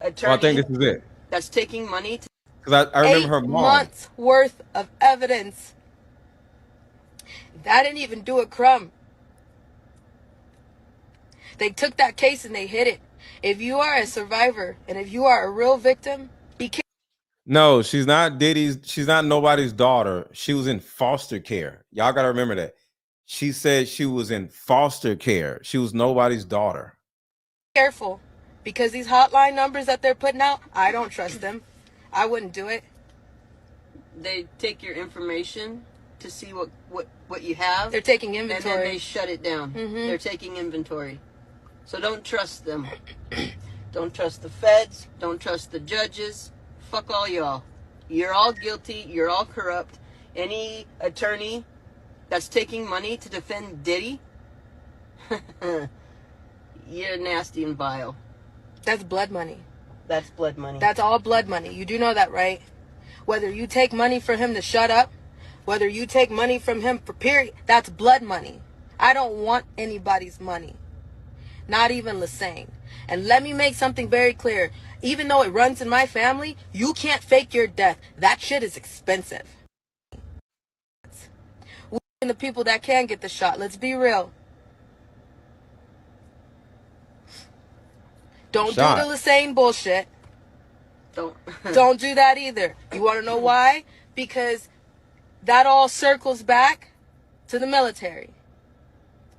Attorney, I think this is it. That's taking money to. Because I remember her mom. 8 months worth of evidence. That didn't even do a crumb. They took that case and they hid it. If you are a survivor and if you are a real victim, be careful. No, she's not Diddy's. She's not nobody's daughter. She was in foster care. Y'all got to remember that. She said she was in foster care. She was nobody's daughter. Careful, because these hotline numbers that they're putting out, I don't trust them. I wouldn't do it. They take your information to see what you have. They're taking inventory. And then they shut it down. Mm-hmm. They're taking inventory. So don't trust them. Don't trust the feds. Don't trust the judges. Fuck all y'all. You're all guilty. You're all corrupt. Any attorney that's taking money to defend Diddy, you're nasty and vile. That's blood money. That's blood money. That's all blood money. You do know that, right? Whether you take money for him to shut up, whether you take money from him for period, that's blood money. I don't want anybody's money. Not even Lassane. And let me make something very clear. Even though it runs in my family, you can't fake your death. That shit is expensive. We're the people that can get the shot. Let's be real. Don't do the Lassane bullshit. Don't do that either. You want to know why? Because that all circles back to the military.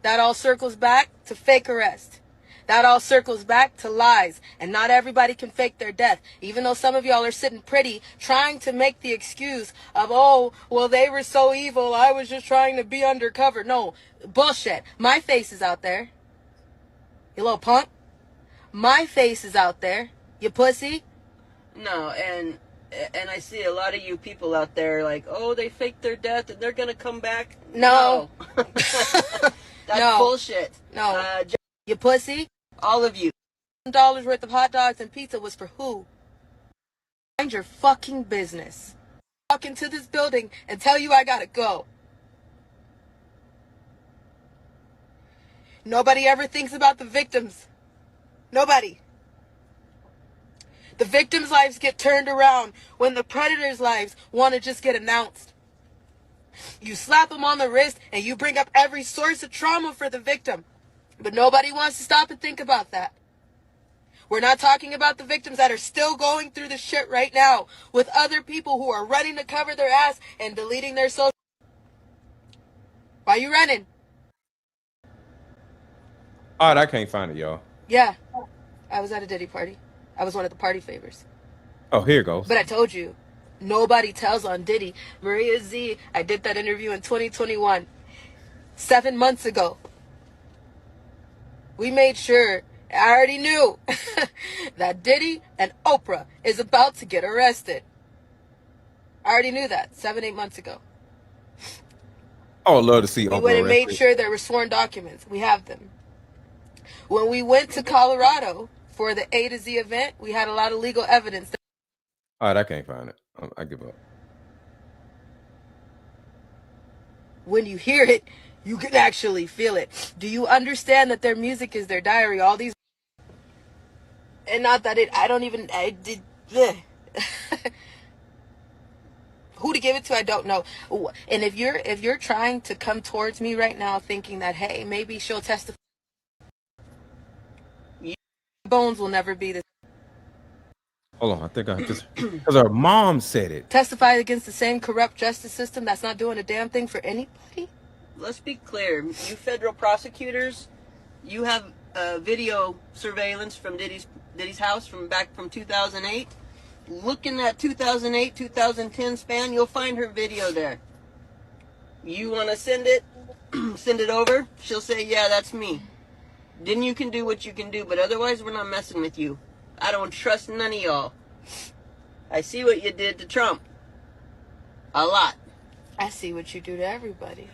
That all circles back to fake arrest. That all circles back to lies. And not everybody can fake their death. Even though some of y'all are sitting pretty, trying to make the excuse of, oh, well, they were so evil. I was just trying to be undercover. No, bullshit. My face is out there. You little punk. My face is out there. You pussy. No, and I see a lot of you people out there like, oh, they faked their death and they're going to come back. No. That's bullshit. No. You pussy. All of you. $1 worth of hot dogs and pizza was for who? Mind your fucking business. Walk into this building and tell you I gotta go. Nobody ever thinks about the victims. Nobody. The victims' lives get turned around when the predators' lives want to just get announced. You slap them on the wrist and you bring up every source of trauma for the victim. But nobody wants to stop and think about that. We're not talking about the victims that are still going through the shit right now with other people who are running to cover their ass and deleting their social. Why you running? All right, I can't find it, y'all. Yeah, I was at a Diddy party. I was one of the party favors. Oh, here it goes. But I told you, nobody tells on Diddy. Maria Z, I did that interview in 2021. 7 months ago. We made sure, I already knew, that Diddy and Oprah is about to get arrested. I already knew that 7-8 months ago. I would love to see We Oprah went and made arrested. sure there were sworn documents. We have them. When we went to Colorado for the A to Z event, we had a lot of legal evidence. All right, I can't find it. I give up. When you hear it, you can actually feel it. Do you understand that their music is their diary? All these, and not that I did. Who to give it to, I don't know. And if you're trying to come towards me right now thinking that, hey, maybe she'll testify, bones will never be the Hold on, I think I just because her mom said it. testify against the same corrupt justice system that's not doing a damn thing for anybody. Let's be clear. You federal prosecutors, you have video surveillance from Diddy's house from 2008. Look in that 2008, 2010 span, you'll find her video there. You want to send it? Send it over? She'll say, yeah, that's me. Then you can do what you can do, but otherwise we're not messing with you. I don't trust none of y'all. I see what you did to Trump. A lot. I see what you do to everybody.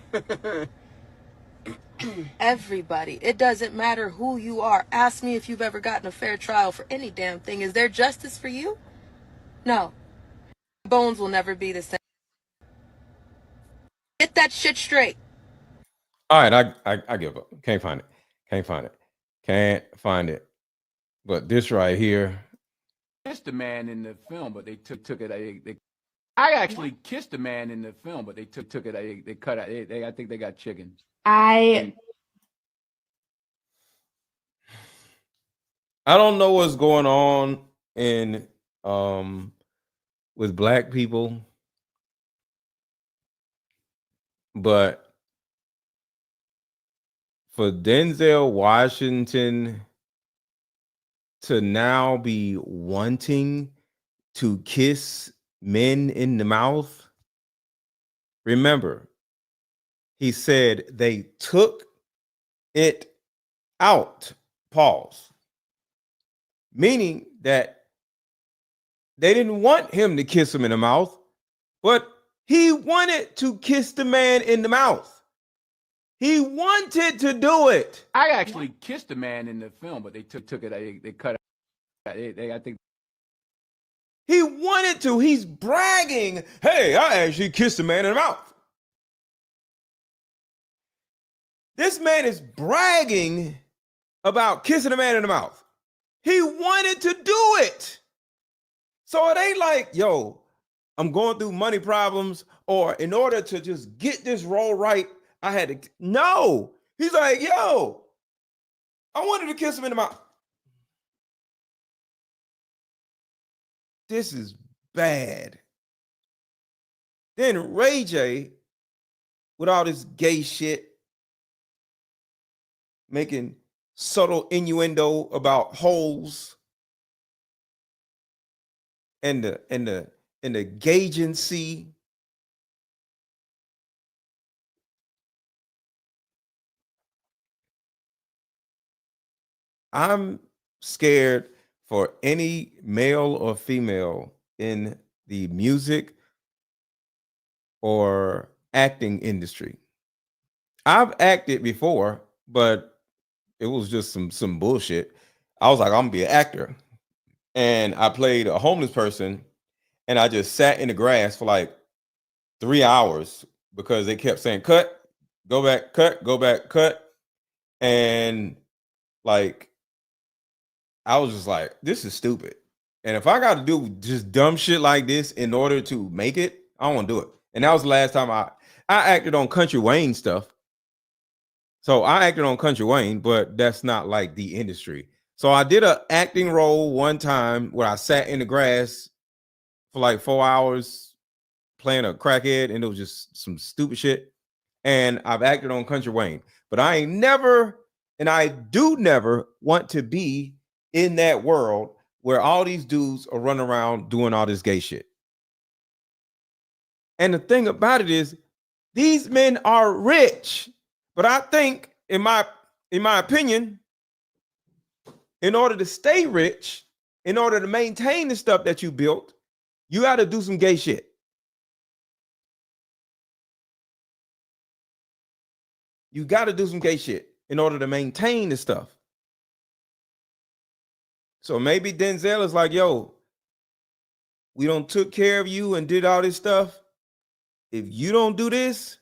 Everybody. It doesn't matter who you are. Ask me if you've ever gotten a fair trial for any damn thing. Is there justice for you? No. Bones will never be the same. Get that shit straight. All right, I give up. Can't find it. Can't find it. But this right here. Kissed the man in the film, but they took it. I actually kissed the man in the film, but they took it. They cut out. I think they got chickens. I don't know what's going on in with black people, but for Denzel Washington to now be wanting to kiss men in the mouth, remember, he said they took it out, pause, meaning that they didn't want him to kiss him in the mouth, but he wanted to kiss the man in the mouth. He wanted to do it. I actually kissed the man in the film, but they took it. They cut it. I think he wanted to. He's bragging. Hey, I actually kissed the man in the mouth. This man is bragging about kissing a man in the mouth. He wanted to do it. So it ain't like, yo, I'm going through money problems, or in order to just get this role right, I had to. No. He's like, yo, I wanted to kiss him in the mouth. This is bad. Then Ray J, with all this gay shit, making subtle innuendo about holes and the gagency. I'm scared for any male or female in the music or acting industry. I've acted before, but it was just some bullshit. I was like, I'm gonna be an actor. And I played a homeless person, and I just sat in the grass for like 3 hours because they kept saying, cut, go back, cut, go back, cut. And like, I was just like, this is stupid. And if I got to do just dumb shit like this in order to make it, I don't want to do it. And that was the last time I acted on Country Wayne stuff. So I acted on Country Wayne, but that's not like the industry. So I did an acting role one time where I sat in the grass for like 4 hours playing a crackhead, and it was just some stupid shit. And I've acted on Country Wayne, but I ain't never, and I do never want to be in that world where all these dudes are running around doing all this gay shit. And the thing about it is, these men are rich. But I think, in my opinion, in order to stay rich, in order to maintain the stuff that you built, you got to do some gay shit. You got to do some gay shit in order to maintain the stuff. So maybe Denzel is like, yo, we don't took care of you and did all this stuff. If you don't do this,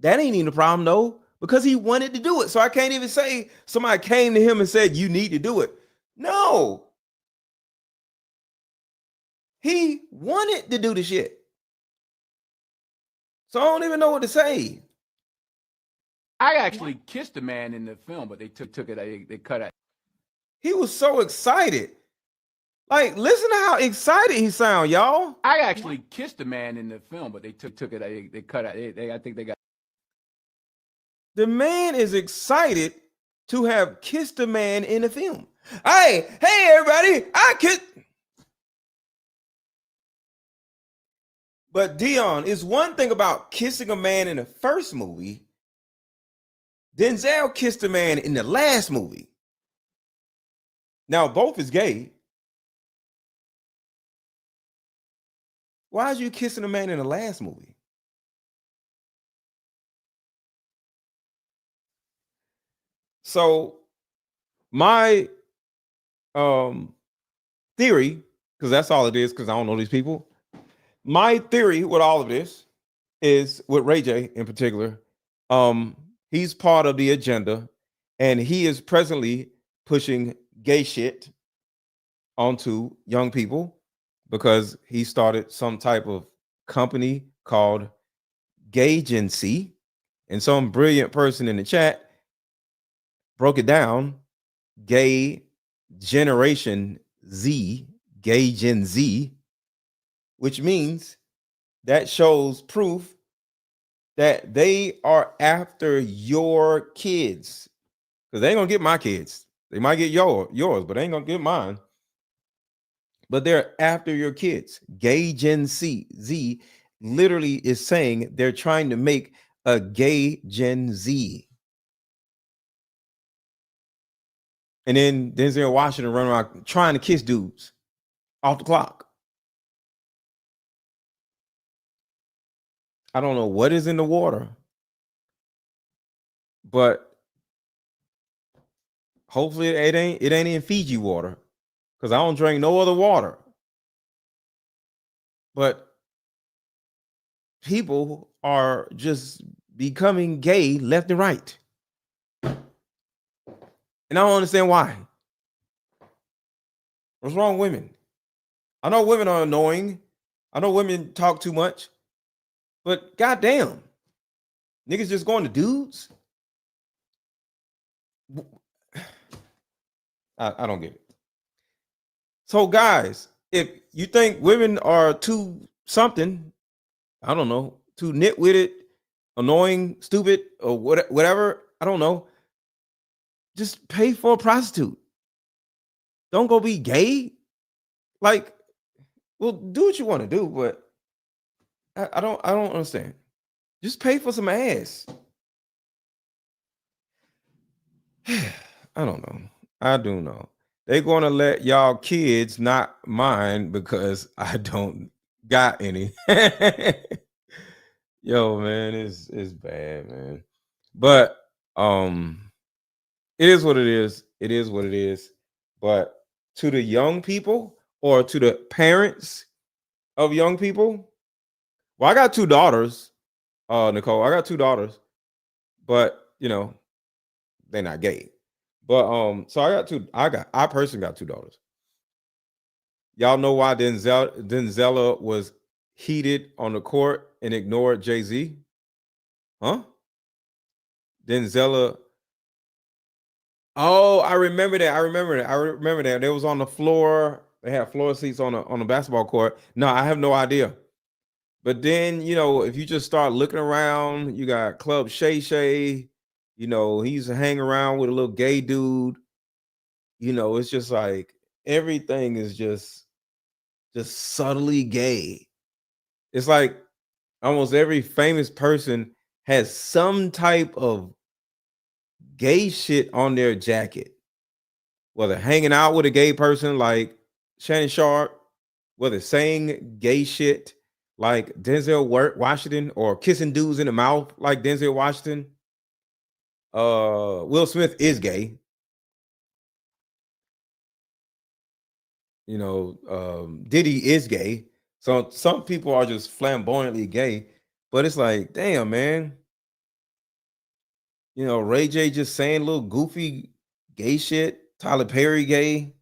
that ain't even a problem, though, because he wanted to do it. So I can't even say somebody came to him and said, you need to do it. No. He wanted to do the shit. So I don't even know what to say. I actually kissed a man in the film, but they took it, they cut it. He was so excited. Like, listen to how excited he sound, y'all. I actually kissed a man in the film, but they took it, they cut it. I think they got. The man is excited to have kissed a man in the film. Hey, everybody, I kissed. But Dion, it's one thing about kissing a man in the first movie. Denzel kissed a man in the last movie. Now, both is gay. Why is you kissing a man in the last movie? So my theory, because that's all it is, because I don't know these people. My theory with all of this is, with Ray J in particular, he's part of the agenda, and he is presently pushing gay shit onto young people because he started some type of company called Gaygency, and some brilliant person in the chat broke it down. Gay Generation Z, Gay Gen Z, which means that shows proof that they are after your kids, because they ain't gonna get my kids. They might get yours, but they ain't gonna get mine. But they're after your kids. Gay Gen Z literally is saying they're trying to make a gay Gen Z. And then Denzel Washington running around trying to kiss dudes off the clock. I don't know what is in the water, but hopefully it ain't in Fiji water, because I don't drink no other water. But people are just becoming gay left and right. And I don't understand why. What's wrong with women? I know women are annoying. I know women talk too much. But goddamn, niggas just going to dudes? I don't get it. So guys, if you think women are too something, I don't know, too nitwitted, annoying, stupid, or whatever, I don't know, just pay for a prostitute. Don't go be gay. Like, well, do what you want to do, but I don't understand. Just pay for some ass. I don't know. I do know. They're gonna let y'all kids, not mine, because I don't got any. Yo, man, it's bad, man. But it is what it is. It is what it is. But to the young people, or to the parents of young people, well, I got 2 daughters, Nicole. I got 2 daughters, but you know, they're not gay. But so I personally got two daughters. Y'all know why Denzel was heated on the court and ignored Jay-Z? Huh? Denzel. Oh, I remember that. They was on the floor. They had floor seats on the basketball court. No, I have no idea. But then, if you just start looking around, you got Club Shay Shay. He's hanging around with a little gay dude. It's just like everything is just subtly gay. It's like almost every famous person has some type of gay shit on their jacket. Whether hanging out with a gay person like Shannon Sharp, whether saying gay shit like Denzel Washington, or kissing dudes in the mouth like Denzel Washington. Will Smith is gay. Diddy is gay. So some people are just flamboyantly gay, but it's like, damn, man. Ray J just saying little goofy gay shit. Tyler Perry gay.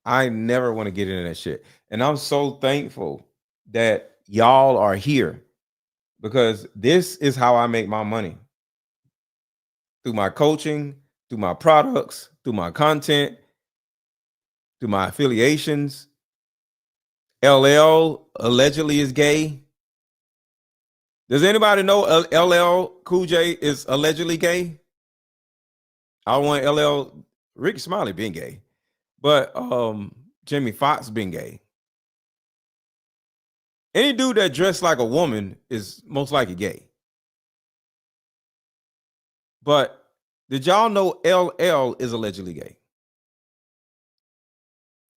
I never want to get into that shit. And I'm so thankful that y'all are here, because this is how I make my money. Through my coaching, through my products, through my content, through my affiliations. LL allegedly is gay. Does anybody know LL Cool J is allegedly gay? I want LL, Ricky Smiley being gay, but Jamie Foxx being gay. Any dude that dressed like a woman is most likely gay. But did y'all know LL is allegedly gay?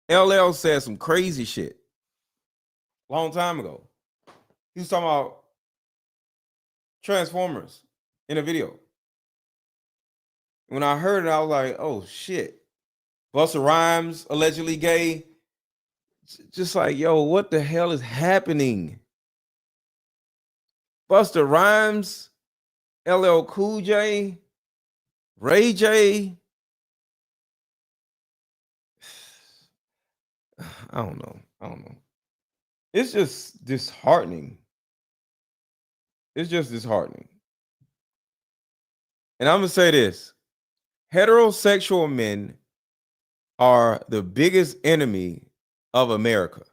LL said some crazy shit a long time ago. He was talking about Transformers in a video. When I heard it, I was like, oh shit. Busta Rhymes allegedly gay. Just like, yo, what the hell is happening? Busta Rhymes, LL Cool J, Ray J. I don't know. It's just disheartening. It's just disheartening. And I'm going to say this. Heterosexual men are the biggest enemy of America.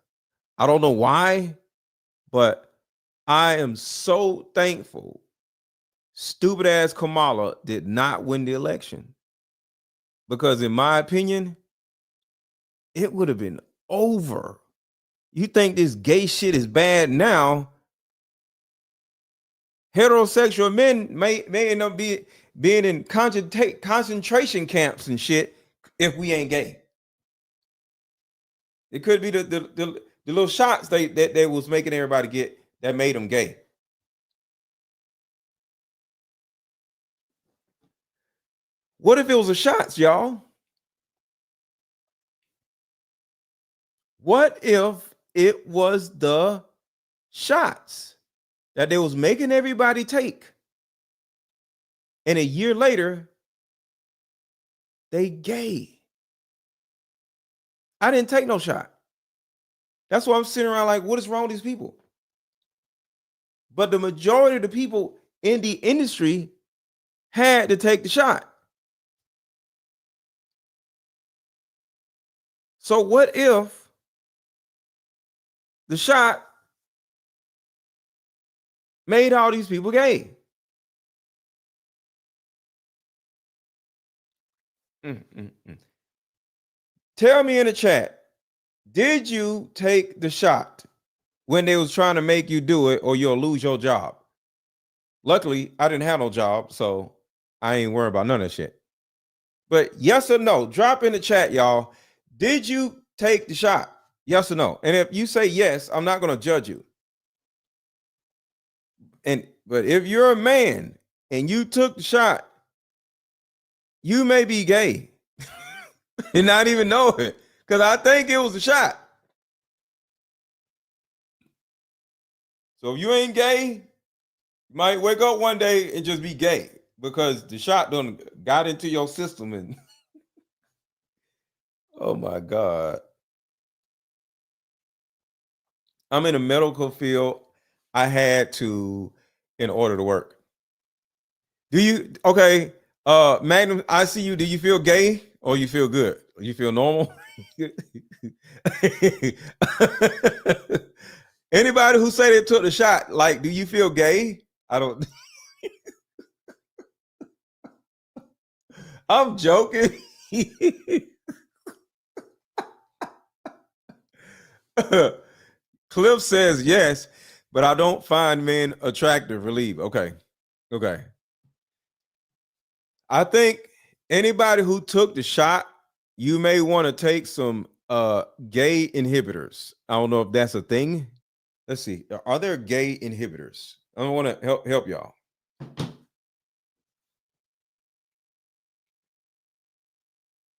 I don't know why, but I am so thankful stupid ass Kamala did not win the election. Because in my opinion, it would have been over. You think this gay shit is bad now? Heterosexual men may end up being in concentration camps and shit if we ain't gay. It could be the little shots that was making everybody get that made them gay. What if it was the shots, y'all? What if it was the shots that they was making everybody take? And a year later, they gay. I didn't take no shot. That's why I'm sitting around like, what is wrong with these people? But the majority of the people in the industry had to take the shot. So what if the shot made all these people gay? Tell me in the chat, did you take the shot when they was trying to make you do it, or you'll lose your job? Luckily, I didn't have no job, so I ain't worried about none of that shit. But yes or no, drop in the chat, y'all. Did you take the shot? Yes or no? And if you say yes, I'm not going to judge you. But if you're a man and you took the shot, you may be gay and not even know it, because I think it was a shot. So if you ain't gay, you might wake up one day and just be gay. because the shot done got into your system and oh my God. I'm in a medical field. I had to in order to work. Do you okay? Magnum, I see you. Do you feel gay or you feel good? You feel normal? Anybody who say they took the shot, like, do you feel gay? I don't. I'm joking. Cliff says yes, but I don't find men attractive. Relieve. Okay. Okay. I think anybody who took the shot, you may want to take some gay inhibitors. I don't know if that's a thing. Let's see. Are there gay inhibitors? I want to help y'all.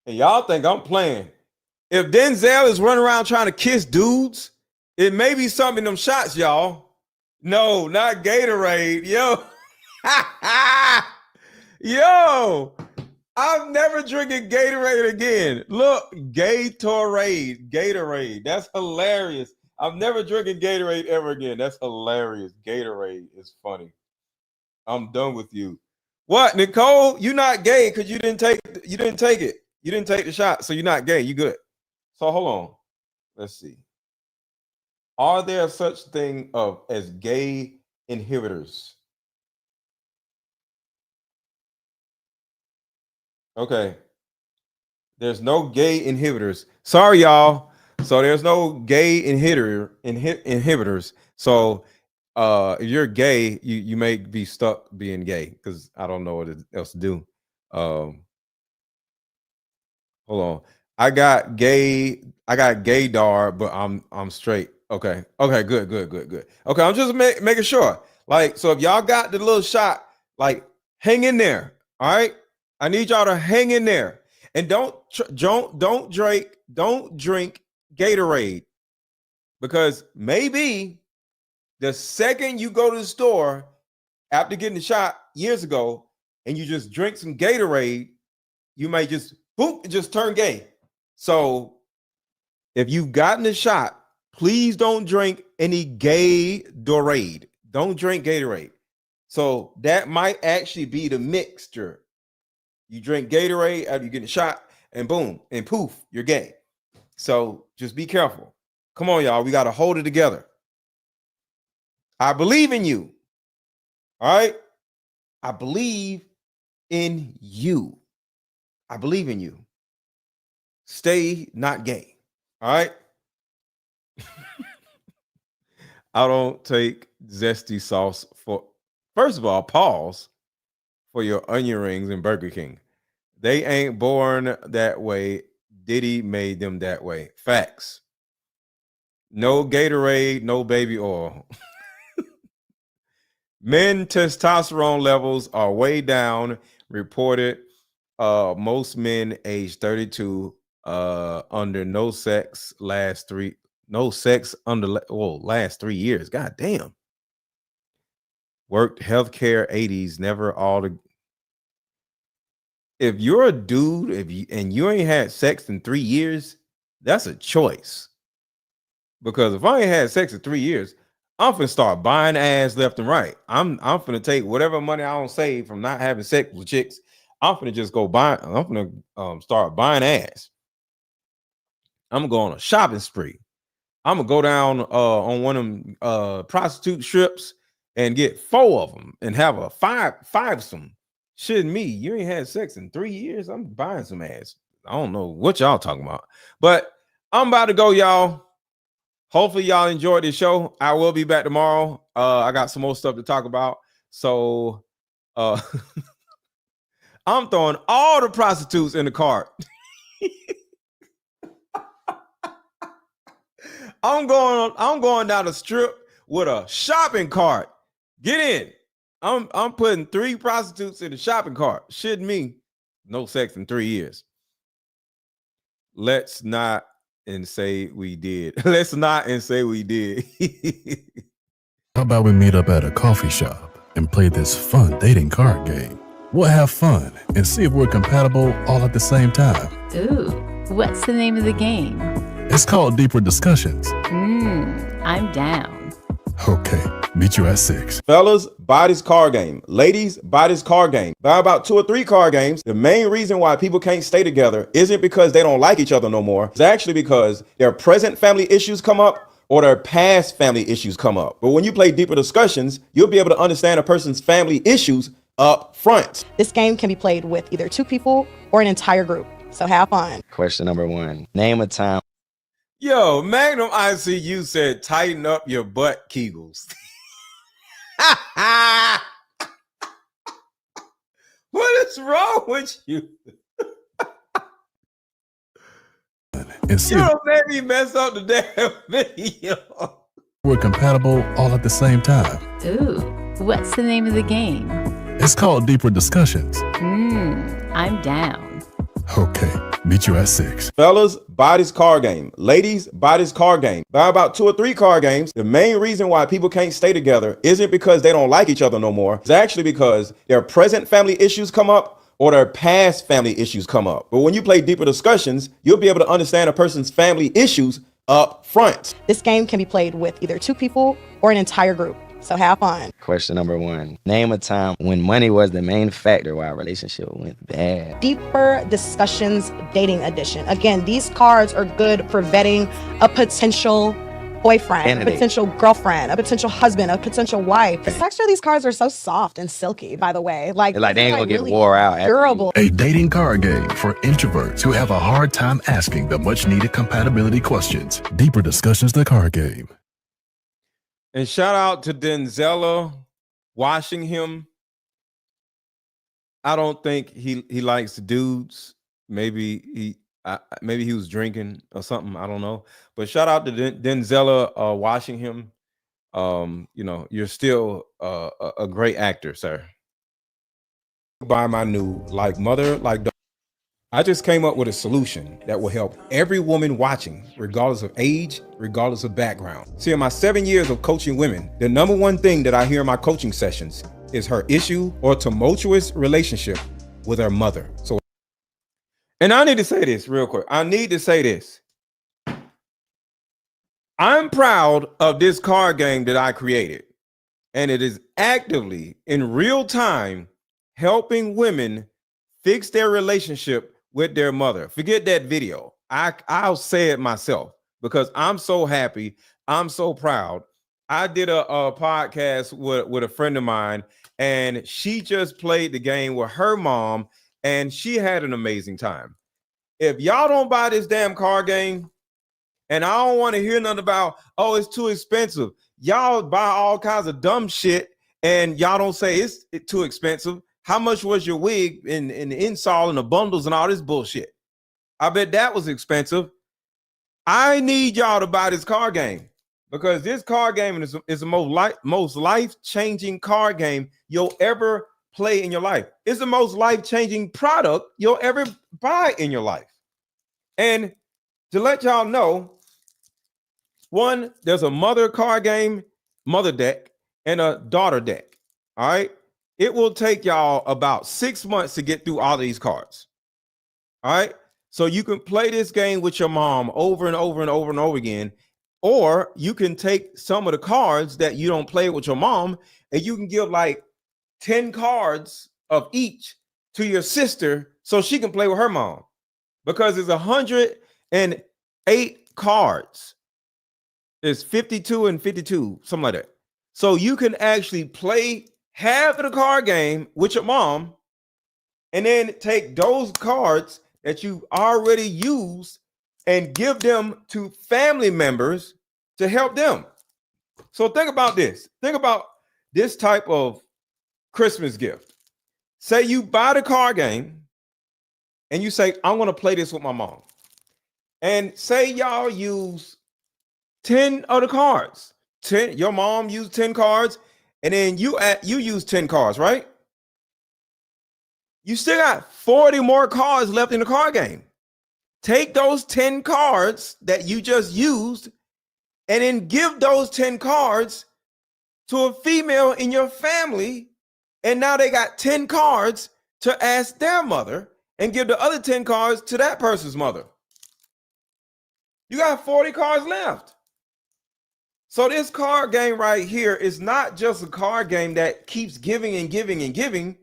And y'all think I'm playing. If Denzel is running around trying to kiss dudes, it may be something in them shots, y'all. No, not Gatorade. Yo. Yo. I'm never drinking Gatorade again. Look, Gatorade. That's hilarious. I'm never drinking Gatorade ever again. That's hilarious. Gatorade is funny. I'm done with you. What, Nicole? You're not gay because you didn't take it. You didn't take the shot, so you're not gay. You good. So hold on. Let's see. Are there such thing as gay inhibitors? Okay. There's no gay inhibitors. Sorry, y'all. So there's no gay inhibitors. So if you're gay, you may be stuck being gay because I don't know what else to do. Hold on. I got gaydar, but I'm straight. Okay. Okay, good. Okay, I'm just making sure. Like, so if y'all got the little shot, like, hang in there. All right. I need y'all to hang in there. And don't drink Gatorade, because maybe the second you go to the store after getting the shot years ago and you just drink some Gatorade, you may just turn gay. So if you've gotten the shot, please don't drink any Gatorade. Don't drink Gatorade. So that might actually be the mixture. You drink Gatorade after you get a shot, and boom, and poof, you're gay. So just be careful. Come on, y'all. We got to hold it together. I believe in you. All right? I believe in you. I believe in you. Stay not gay. All right? I don't take zesty sauce for, first of all, pause for your onion rings in Burger King. They ain't born that way. Diddy made them that way. Facts. No Gatorade, no baby oil. Men testosterone levels are way down. Reported most men age 32 under no sex last 3 years. God damn. Worked healthcare 80s, never all the. If you're a dude, and you ain't had sex in 3 years, that's a choice. Because if I ain't had sex in 3 years, I'm finna start buying ass left and right. I'm finna take whatever money I don't save from not having sex with chicks. I'm finna just go buy. I'm finna start buying ass. I'm gonna go on a shopping spree. I'm gonna go down on one of them prostitute strips and get 4 of them and have a fivesome. Shouldn't me? You ain't had sex in 3 years. I'm buying some ass. I don't know what y'all talking about, but I'm about to go, y'all. Hopefully y'all enjoyed this show. I will be back tomorrow. I got some more stuff to talk about. So I'm throwing all the prostitutes in the cart. I'm going down the strip with a shopping cart. Get in. I'm putting 3 prostitutes in the shopping cart. Shouldn't me? No sex in 3 years. Let's not and say we did. Let's not and say we did. How about we meet up at a coffee shop and play this fun dating card game? We'll have fun and see if we're compatible all at the same time. Ooh, what's the name of the game? It's called Deeper Discussions. I'm down. Okay, meet you at 6. Fellas, buy this card game. Ladies, buy this card game. Buy about 2 or 3 card games. The main reason why people can't stay together isn't because they don't like each other no more. It's actually because their present family issues come up or their past family issues come up. But when you play Deeper Discussions, you'll be able to understand a person's family issues up front. This game can be played with either 2 people or an entire group. So have fun. Question number 1. Name a time. Yo, Magnum ICU said, tighten up your butt Kegels. What is wrong with you? And see You if don't make me mess up the damn video. we're compatible all at the same time. Ooh, what's the name of the game? It's called Deeper Discussions. I'm down. Okay, meet you at 6. Fellas, buy this card game. Ladies, buy this card game. Buy about 2 or 3 card games. The main reason why people can't stay together isn't because they don't like each other no more. It's actually because their present family issues come up or their past family issues come up. But when you play Deeper Discussions, you'll be able to understand a person's family issues up front. This game can be played with either 2 people or an entire group. So have fun. Question number 1. Name a time when money was the main factor why a relationship went bad. Deeper Discussions Dating Edition. Again, these cards are good for vetting a potential boyfriend, a Candidate. potential girlfriend, a potential husband, a potential wife. The texture of these cards are so soft and silky, by the way. Like They ain't gonna get really wore out. durable. A dating card game for introverts who have a hard time asking the much needed compatibility questions. Deeper Discussions, the card game. And shout out to Denzel washing him. I don't think he likes dudes. Maybe he was drinking or something. I don't know. But shout out to Denzel washing him. You're still a great actor, sir. Buy my new Like Mother, Like Daughter. I just came up with a solution that will help every woman watching, regardless of age, regardless of background. See, in my 7 years of coaching women, the number one thing that I hear in my coaching sessions is her issue or tumultuous relationship with her mother. And I need to say this real quick. I'm proud of this card game that I created, and it is actively in real time helping women fix their relationship with their mother. Forget that video. I'll say it myself because I'm so happy. I'm so proud. I did a podcast with a friend of mine, and she just played the game with her mom, and she had an amazing time. If y'all don't buy this damn card game, and I don't want to hear nothing about, oh, it's too expensive. Y'all buy all kinds of dumb shit, and y'all don't say it's too expensive. How much was your wig and the install and the bundles and all this bullshit? I bet that was expensive. I need y'all to buy this card game because this card game is the most life-changing card game you'll ever play in your life. It's the most life-changing product you'll ever buy in your life. And to let y'all know, one, there's a mother card game, mother deck, and a daughter deck. All right. It will take y'all about 6 months to get through all of these cards. All right. So you can play this game with your mom over and over and over and over again. Or you can take some of the cards that you don't play with your mom and you can give like 10 cards of each to your sister so she can play with her mom. Because it's 108 cards. It's 52 and 52, something like that. So you can actually play half of the card game with your mom and then take those cards that you already used and give them to family members to help them. So think about this. Think about this type of Christmas gift. Say you buy the card game and you say, I'm going to play this with my mom. And say y'all use 10 of the cards. 10, your mom used 10 cards, and then you use 10 cards, right? You still got 40 more cards left in the card game. Take those 10 cards that you just used and then give those 10 cards to a female in your family. And now they got 10 cards to ask their mother and give the other 10 cards to that person's mother. You got 40 cards left. So this card game right here is not just a card game that keeps giving and giving and giving,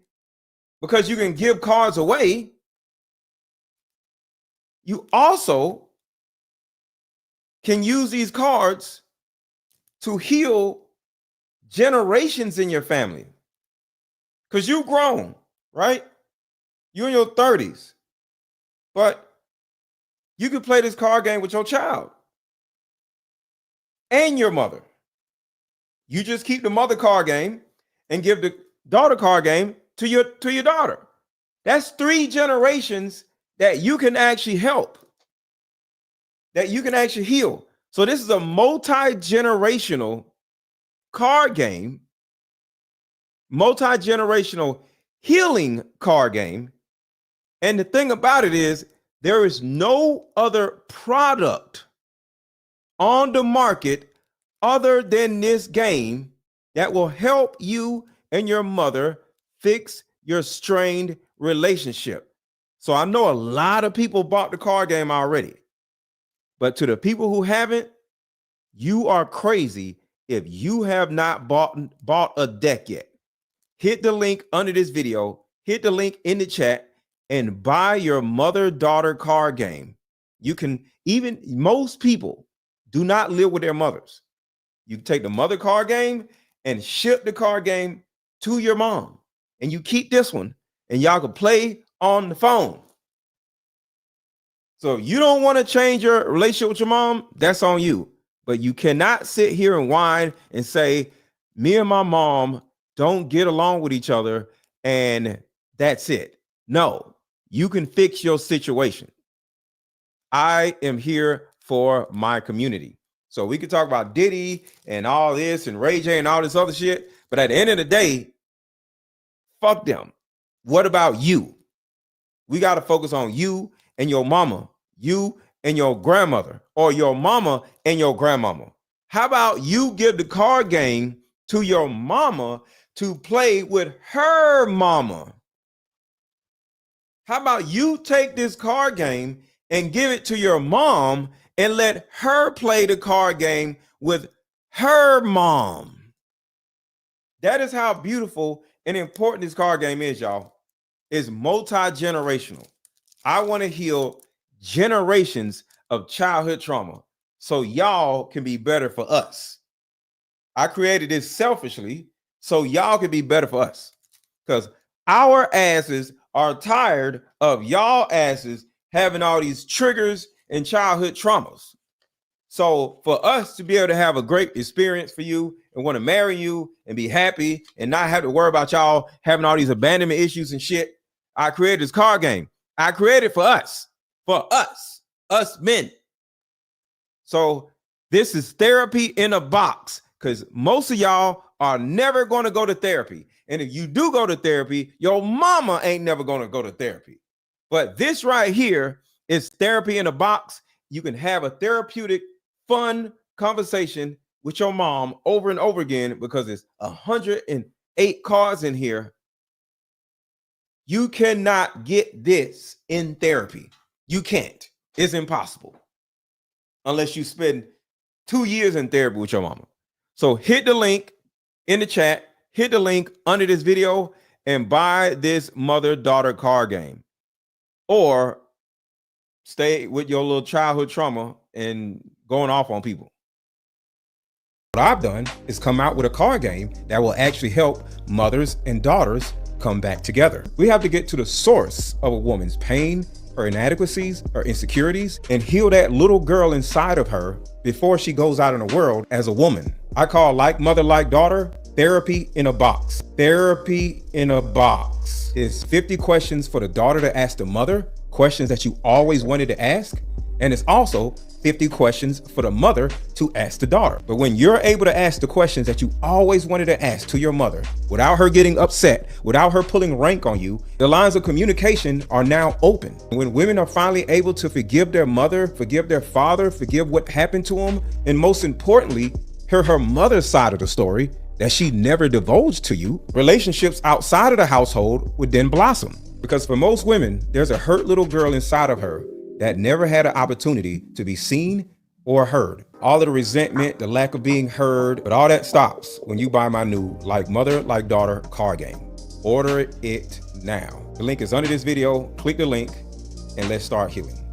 because you can give cards away. You also can use these cards to heal generations in your family. Because you've grown, right? You're in your 30s. But you can play this card game with your child and your mother. You just keep the mother card game and give the daughter card game to your daughter. That's 3 generations that you can actually help, that you can actually heal. So this is a multi-generational card game, multi-generational healing card game. And the thing about it is, there is no other product on the market other than this game that will help you and your mother fix your strained relationship. So I know a lot of people bought the card game already, but to the people who haven't, you are crazy if you have not bought a deck yet. Hit the link under this video, hit the link in the chat, and buy your mother-daughter card game. You can, even most people do not live with their mothers. You take the mother card game and ship the card game to your mom, and you keep this one, and y'all can play on the phone. So if you don't want to change your relationship with your mom, that's on you. But you cannot sit here and whine and say, me and my mom don't get along with each other, and that's it. No, you can fix your situation. I am here for my community. So we could talk about Diddy and all this and Ray J and all this other shit, but at the end of the day, fuck them. What about you? We got to focus on you and your mama, you and your grandmother, or your mama and your grandmama. How about you give the card game to your mama to play with her mama? How about you take this card game and give it to your mom and let her play the card game with her mom? That is how beautiful and important this card game is, y'all. It's multi-generational. I want to heal generations of childhood trauma so y'all can be better for us. I created this selfishly so y'all can be better for us, because our asses are tired of y'all asses having all these triggers and childhood traumas. So for us to be able to have a great experience for you and want to marry you and be happy and not have to worry about y'all having all these abandonment issues and shit, I created this card game. I created for us men. So this is therapy in a box, because most of y'all are never going to go to therapy. And if you do go to therapy, your mama ain't never going to go to therapy. But this right here is therapy in a box. You can have a therapeutic, fun conversation with your mom over and over again, because it's 108 cards in here. You cannot get this in therapy. You can't. It's impossible unless you spend 2 years in therapy with your mama. So hit the link in the chat, hit the link under this video, and buy this mother-daughter card game. Or stay with your little childhood trauma and going off on people. What I've done is come out with a card game that will actually help mothers and daughters come back together. We have to get to the source of a woman's pain, her inadequacies, her insecurities, and heal that little girl inside of her before she goes out in the world as a woman. I call Like Mother, Like Daughter therapy in a box. Therapy in a box is 50 questions for the daughter to ask the mother, questions that you always wanted to ask. And it's also 50 questions for the mother to ask the daughter. But when you're able to ask the questions that you always wanted to ask to your mother without her getting upset, without her pulling rank on you, the lines of communication are now open. When women are finally able to forgive their mother, forgive their father, forgive what happened to them, and most importantly, hear her mother's side of the story, that she never divulged to you, relationships outside of the household would then blossom. Because for most women, there's a hurt little girl inside of her that never had an opportunity to be seen or heard. All of the resentment, the lack of being heard, but all that stops when you buy my new Like Mother, Like Daughter card game. Order it now. The link is under this video. Click the link and let's start healing.